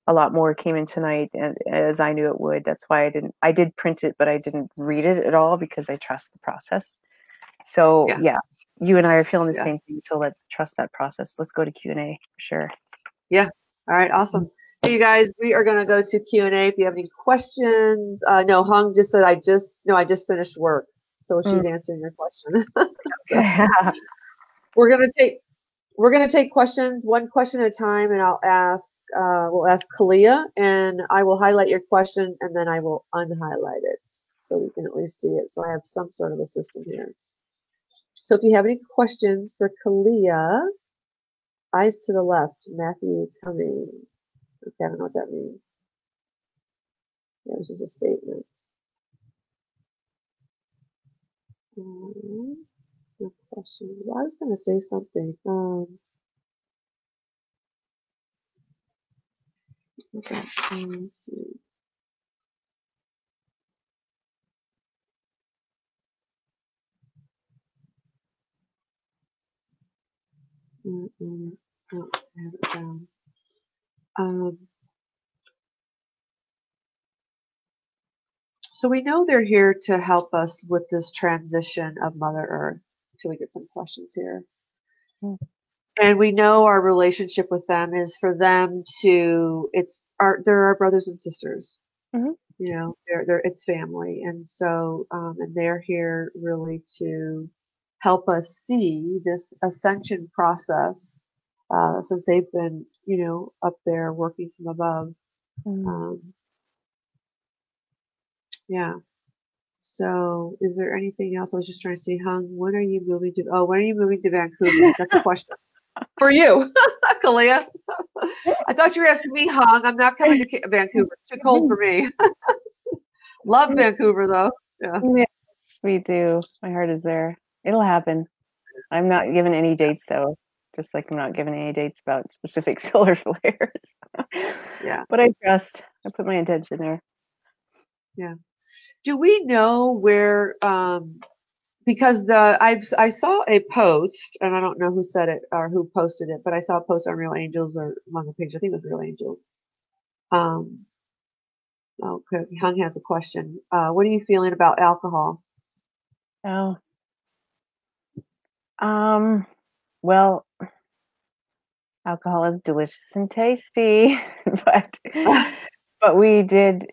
a lot more came in tonight, and as I knew it would. That's why I did print it, but I didn't read it at all because I trust the process. So yeah, you and I are feeling the same thing. So let's trust that process. Let's go to Q&A for sure. Yeah. All right. Awesome. Hey, you guys, we are going to go to Q&A. If you have any questions, no, Hung just said, I just finished work. So she's answering your question. So we're going to take questions, one question at a time, and we'll ask Kalia, and I will highlight your question, and then I will unhighlight it so we can at least see it. So I have some sort of a system here. So if you have any questions for Kalia, eyes to the left, Matthew Cummings. Okay, I don't know what that means. Yeah, this is a statement. No question. Well, I was going to say something. Okay, let's see. No, I have it down. So we know they're here to help us with this transition of Mother Earth. Until we get some questions here. And we know our relationship with them is for them to, they're our brothers and sisters. You know, it's family. And so, and they're here really to help us see this ascension process, since they've been, you know, up there working from above. Yeah. So is there anything else? I was just trying to see, Hung, when are you moving to Vancouver? That's a question for you, Kalia. I thought you were asking me, Hung. I'm not coming to Vancouver. It's too cold for me. Love Vancouver, though. Yeah. Yes, we do. My heart is there. It'll happen. I'm not giving any dates, though. Just like I'm not giving any dates about specific solar flares. Yeah. But I trust. I put my intention there. Yeah. Do we know where? Because I saw a post, and I don't know who said it or who posted it, but I saw a post on Real Angels or on the page. I think it was Real Angels. Okay, Hung has a question. What are you feeling about alcohol? Oh. Well, alcohol is delicious and tasty, but we did.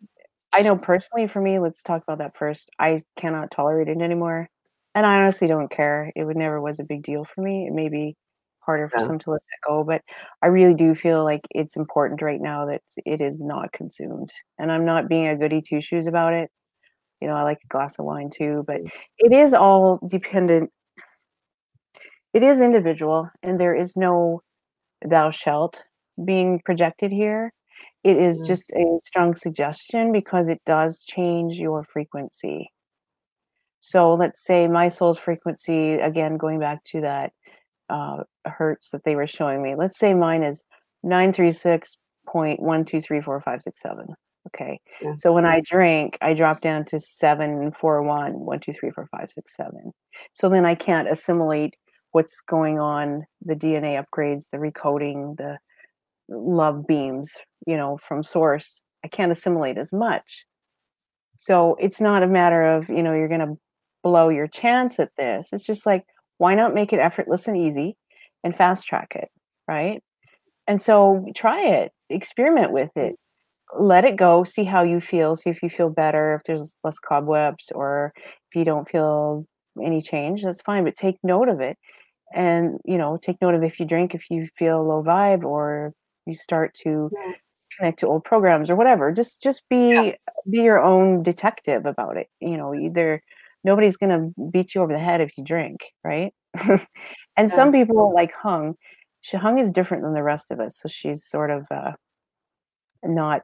I know personally for me, let's talk about that first. I cannot tolerate it anymore. And I honestly don't care. It never was a big deal for me. It may be harder for some to let that go, but I really do feel like it's important right now that it is not consumed. And I'm not being a goody two shoes about it. You know, I like a glass of wine too, but it is all dependent. It is individual, and there is no thou shalt being projected here. It is just a strong suggestion because it does change your frequency. So let's say my soul's frequency, again, going back to that hertz that they were showing me. Let's say mine is 936.1234567. Okay. Yeah. So when I drink, I drop down to 741.1234567. So then I can't assimilate what's going on, the DNA upgrades, the recoding, the love beams, you know, from source. I can't assimilate as much. So it's not a matter of, you know, you're going to blow your chance at this. It's just like, why not make it effortless and easy and fast track it, right? And so try it, experiment with it, let it go, see how you feel, see if you feel better, if there's less cobwebs, or if you don't feel any change, that's fine, but take note of it. And, you know, take note of if you drink, if you feel low vibe, or you start to connect to old programs or whatever. Just be your own detective about it. You know, nobody's gonna beat you over the head if you drink, right? And some people like Hung. Hung is different than the rest of us, so she's sort of not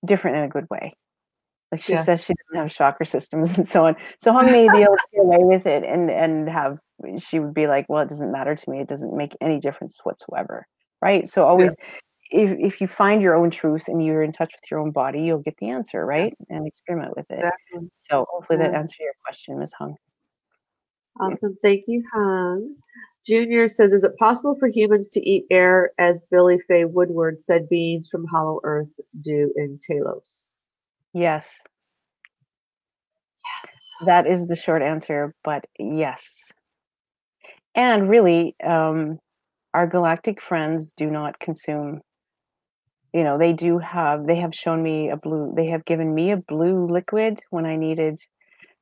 different in a good way. Like she says, she doesn't have chakra systems and so on. So Hung may be able to get away with it, and she would be like, well, it doesn't matter to me. It doesn't make any difference whatsoever, right? So always if you find your own truth and you're in touch with your own body, you'll get the answer, Yeah, right? And experiment with it. exactly. So hopefully that Yeah. answered your question, Ms. Hung. Awesome. Thank you, Hung. Junior says, is it possible for humans to eat air as Billy Faye Woodward said beings from Hollow Earth do in Talos? Yes, that is the short answer, but yes. And really, our galactic friends do not consume, they have shown me they have given me a blue liquid when I needed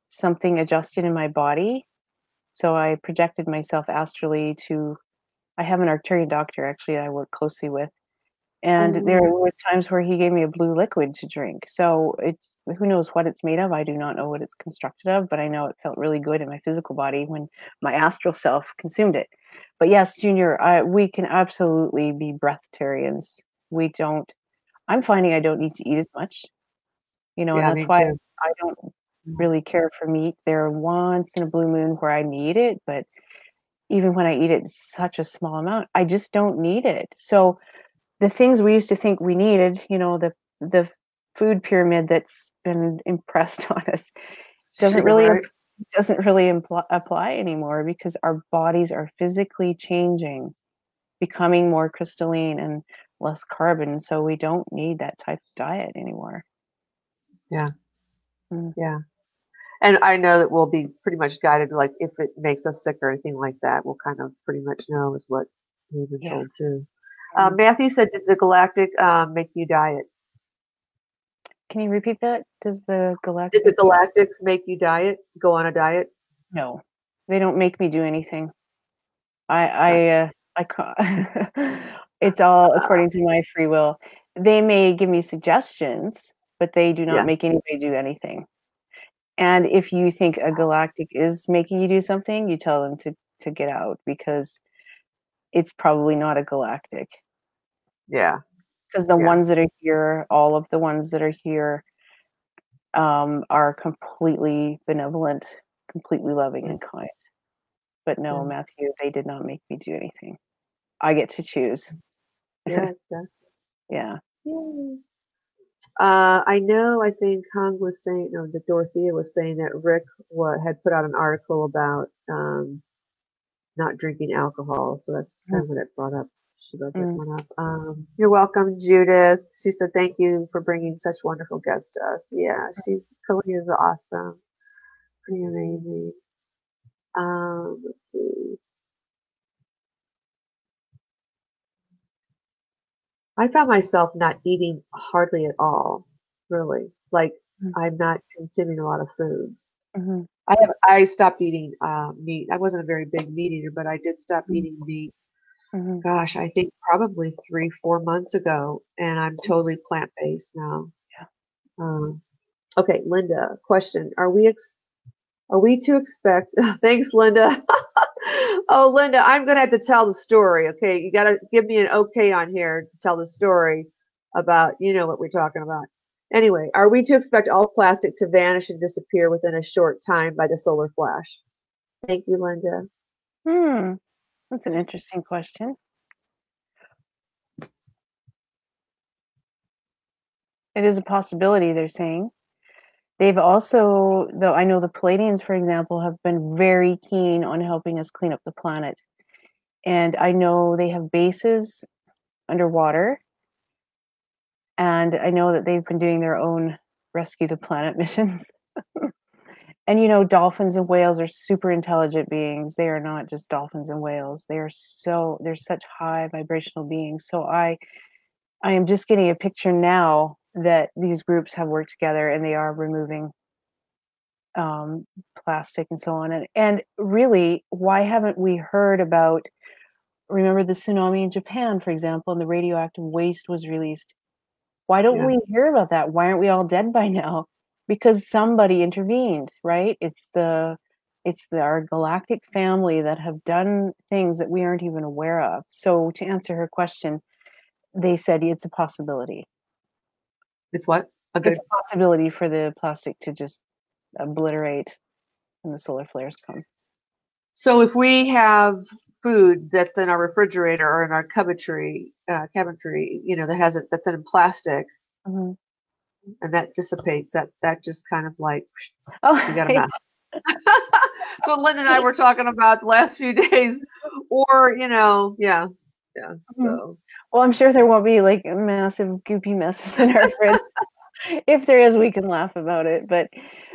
something adjusted in my body. So I projected myself astrally I have an Arcturian doctor actually I work closely with. And there Oh, was times where he gave me a blue liquid to drink. So who knows what it's made of. I do not know what it's constructed of, but I know it felt really good in my physical body when my astral self consumed it. But yes, Junior, we can absolutely be breatharians. I'm finding I don't need to eat as much, and yeah, that's me why too. I don't really care for meat. There are once in a blue moon where I need it, but even when I eat it, it's such a small amount. I just don't need it. So the things we used to think we needed, the food pyramid that's been impressed on us doesn't Yeah, really right. apply anymore because our bodies are physically changing, becoming more crystalline and less carbon. So we don't need that type of diet anymore. Yeah, Mm, yeah. And I know that we'll be pretty much guided, like if it makes us sick or anything like that, we'll kind of pretty much know is what we've been yeah. told too. Mm. Matthew said, did the Galactic make you diet? Can you repeat that? Does the Did the galactic? Galactics make you diet? Go on a diet? No, they don't make me do anything. I Gotcha. I uh, I ca it's all according to my free will. They may give me suggestions, but they do not Yeah, make anybody do anything. And if you think a galactic is making you do something, you tell them to get out because it's probably not a galactic. yeah, Because the yeah, ones that are here, all of the ones that are here, are completely benevolent, completely loving yeah, and kind. But no, yeah, Matthew, they did not make me do anything. I get to choose. yeah, exactly. Yeah. Yay. I know, I think Hung was saying, no, that Dorothea was saying that Rick had put out an article about not drinking alcohol. So that's kind of what it brought up. She brought that Mm. one up. You're welcome, Judith. She said, thank you for bringing such wonderful guests to us. Yeah, Kalia's awesome. Pretty amazing. Let's see. I found myself not eating hardly at all, really. Like, Mm. I'm not consuming a lot of foods. Mhm. I stopped eating meat. I wasn't a very big meat eater, but I did stop Mhm. eating meat. Mhm. Gosh, I think probably 3, 4 months ago, and I'm totally plant-based now. Yeah. Um, okay, Linda, question: are we to expect? Thanks, Linda. Oh, Linda, I'm gonna have to tell the story. Okay, you gotta give me an okay on here to tell the story about what we're talking about. Anyway, are we to expect all plastic to vanish and disappear within a short time by the solar flash? Thank you, Linda. Hmm. That's an interesting question. It is a possibility, they're saying. They've also, though I know the Palladians, for example, have been very keen on helping us clean up the planet. And I know they have bases underwater. And I know that they've been doing their own rescue the planet missions. And dolphins and whales are super intelligent beings. They are not just dolphins and whales. They're such high vibrational beings. So I am just getting a picture now that these groups have worked together and they are removing um, plastic and so on. And really, why haven't we heard about? Remember the tsunami in Japan, for example, and the radioactive waste was released. Why don't Yeah, we hear about that? Why aren't we all dead by now? Because somebody intervened, right? Our galactic family that have done things that we aren't even aware of. So to answer her question, they said it's a possibility. it's what a It's good. a possibility for the plastic to just obliterate when the solar flares come. So if we have food that's in our refrigerator or in our cabinetry, that's in plastic, Mhm. and that dissipates. That just kind of like you got a Oh, mess. That's what Linda and I were talking about the last few days. Or, yeah. mhm. So Well, I'm sure there won't be like massive goopy messes in our fridge. If there is, we can laugh about it, but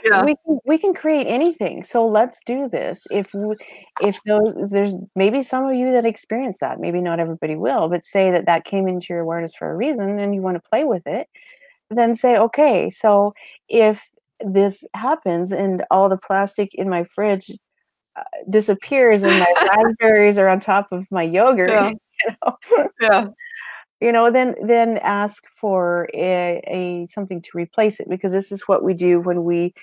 yeah, we can create anything. So let's do this. If there's maybe some of you that experience that, maybe not everybody will, but say that came into your awareness for a reason and you want to play with it, then say, okay, so if this happens and all the plastic in my fridge disappears and my raspberries are on top of my yogurt, yeah, you know, yeah, then ask for a something to replace it, because this is what we do when we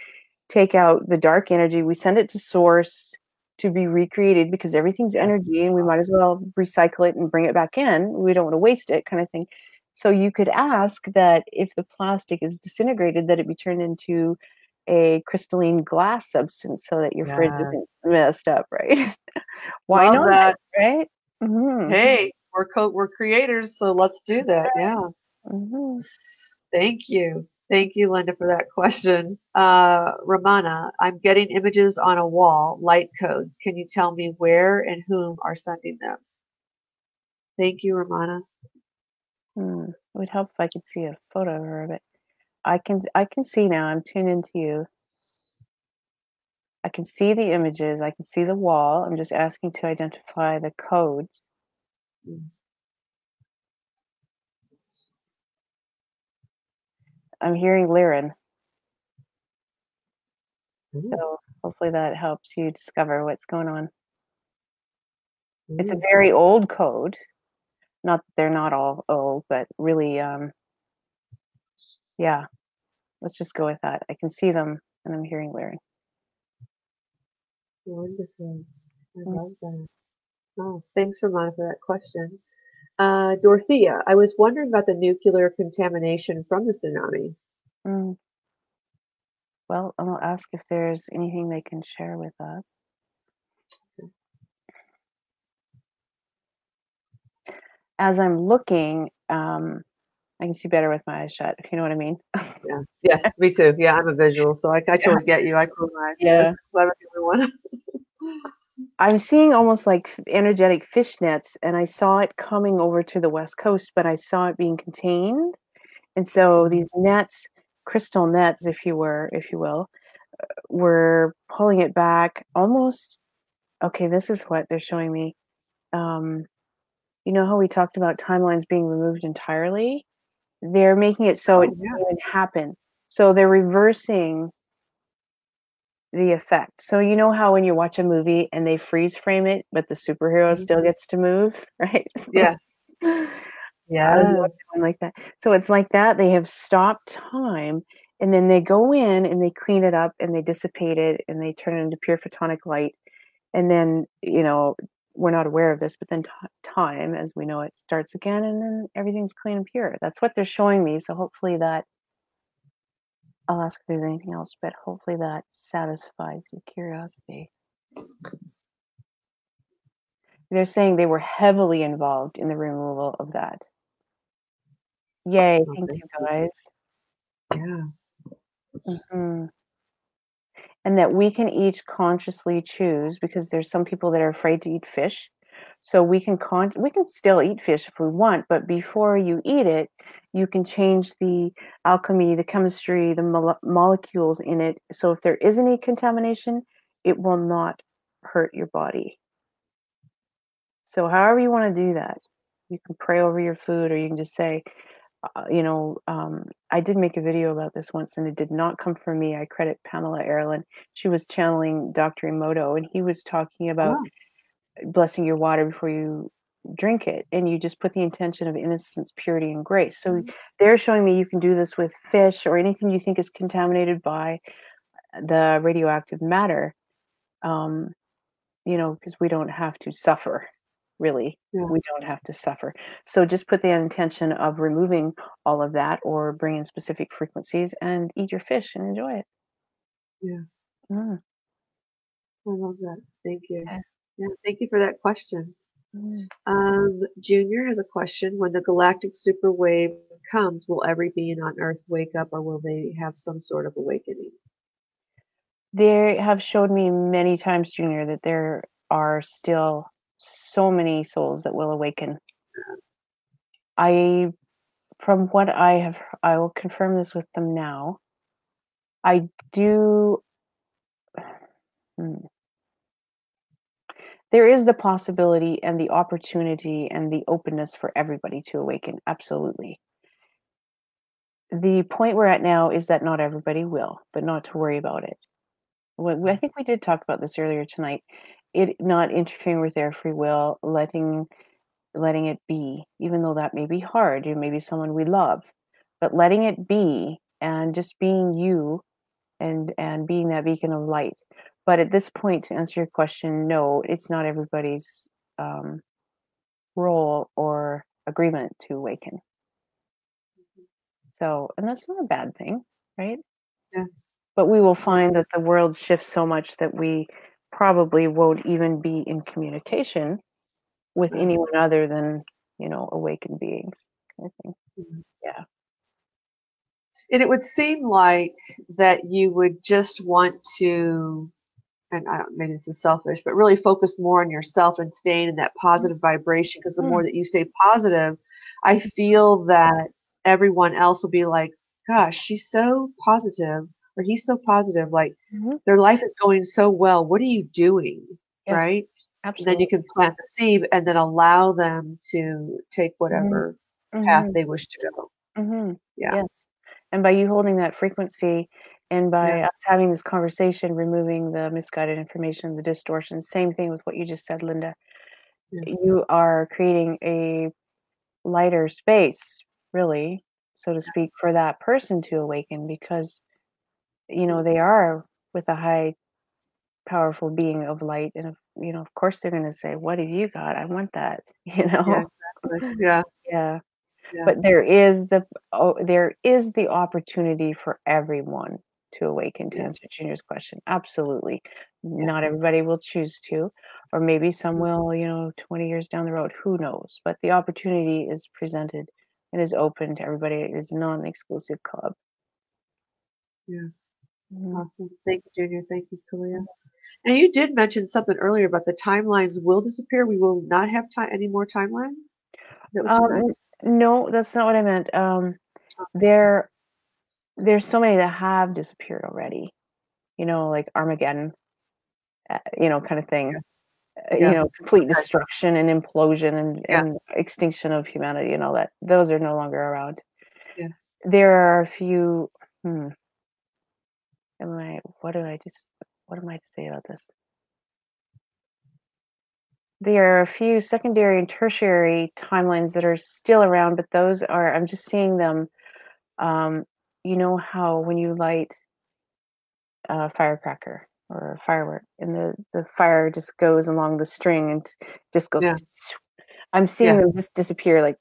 take out the dark energy. We send it to source to be recreated, because everything's yes, energy and we might as well recycle it and bring it back in. We don't want to waste it, kind of thing. So you could ask that if the plastic is disintegrated, that it be turned into a crystalline glass substance so that your fridge isn't yes. messed up, right? Why Love not, that. right? Hmm. Hey, we're creators, so let's do that. Yeah. Hmm. Thank you. Thank you, Linda, for that question. Ramana, I'm getting images on a wall, light codes. Can you tell me where and whom are sending them? Thank you, Ramana. It would help if I could see a photo of her, but I can see now. I'm tuned into you. I can see the images. I can see the wall. I'm just asking to identify the codes. I'm hearing Lyran, Ooh, so hopefully that helps you discover what's going on. It's a ooh. very old code. Not that they're not all old, but really, yeah. Let's just go with that. I can see them, and I'm hearing Lyran. Wonderful. I Mm, love that. Oh, thanks, Ramana, for that question. Dorothea, I was wondering about the nuclear contamination from the tsunami. mm. Well, I'll ask if there's anything they can share with us. As I'm looking, I can see better with my eyes shut, if you know what I mean. Yeah. Yes, me too. Yeah, I'm a visual, so I Yeah. totally get you. I close my eyes too. Yeah. Glad I'm the only one. I'm seeing almost like energetic fishnets, and I saw it coming over to the West Coast, but I saw it being contained. And so Mhm. these nets, crystal nets, if you will, were pulling it back almost. Okay, this is what they're showing me. Um, you know how we talked about timelines being removed entirely? They're making it so it Oh, doesn't yeah. even happen. So they're reversing the effect. So you know how when you watch a movie and they freeze frame it, but the superhero Mhm. still gets to move, right? Yes. I was Yes. watching one like that. So it's like that. They have stopped time, and then they go in and they clean it up and they dissipate it and they turn it into pure photonic light. And then, we're not aware of this, but then time, as we know it, starts again, and then everything's clean and pure. That's what they're showing me. So hopefully that, I'll ask if there's anything else, but hopefully that satisfies your curiosity. They're saying they were heavily involved in the removal of that. Yay, Oh, thank thank you you. guys. Yeah. Hmm. And that we can each consciously choose, because there's some people that are afraid to eat fish. So we can still eat fish if we want, but before you eat it, you can change the alchemy, the chemistry, the molecules in it. So if there is any contamination, it will not hurt your body. So however you want to do that, you can pray over your food, or you can just say, I did make a video about this once, and it did not come from me. I credit Pamela Erlin. She was channeling Dr. Emoto, and he was talking about Oh, blessing your water before you drink it, and you just put the intention of innocence, purity, and grace. So they're showing me you can do this with fish or anything you think is contaminated by the radioactive matter. Um, because we don't have to suffer, really. yeah. We don't have to suffer. So just put the intention of removing all of that, or bring in specific frequencies and eat your fish and enjoy it. Yeah. Mm, I love that. Thank you. yeah. Yeah, thank you for that question. Mm. Junior has a question. When the galactic super wave comes, will every being on Earth wake up or will they have some sort of awakening? They have showed me many times, Junior, that there are still so many souls that will awaken. I, from what I have, I will confirm this with them now. I do. hmm, There is the possibility and the opportunity and the openness for everybody to awaken. Absolutely. The point we're at now is that not everybody will, but not to worry about it. I think we did talk about this earlier tonight. It not interfering with their free will, letting it be, even though that may be hard. You may be someone we love, but letting it be and just being you and being that beacon of light. But at this point, to answer your question, no, it's not everybody's um, role or agreement to awaken. So, and that's not a bad thing, right? Yeah. But we will find that the world shifts so much that we probably won't even be in communication with Right. anyone other than, awakened beings, kind of thing. Mhm. Yeah. And it would seem like that you would just want to, and I don't, maybe this is selfish, but really focus more on yourself and staying in that positive vibration. Because the Mm, more that you stay positive, I feel that everyone else will be like, gosh, she's so positive, or he's so positive. Like mhm. their life is going so well. What are you doing? Yes, Right? And then you absolutely. can plant the seed and then allow them to take Mhm, whatever path mhm, they wish to go. mhm. Yeah. Yes. And by you holding that frequency and Yeah. by us having this conversation, removing the misguided information, the distortion, same thing with what you just said, Linda, Yeah. you are creating a lighter space, really, so to speak, for that person to awaken because, Yeah. they are with a high, powerful being of light. And, of course, they're going to say, what have you got? I want that, Yeah. Exactly. Yeah. Yeah. Yeah. But there is the opportunity for everyone to awaken, to answer Yes. Junior's question. Absolutely. Yeah. Not everybody will choose to, or maybe some will, 20 years down the road, who knows? But the opportunity is presented and is open to everybody. It is not an exclusive club. Yeah. Mhm. Awesome. Thank you, Junior. Thank you, Kalia. And you did mention something earlier about the timelines will disappear. We will not have any more timelines. Is that what you Um, meant? no, that's not what I meant. There, there's so many that have disappeared already. Like Armageddon, kind of thing. Yes. Yes. Complete Okay. destruction and implosion Yeah. and extinction of humanity and all that. Those are no longer around. Yeah. There are a few. Hmm, what am I to say about this? There are a few secondary and tertiary timelines that are still around, but those are, I'm just seeing them. Um, you know how when you light a firecracker or a firework and the fire just goes along the string and just goes. Yeah. I'm seeing Yeah. them just disappear like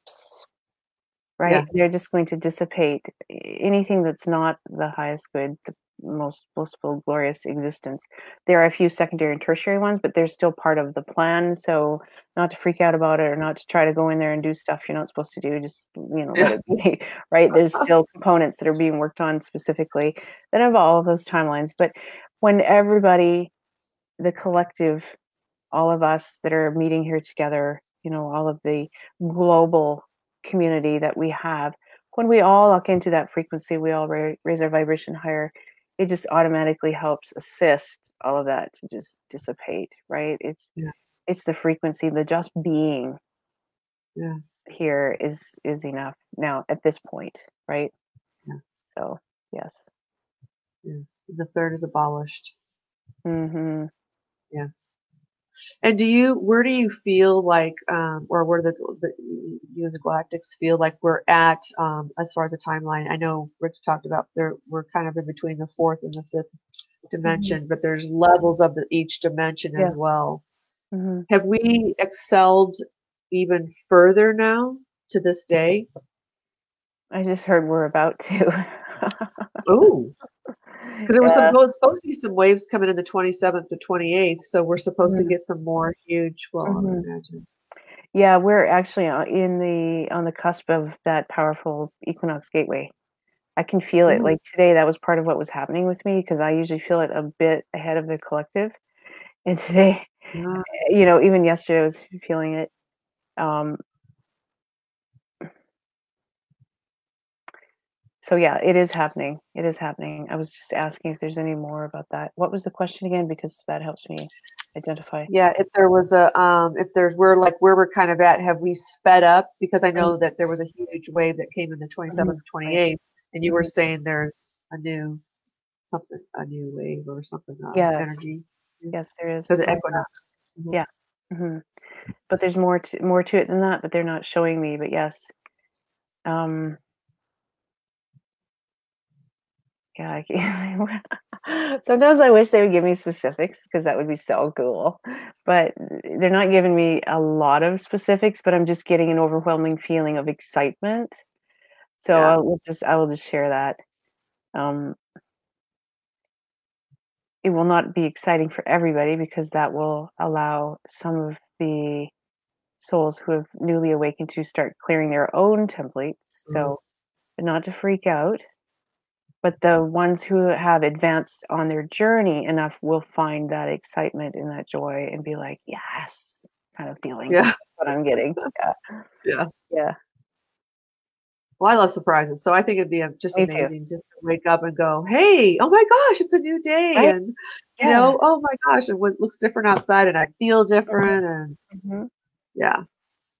right? Yeah. They're just going to dissipate. Anything that's not the highest good, the most blissful, glorious existence. There are a few secondary and tertiary ones, but they're still part of the plan. So not to freak out about it or not to try to go in there and do stuff you're not supposed to do. Just let Yeah. it be. Right? There's still components that are being worked on specifically that have all of those timelines. But when everybody, the collective, all of us that are meeting here together, all of the global community that we have, when we all lock into that frequency, we all raise our vibration higher. It just automatically helps assist all of that to just dissipate, right? Yeah. It's the frequency, the just being Yeah. here is enough now at this point, right? Yeah. So yes. Yeah. The third is abolished. Mm-hmm. Yeah. And where do you feel like, or where you and the Galactics feel like we're at, as far as the timeline? I know Rick's talked about we're kind of in between the fourth and the fifth Mm-hmm. dimension, but there's levels of each dimension Yeah. as well. Mm-hmm. Have we excelled even further now to this day? I just heard we're about to. Oh, Because there was Yeah. supposed to be some waves coming in the 27th to 28th, so we're supposed to Mhm. get some more huge. Well, I would Mhm. imagine. Yeah, we're actually on the cusp of that powerful equinox gateway. I can feel it. Oh, Like today, that was part of what was happening with me because I usually feel it a bit ahead of the collective. And today, yeah, even yesterday, I was feeling it. Um, so yeah, it is happening. It is happening. I was just asking if there's any more about that. What was the question again? Because that helps me identify. yeah. If there was if there's where we're kind of at, have we sped up? Because I know that there was a huge wave that came in the Mhm. 27th, Right. 28th, and you were Mhm. saying there's a new wave or something, Yes. energy Yes, there is. because of There's that. equinox. Mhm. Yeah. Mhm. But there's more to it than that, but they're not showing me, but yes. Um, yeah, I can sometimes I wish they would give me specifics because that would be so cool, but they're not giving me a lot of specifics, but I'm just getting an overwhelming feeling of excitement. So Yeah, I will just share that. Um, it will not be exciting for everybody because that will allow some of the souls who have newly awakened to start clearing their own templates. mhm. So not to freak out, but the ones who have advanced on their journey enough will find that excitement and that joy and be like, "Yes," kind of feeling. Yeah, That's what I'm getting. Yeah. yeah. Yeah. Well, I love surprises, so I think it'd be just Me too. amazing just to wake up and go, "Hey, oh my gosh, it's a new day," Right? and Yeah. oh my gosh, and what looks different outside, and I feel Mhm, different, and mhm. yeah,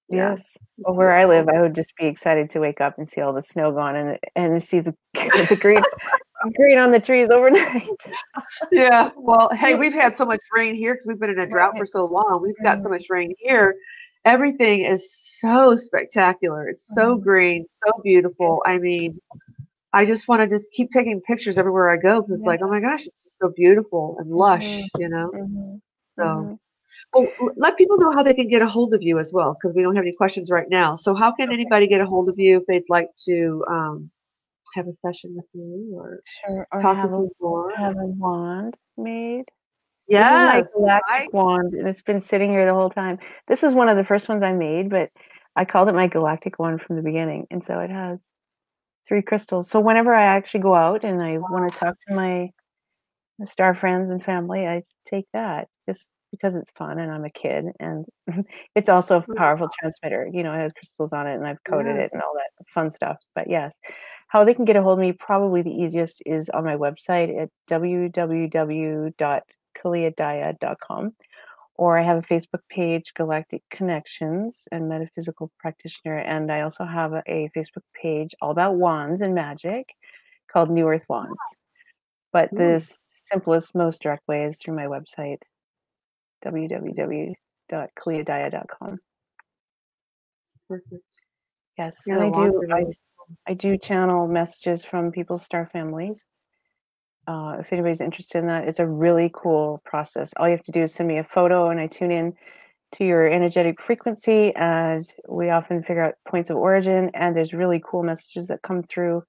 yeah, Yes. Well, it's where really I live, cool. I would just be excited to wake up and see all the snow gone and see the the green on the trees overnight. Yeah, well, hey, we've had so much rain here because we've been in a drought for Right. so long. We've got so Mhm, much rain here. Everything is so spectacular. It's so mhm. green, so beautiful. I mean, I just want to just keep taking pictures everywhere I go because it's Yeah. like, oh my gosh, it's just so beautiful and Mhm, lush. mhm, So, mhm. well, let people know how they can get a hold of you as well because we don't have any questions right now. So, how can Okay. anybody get a hold of you if they'd like to have a session with you or Sure. Or talk with you more? have a wand made. This is my Yes, galactic wand, and it's been sitting here the whole time. This is one of the first ones I made, but I called it my galactic wand from the beginning, and so it has 3 crystals. So whenever I actually go out and I wanna talk to my star friends and family, I take that just because it's fun and I'm a kid, and it's also a powerful transmitter, it has crystals on it, and I've coded yeah. it and all that fun stuff, but yes. How they can get a hold of me, probably the easiest is on my website at www.kaliadaya.com, or I have a Facebook page, Galactic Connections and Metaphysical Practitioner, and I also have a Facebook page all about wands and magic called New Earth Wands. But the Ooh, simplest, most direct way is through my website, www.kaliadaya.com. perfect. Yes, Yeah, and the I wands do are I really I do channel messages from people's star families. If anybody's interested in that, it's a really cool process. All you have to do is send me a photo, and I tune in to your energetic frequency, and we often figure out points of origin. And there's really cool messages that come through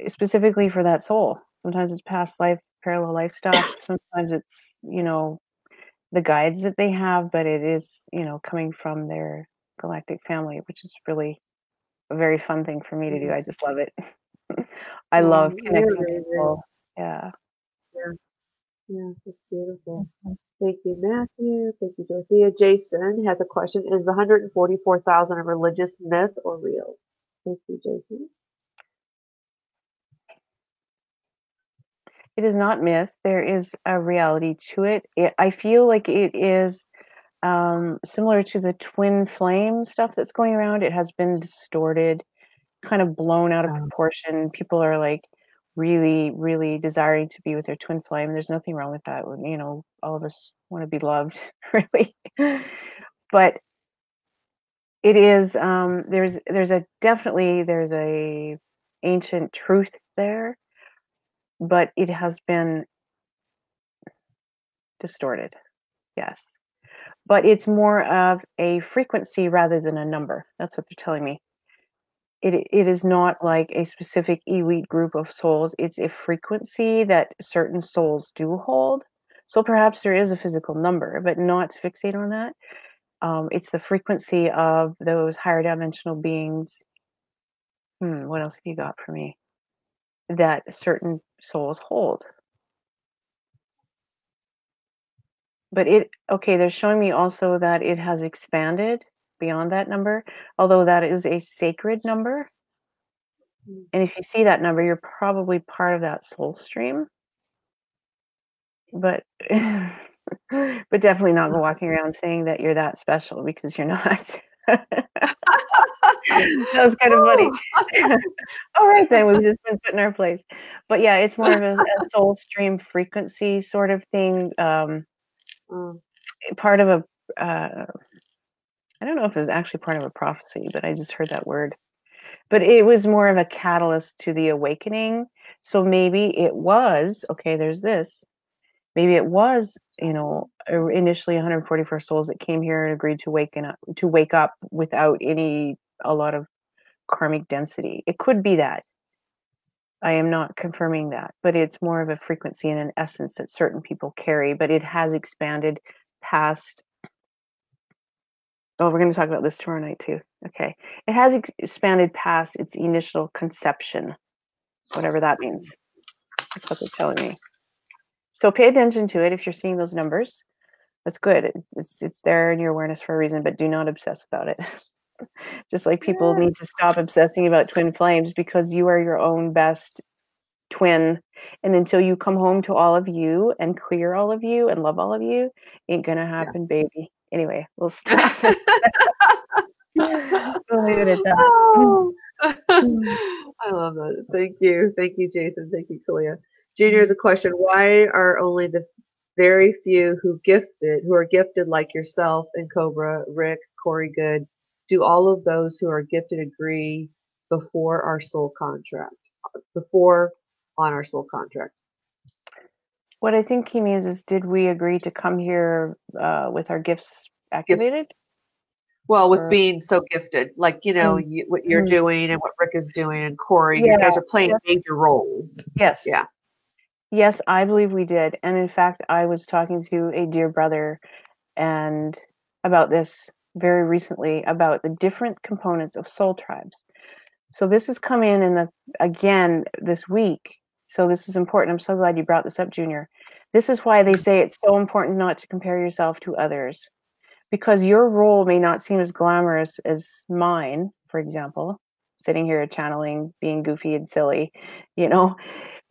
specifically for that soul. Sometimes it's past life, parallel life stuff. Sometimes it's the guides that they have, but it is coming from their galactic family, which is really a very fun thing for me to do. cool. I just love it. I love Very, connecting very, very. people. Yeah. Yeah, yeah, that's beautiful. Mhm. Thank you, Matthew. Thank you, Dorothea. Jason has a question. Is the 144,000 a religious myth or real? Thank you, Jason. It is not myth. There is a reality to it. I feel like it is similar to the twin flame stuff that's going around. It has been distorted, kind of blown out of Um, proportion. People are like really, really desiring to be with their twin flame. There's nothing wrong with that. All of us want to be loved, really. But it is there's a ancient truth there, but it has been distorted. Yes. But it's more of a frequency rather than a number. That's what they're telling me. it is not like a specific elite group of souls. It's a frequency that certain souls do hold. So perhaps there is a physical number, but not to fixate on that. It's the frequency of those higher dimensional beings. What else have you got for me? That certain souls hold. But they're showing me also that it has expanded beyond that number, although that is a sacred number. And if you see that number, you're probably part of that soul stream. But but definitely not walking around saying that you're that special, because you're not. That was kind of funny. All right, then we've just been put in our place. But yeah, it's more of a soul stream frequency sort of thing. Part of a I don't know if it was actually part of a prophecy, but I just heard that word. But it was more of a catalyst to the awakening. So maybe it was, okay, there's this. Maybe it was, initially 144 souls that came here and agreed to wake up without a lot of karmic density. It could be that. I am not confirming that, but it's more of a frequency and an essence that certain people carry, but it has expanded past. Oh, we're going to talk about this tomorrow night too. Okay. It has expanded past its initial conception, whatever that means. That's what they're telling me. So pay attention to it if you're seeing those numbers. That's good. It's there in your awareness for a reason, but do not obsess about it. Just like people need to stop obsessing about twin flames, because you are your own best twin. And until you come home to all of you and clear all of you and love all of you, ain't gonna happen, baby. Anyway, we'll stop. We'll leave it at that. Oh. I love that. Thank you. Thank you, Jason. Thank you, Kalia. Junior has a question. Why are only the very few who are gifted like yourself and Cobra, Rick, Corey Good, do all of those who are gifted agree before our soul contract? Before on our soul contract. What I think he means is, did we agree to come here with our gifts activated? Well, with being so gifted, like, what you're doing and what Rick is doing and Corey, you guys are playing major roles. Yes. Yeah. Yes, I believe we did. And in fact, I was talking to a dear brother and about this very recently, about the different components of soul tribes. So this has come in again this week. So this is important. I'm so glad you brought this up, Junior. This is why they say it's so important not to compare yourself to others, because your role may not seem as glamorous as mine, for example, sitting here channeling, being goofy and silly,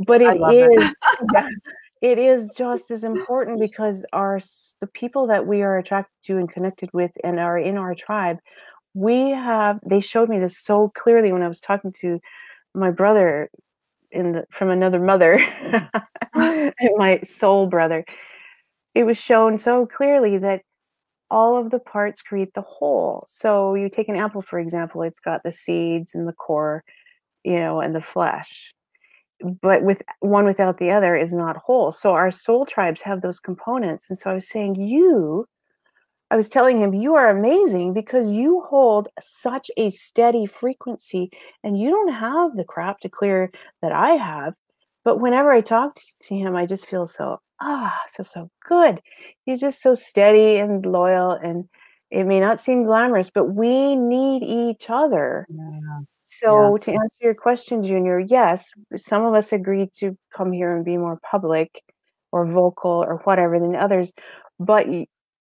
but it is it is just as important, because the people that we are attracted to and connected with and are in our tribe, they showed me this so clearly when I was talking to my brother from another mother, my soul brother. It was shown so clearly that all of the parts create the whole. So you take an apple, for example, it's got the seeds and the core, and the flesh. But with one without the other is not whole. So our soul tribes have those components. And so I was saying, I was telling him, you are amazing because you hold such a steady frequency and you don't have the crap to clear that I have. But whenever I talk to him, I just feel so good. He's just so steady and loyal, and it may not seem glamorous, but we need each other. Yeah. So to answer your question, Junior, yes, some of us agreed to come here and be more public or vocal or whatever than others, but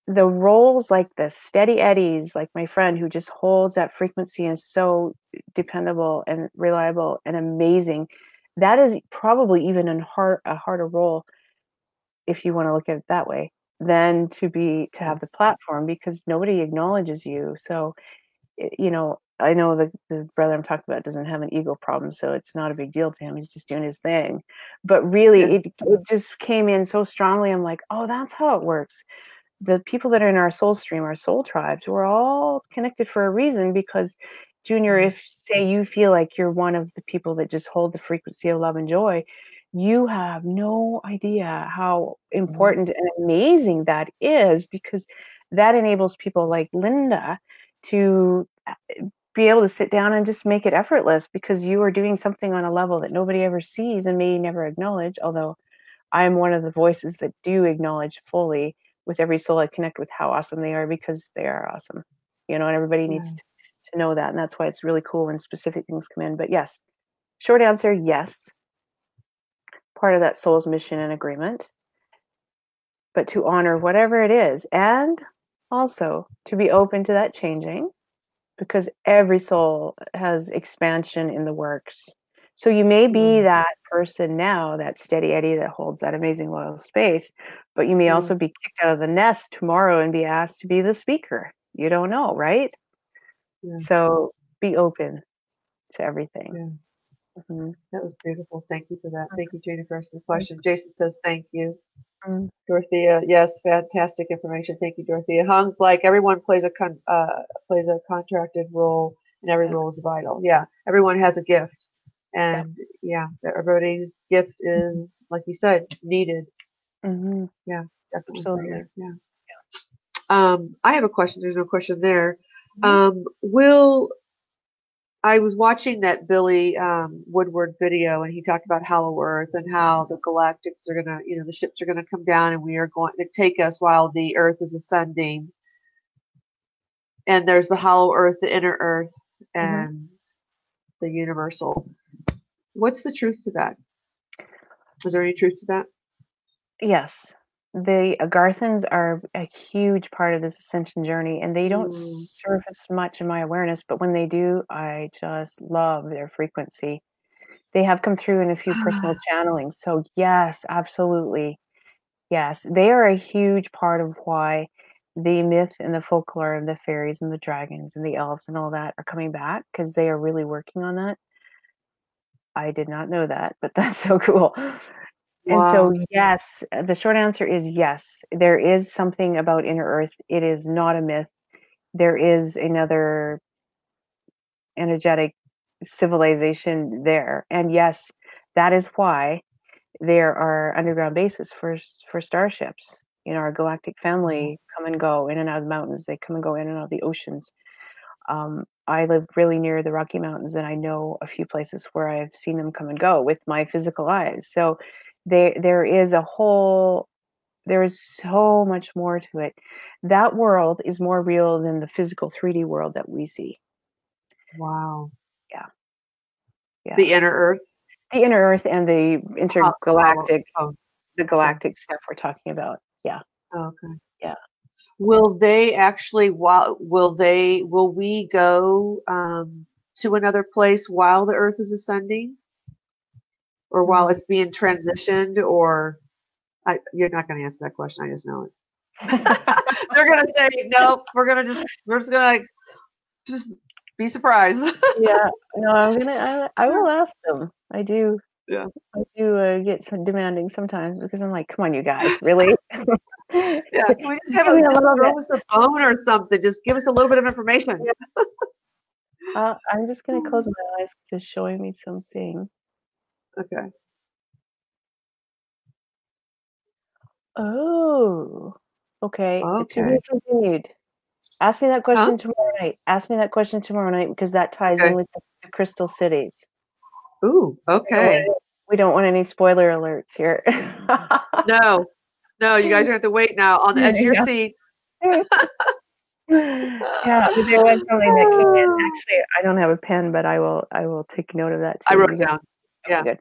the roles like the steady eddies, like my friend who just holds that frequency and is so dependable and reliable and amazing, that is probably even a harder role, if you want to look at it that way, than to have the platform, because nobody acknowledges you. So, I know the brother I'm talking about doesn't have an ego problem, so it's not a big deal to him. He's just doing his thing. But really, it just came in so strongly. I'm like, oh, that's how it works. The people that are in our soul stream, our soul tribes, we're all connected for a reason, because, Junior, if, say, you feel like you're one of the people that just hold the frequency of love and joy, you have no idea how important and amazing that is, because that enables people like Linda to be able to sit down and just make it effortless because you are doing something on a level that nobody ever sees and may never acknowledge. Although I am one of the voices that do acknowledge fully with every soul I connect with how awesome they are because they are awesome. And everybody needs Yeah. to know that. And that's why it's really cool when specific things come in. But yes, short answer, yes. Part of that soul's mission and agreement. But to honor whatever it is and also to be open to that changing because every soul has expansion in the works. So you may be that person now, that steady Eddie that holds that amazing loyal space, but you may also be kicked out of the nest tomorrow and be asked to be the speaker. You don't know, right? Yeah. So be open to everything. Yeah. Mm-hmm. That was beautiful. Thank you for that. Thank you, Jana, for asking the question. Jason says thank you. Mm-hmm. Dorothea, yes, fantastic information. Thank you, Dorothea. Hung's like everyone plays a contracted role, and every role is vital. Yeah, everyone has a gift, and everybody's gift is, like you said, needed. Mm-hmm. Yeah, definitely. Absolutely. Yeah. I have a question. There's no question there. I was watching that Billy Woodward video, and he talked about Hollow Earth and how the Galactics are gonna, the ships are gonna come down, and we are going to take us while the Earth is ascending. And there's the Hollow Earth, the Inner Earth, and the Universal. What's the truth to that? Is there any truth to that? Yes. The Agarthans are a huge part of this ascension journey, and they don't surface much in my awareness, but when they do, I just love their frequency. They have come through in a few personal channelings. So yes, absolutely. Yes, they are a huge part of why the myth and the folklore of the fairies and the dragons and the elves and all that are coming back because they are really working on that. I did not know that, but that's so cool. And so, yes, the short answer is yes. There is something about Inner Earth. It is not a myth. There is another energetic civilization there. And yes, that is why there are underground bases for starships. Our galactic family come and go in and out of the mountains. They come and go in and out of the oceans. I live really near the Rocky Mountains, and I know a few places where I've seen them come and go with my physical eyes. So there is so much more to it. That world is more real than the physical 3D world that we see. Wow. Yeah. The Inner Earth? The Inner Earth and the intergalactic, the galactic stuff we're talking about. Yeah. Okay. Yeah. Will they actually, will we go to another place while the Earth is ascending? Or while it's being transitioned? Or, you're not going to answer that question, I just know it. They're going to say, nope, we're just going to be surprised. Yeah. No, I will ask them. I do. Yeah. I do get some demanding sometimes because I'm like, come on, you guys, really? Yeah. Can we just have throw us a phone or something? Just give us a little bit of information. Yeah. I'm just going to close my eyes because it's showing me something. Okay. Oh. Okay. Okay. To be continued. Ask me that question tomorrow night. Ask me that question tomorrow night because that ties in with the crystal cities. Ooh, okay. We don't want any spoiler alerts here. No, you guys are going to have to wait now on the edge of your seat. Yeah, but there was something that came in. Actually, I don't have a pen, but I will take note of that too. I wrote it down. Yeah. Good.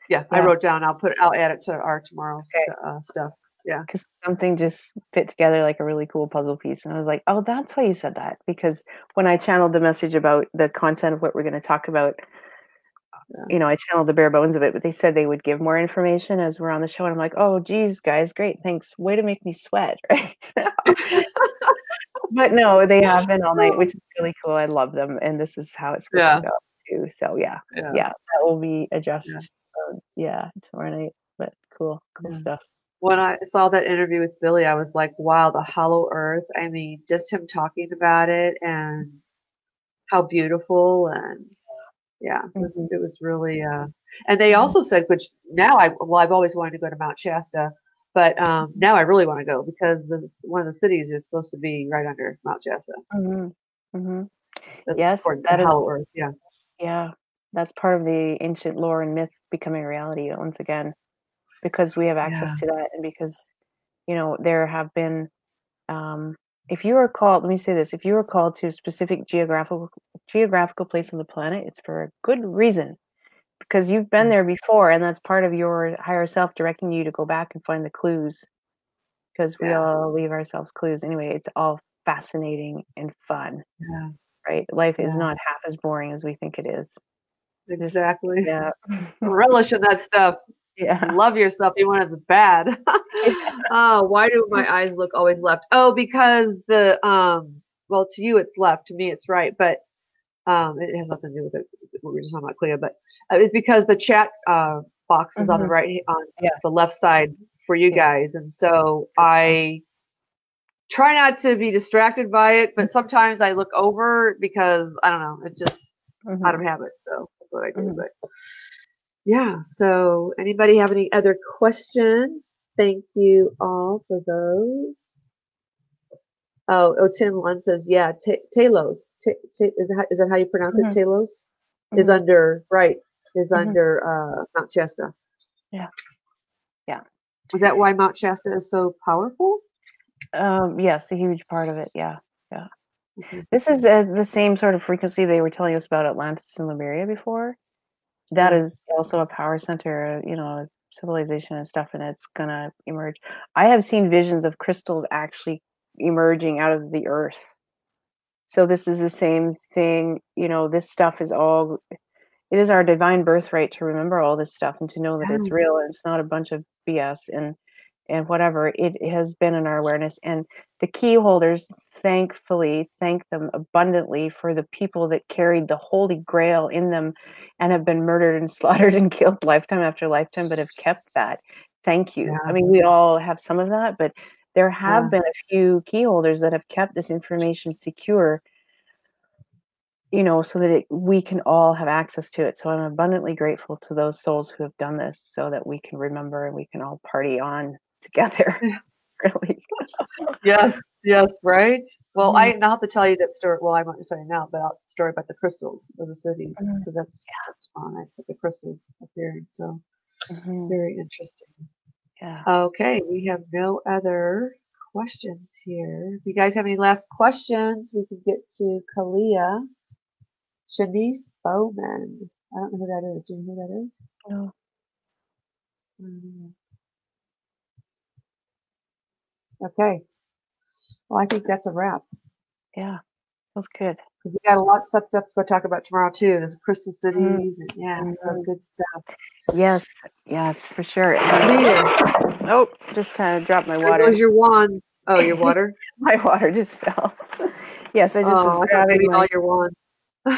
Yeah. I wrote down. I'll add it to our tomorrow's stuff. Yeah. Because something just fit together like a really cool puzzle piece. And I was like, oh, that's why you said that. Because when I channeled the message about the content of what we're going to talk about, I channeled the bare bones of it, but they said they would give more information as we're on the show. And I'm like, oh, geez, guys, great. Thanks. Way to make me sweat. Right. But no, they have been all night, which is really cool. I love them. And this is how it's supposed to go too. So yeah, that will be adjusted. Tomorrow night. But cool stuff. When I saw that interview with Billy, I was like, wow, the Hollow Earth. I mean, just him talking about it and how beautiful, and it was really, and they also said, which now I've always wanted to go to Mount Shasta, but now I really want to go because one of the cities is supposed to be right under Mount Shasta. That's Yes, according to that is, Hollow Earth. Yeah. yeah, that's part of the ancient lore and myth becoming reality once again, because we have access Yeah. to that, and because, there have been, um, if you are called, let me say this, if you are called to a specific geographical place on the planet, it's for a good reason, because you've been Yeah. there before, and that's part of your higher self directing you to go back and find the clues, because we Yeah. all leave ourselves clues. Anyway, it's all fascinating and fun, Yeah. right? Life is Yeah. not half as boring as we think it is. Just, Exactly. yeah. Relish in that stuff. Yeah. Love yourself even when it's bad. Oh, why do my eyes look always left? Oh, because well, to you it's left, to me it's right, but it has nothing to do with it. What we were just talking about Clea, but it's because the chat box is on the Mhm. right, on Yeah. the left side for you Yeah. guys, and so I try not to be distracted by it, but sometimes I look over because I don't know, it's just out of Mhm. habit. So that's what I do. Mhm. But yeah, so anybody have any other questions? Thank you all for those. Oh, Tim one says, yeah, Talos. Is that how you pronounce it? Mhm. Talos is Mhm. Mhm. under Mount Shasta. Yeah. Yeah. Is that why Mount Shasta is so powerful? Yes, a huge part of it. Yeah. Yeah. Okay. This is the same sort of frequency they were telling us about Atlantis and Lemuria before. That Yeah. is also a power center, civilization and stuff, and it's gonna emerge. I have seen visions of crystals actually emerging out of the earth. So this is the same thing, this stuff is all, it is our divine birthright to remember all this stuff and to know that it's real Yes. and it's not a bunch of BS, and whatever, it has been in our awareness. And the key holders, thankfully, thank them abundantly for the people that carried the holy grail in them and have been murdered and slaughtered and killed lifetime after lifetime, but have kept that. Thank you. I Yeah. mean, we all have some of that, but there Yeah. have been a few key holders that have kept this information secure, so that we can all have access to it. So I'm abundantly grateful to those souls who have done this so that we can remember and we can all party on together. Really. Yes. Yes. Right. Well, Mhm. I'll have to tell you that story. Well, I'm not going to tell you now, but I'll story about the crystals of the cities Mhm. because that's fun. I put the crystals appearing. So Mhm. very interesting. Yeah. Okay, we have no other questions here. If you guys have any last questions, we can get to Kalia. Shanice Bowman. I don't know who that is. Do you know who that is? No. Okay. Well, I think that's a wrap. Yeah. That's good. We got a lot of stuff to go talk about tomorrow too. There's crystal Mhm. cities and yeah, so Mhm. good stuff. Yes. Yes, for sure. Kalia, Oh, just dropped my there water. goes your wands. Oh, your water? My water just fell. Yes, I just was Oh, I thought grabbing maybe my. all your wands.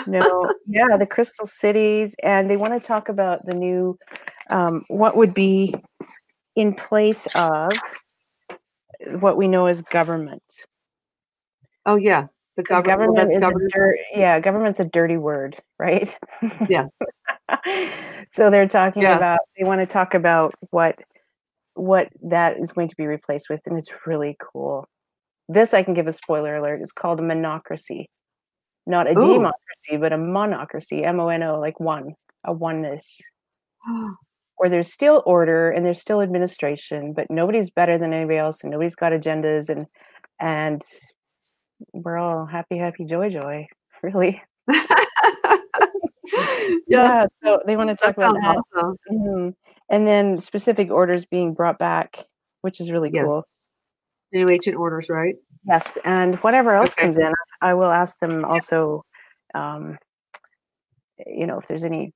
No, yeah, the crystal cities, and they want to talk about the new, what would be in place of what we know as government. Oh yeah, the Because government. Well, that's governance. government's a dirty word, right? Yes, So they're talking yes. about, they want to talk about what that is going to be replaced with, and it's really cool. This, I can give a spoiler alert, it's called a monocracy. Not a Ooh. democracy, but a monocracy, MONO, like one, a oneness, where there's still order and there's still administration, but nobody's better than anybody else and nobody's got agendas, and we're all happy, happy, joy, joy, really. Yes, Yeah, so they want to talk that about sounds that. awesome. Mhm. And then specific orders being brought back, which is really cool. Yes. New ancient orders, right? Yes, and whatever else Okay. comes in, I will ask them also, um, if there's any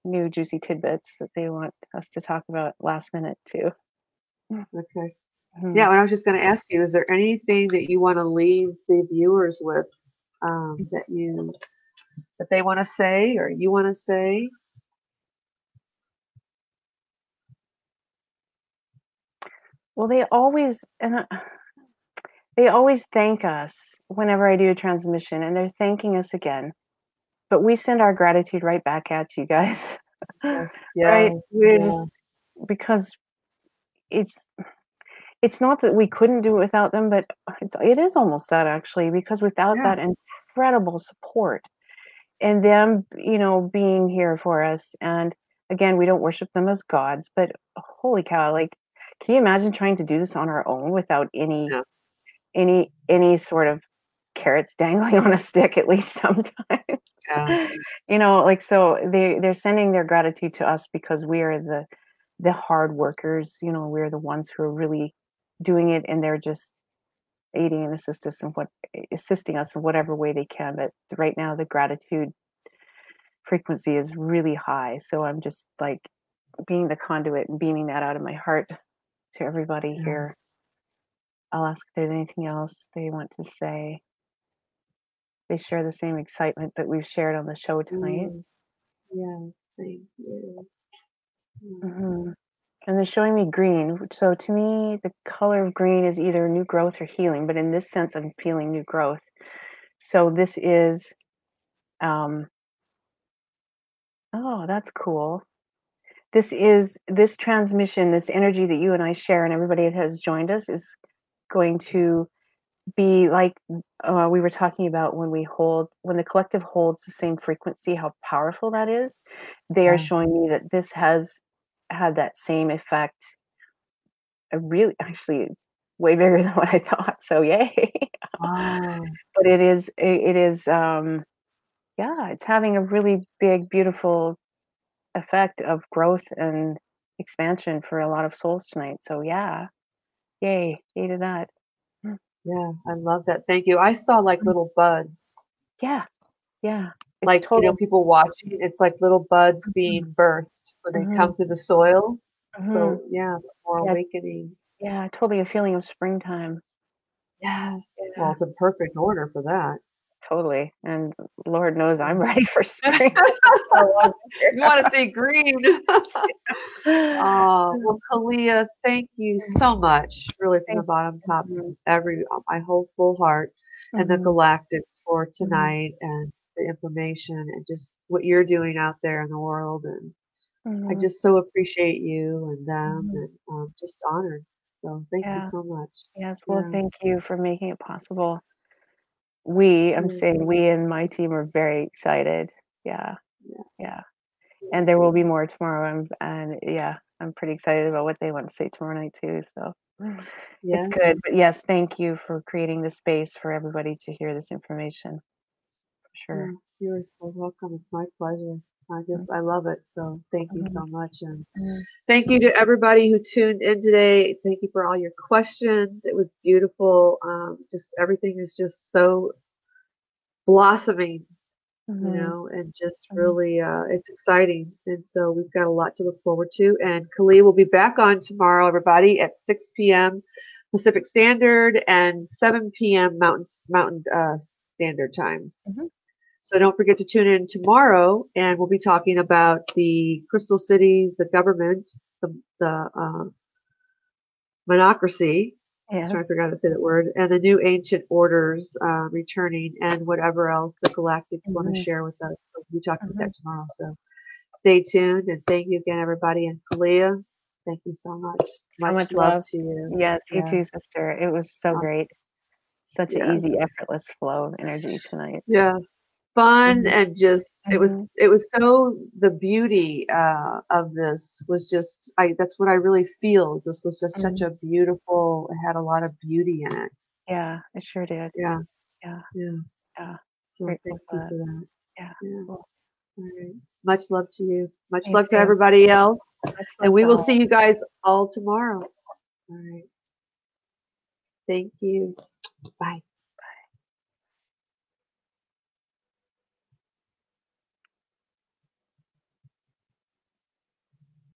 new juicy tidbits that they want us to talk about last minute too. Okay. Yeah, Mhm. and I was just going to ask you, is there anything that you want to leave the viewers with that they want to say or you want to say? Well, they always thank us whenever I do a transmission, and they're thanking us again. But we send our gratitude right back at you guys, Yes, right? yes, We're yeah. just, because it's it's not that we couldn't do it without them, but it is almost that, actually, because without Yeah, that, and incredible support, and them, being here for us. And again, we don't worship them as gods, but holy cow, like, can you imagine trying to do this on our own without any Yeah. any sort of carrots dangling on a stick, at least sometimes? Yeah. Like, so they're sending their gratitude to us because we are the hard workers. We're the ones who are really doing it, and they're just aiding and assisting us in whatever way they can. But right now, the gratitude frequency is really high. So I'm just like being the conduit and beaming that out of my heart to everybody Yeah. here. I'll ask if there's anything else they want to say. They share the same excitement that we've shared on the show tonight. Yeah. Thank you. Mm-hmm. And they're showing me green. So to me, the color of green is either new growth or healing. But in this sense, I'm feeling new growth. So this is, oh, that's cool. This transmission, this energy that you and I share, and everybody that has joined us, is going to be like we were talking about when the collective holds the same frequency, how powerful that is. They are showing me that this has had that same effect. Actually, it's way bigger than what I thought. So yay! Wow. But it is, yeah, it's having a really big, beautiful effect of growth and expansion for a lot of souls tonight. So yeah, yay to that. Yeah, I love that. Thank you. I saw like little buds, Yeah, it's like, total. people watching. It's like little buds being birthed when they Mhm, come through the soil. mhm. So yeah, more Yeah, awakening. yeah, totally a feeling of springtime. Yes. Well, Yeah, it's in perfect order for that. totally. And Lord knows I'm Mm. ready for spring. For a long You want to see green. winter. Well, Kalia, thank you so much, really, from the Thank bottom top of you. my whole full heart, and the Mhm, Galactics for mhm, tonight, and the information, and just what you're doing out there in the world. And I mhm, just so appreciate you and them, mhm. and just honored. So thank you Yeah. so much. Yes. Well, Yeah. thank you for making it possible. I'm You're saying so, we and my team are very excited. Yeah. yeah. Yeah. Yeah. And there will be more tomorrow. And yeah, I'm pretty excited about what they want to say tomorrow night too. So it's Yeah. good. But yes, thank you for creating the space for everybody to hear this information. For sure. Yeah, you're so welcome. It's my pleasure. I love it. So thank you Mhm, so much. And mhm, thank you to everybody who tuned in today. Thank you for all your questions. It was beautiful. Just everything is just so blossoming, mhm, and just mhm, really, it's exciting. And so we've got a lot to look forward to. And Kali will be back on tomorrow, everybody, at 6 p.m. Pacific Standard and 7 p.m. Mountain Standard Time. mhm. So don't forget to tune in tomorrow, and we'll be talking about the crystal cities, the government, the monocracy. I was trying to Yes. figure out how to say that word, and the new ancient orders returning, and whatever else the Galactics want to Mhm, share with us. So we'll be talking about mhm. that tomorrow. So stay tuned, and thank you again, everybody. And Kalia, thank you so much. So Much much love love. to you. Yes, you Yeah, too, sister. It was so awesome. great. Such an Yeah. easy, effortless flow of energy tonight. Yeah. Fun, Mhm, and just mhm, it was so, the beauty of this was just, I that's what I really feel, is this was just such mhm. a beautiful, it had a lot of beauty in it. Yeah, it sure did. Yeah, Yeah, yeah. yeah. So Grateful thank you for that. for that. Yeah, Yeah. cool. All right. Much love to you. Much You love to too. everybody else. Much And love we to will see all. you guys all tomorrow. All right. Thank you. Bye.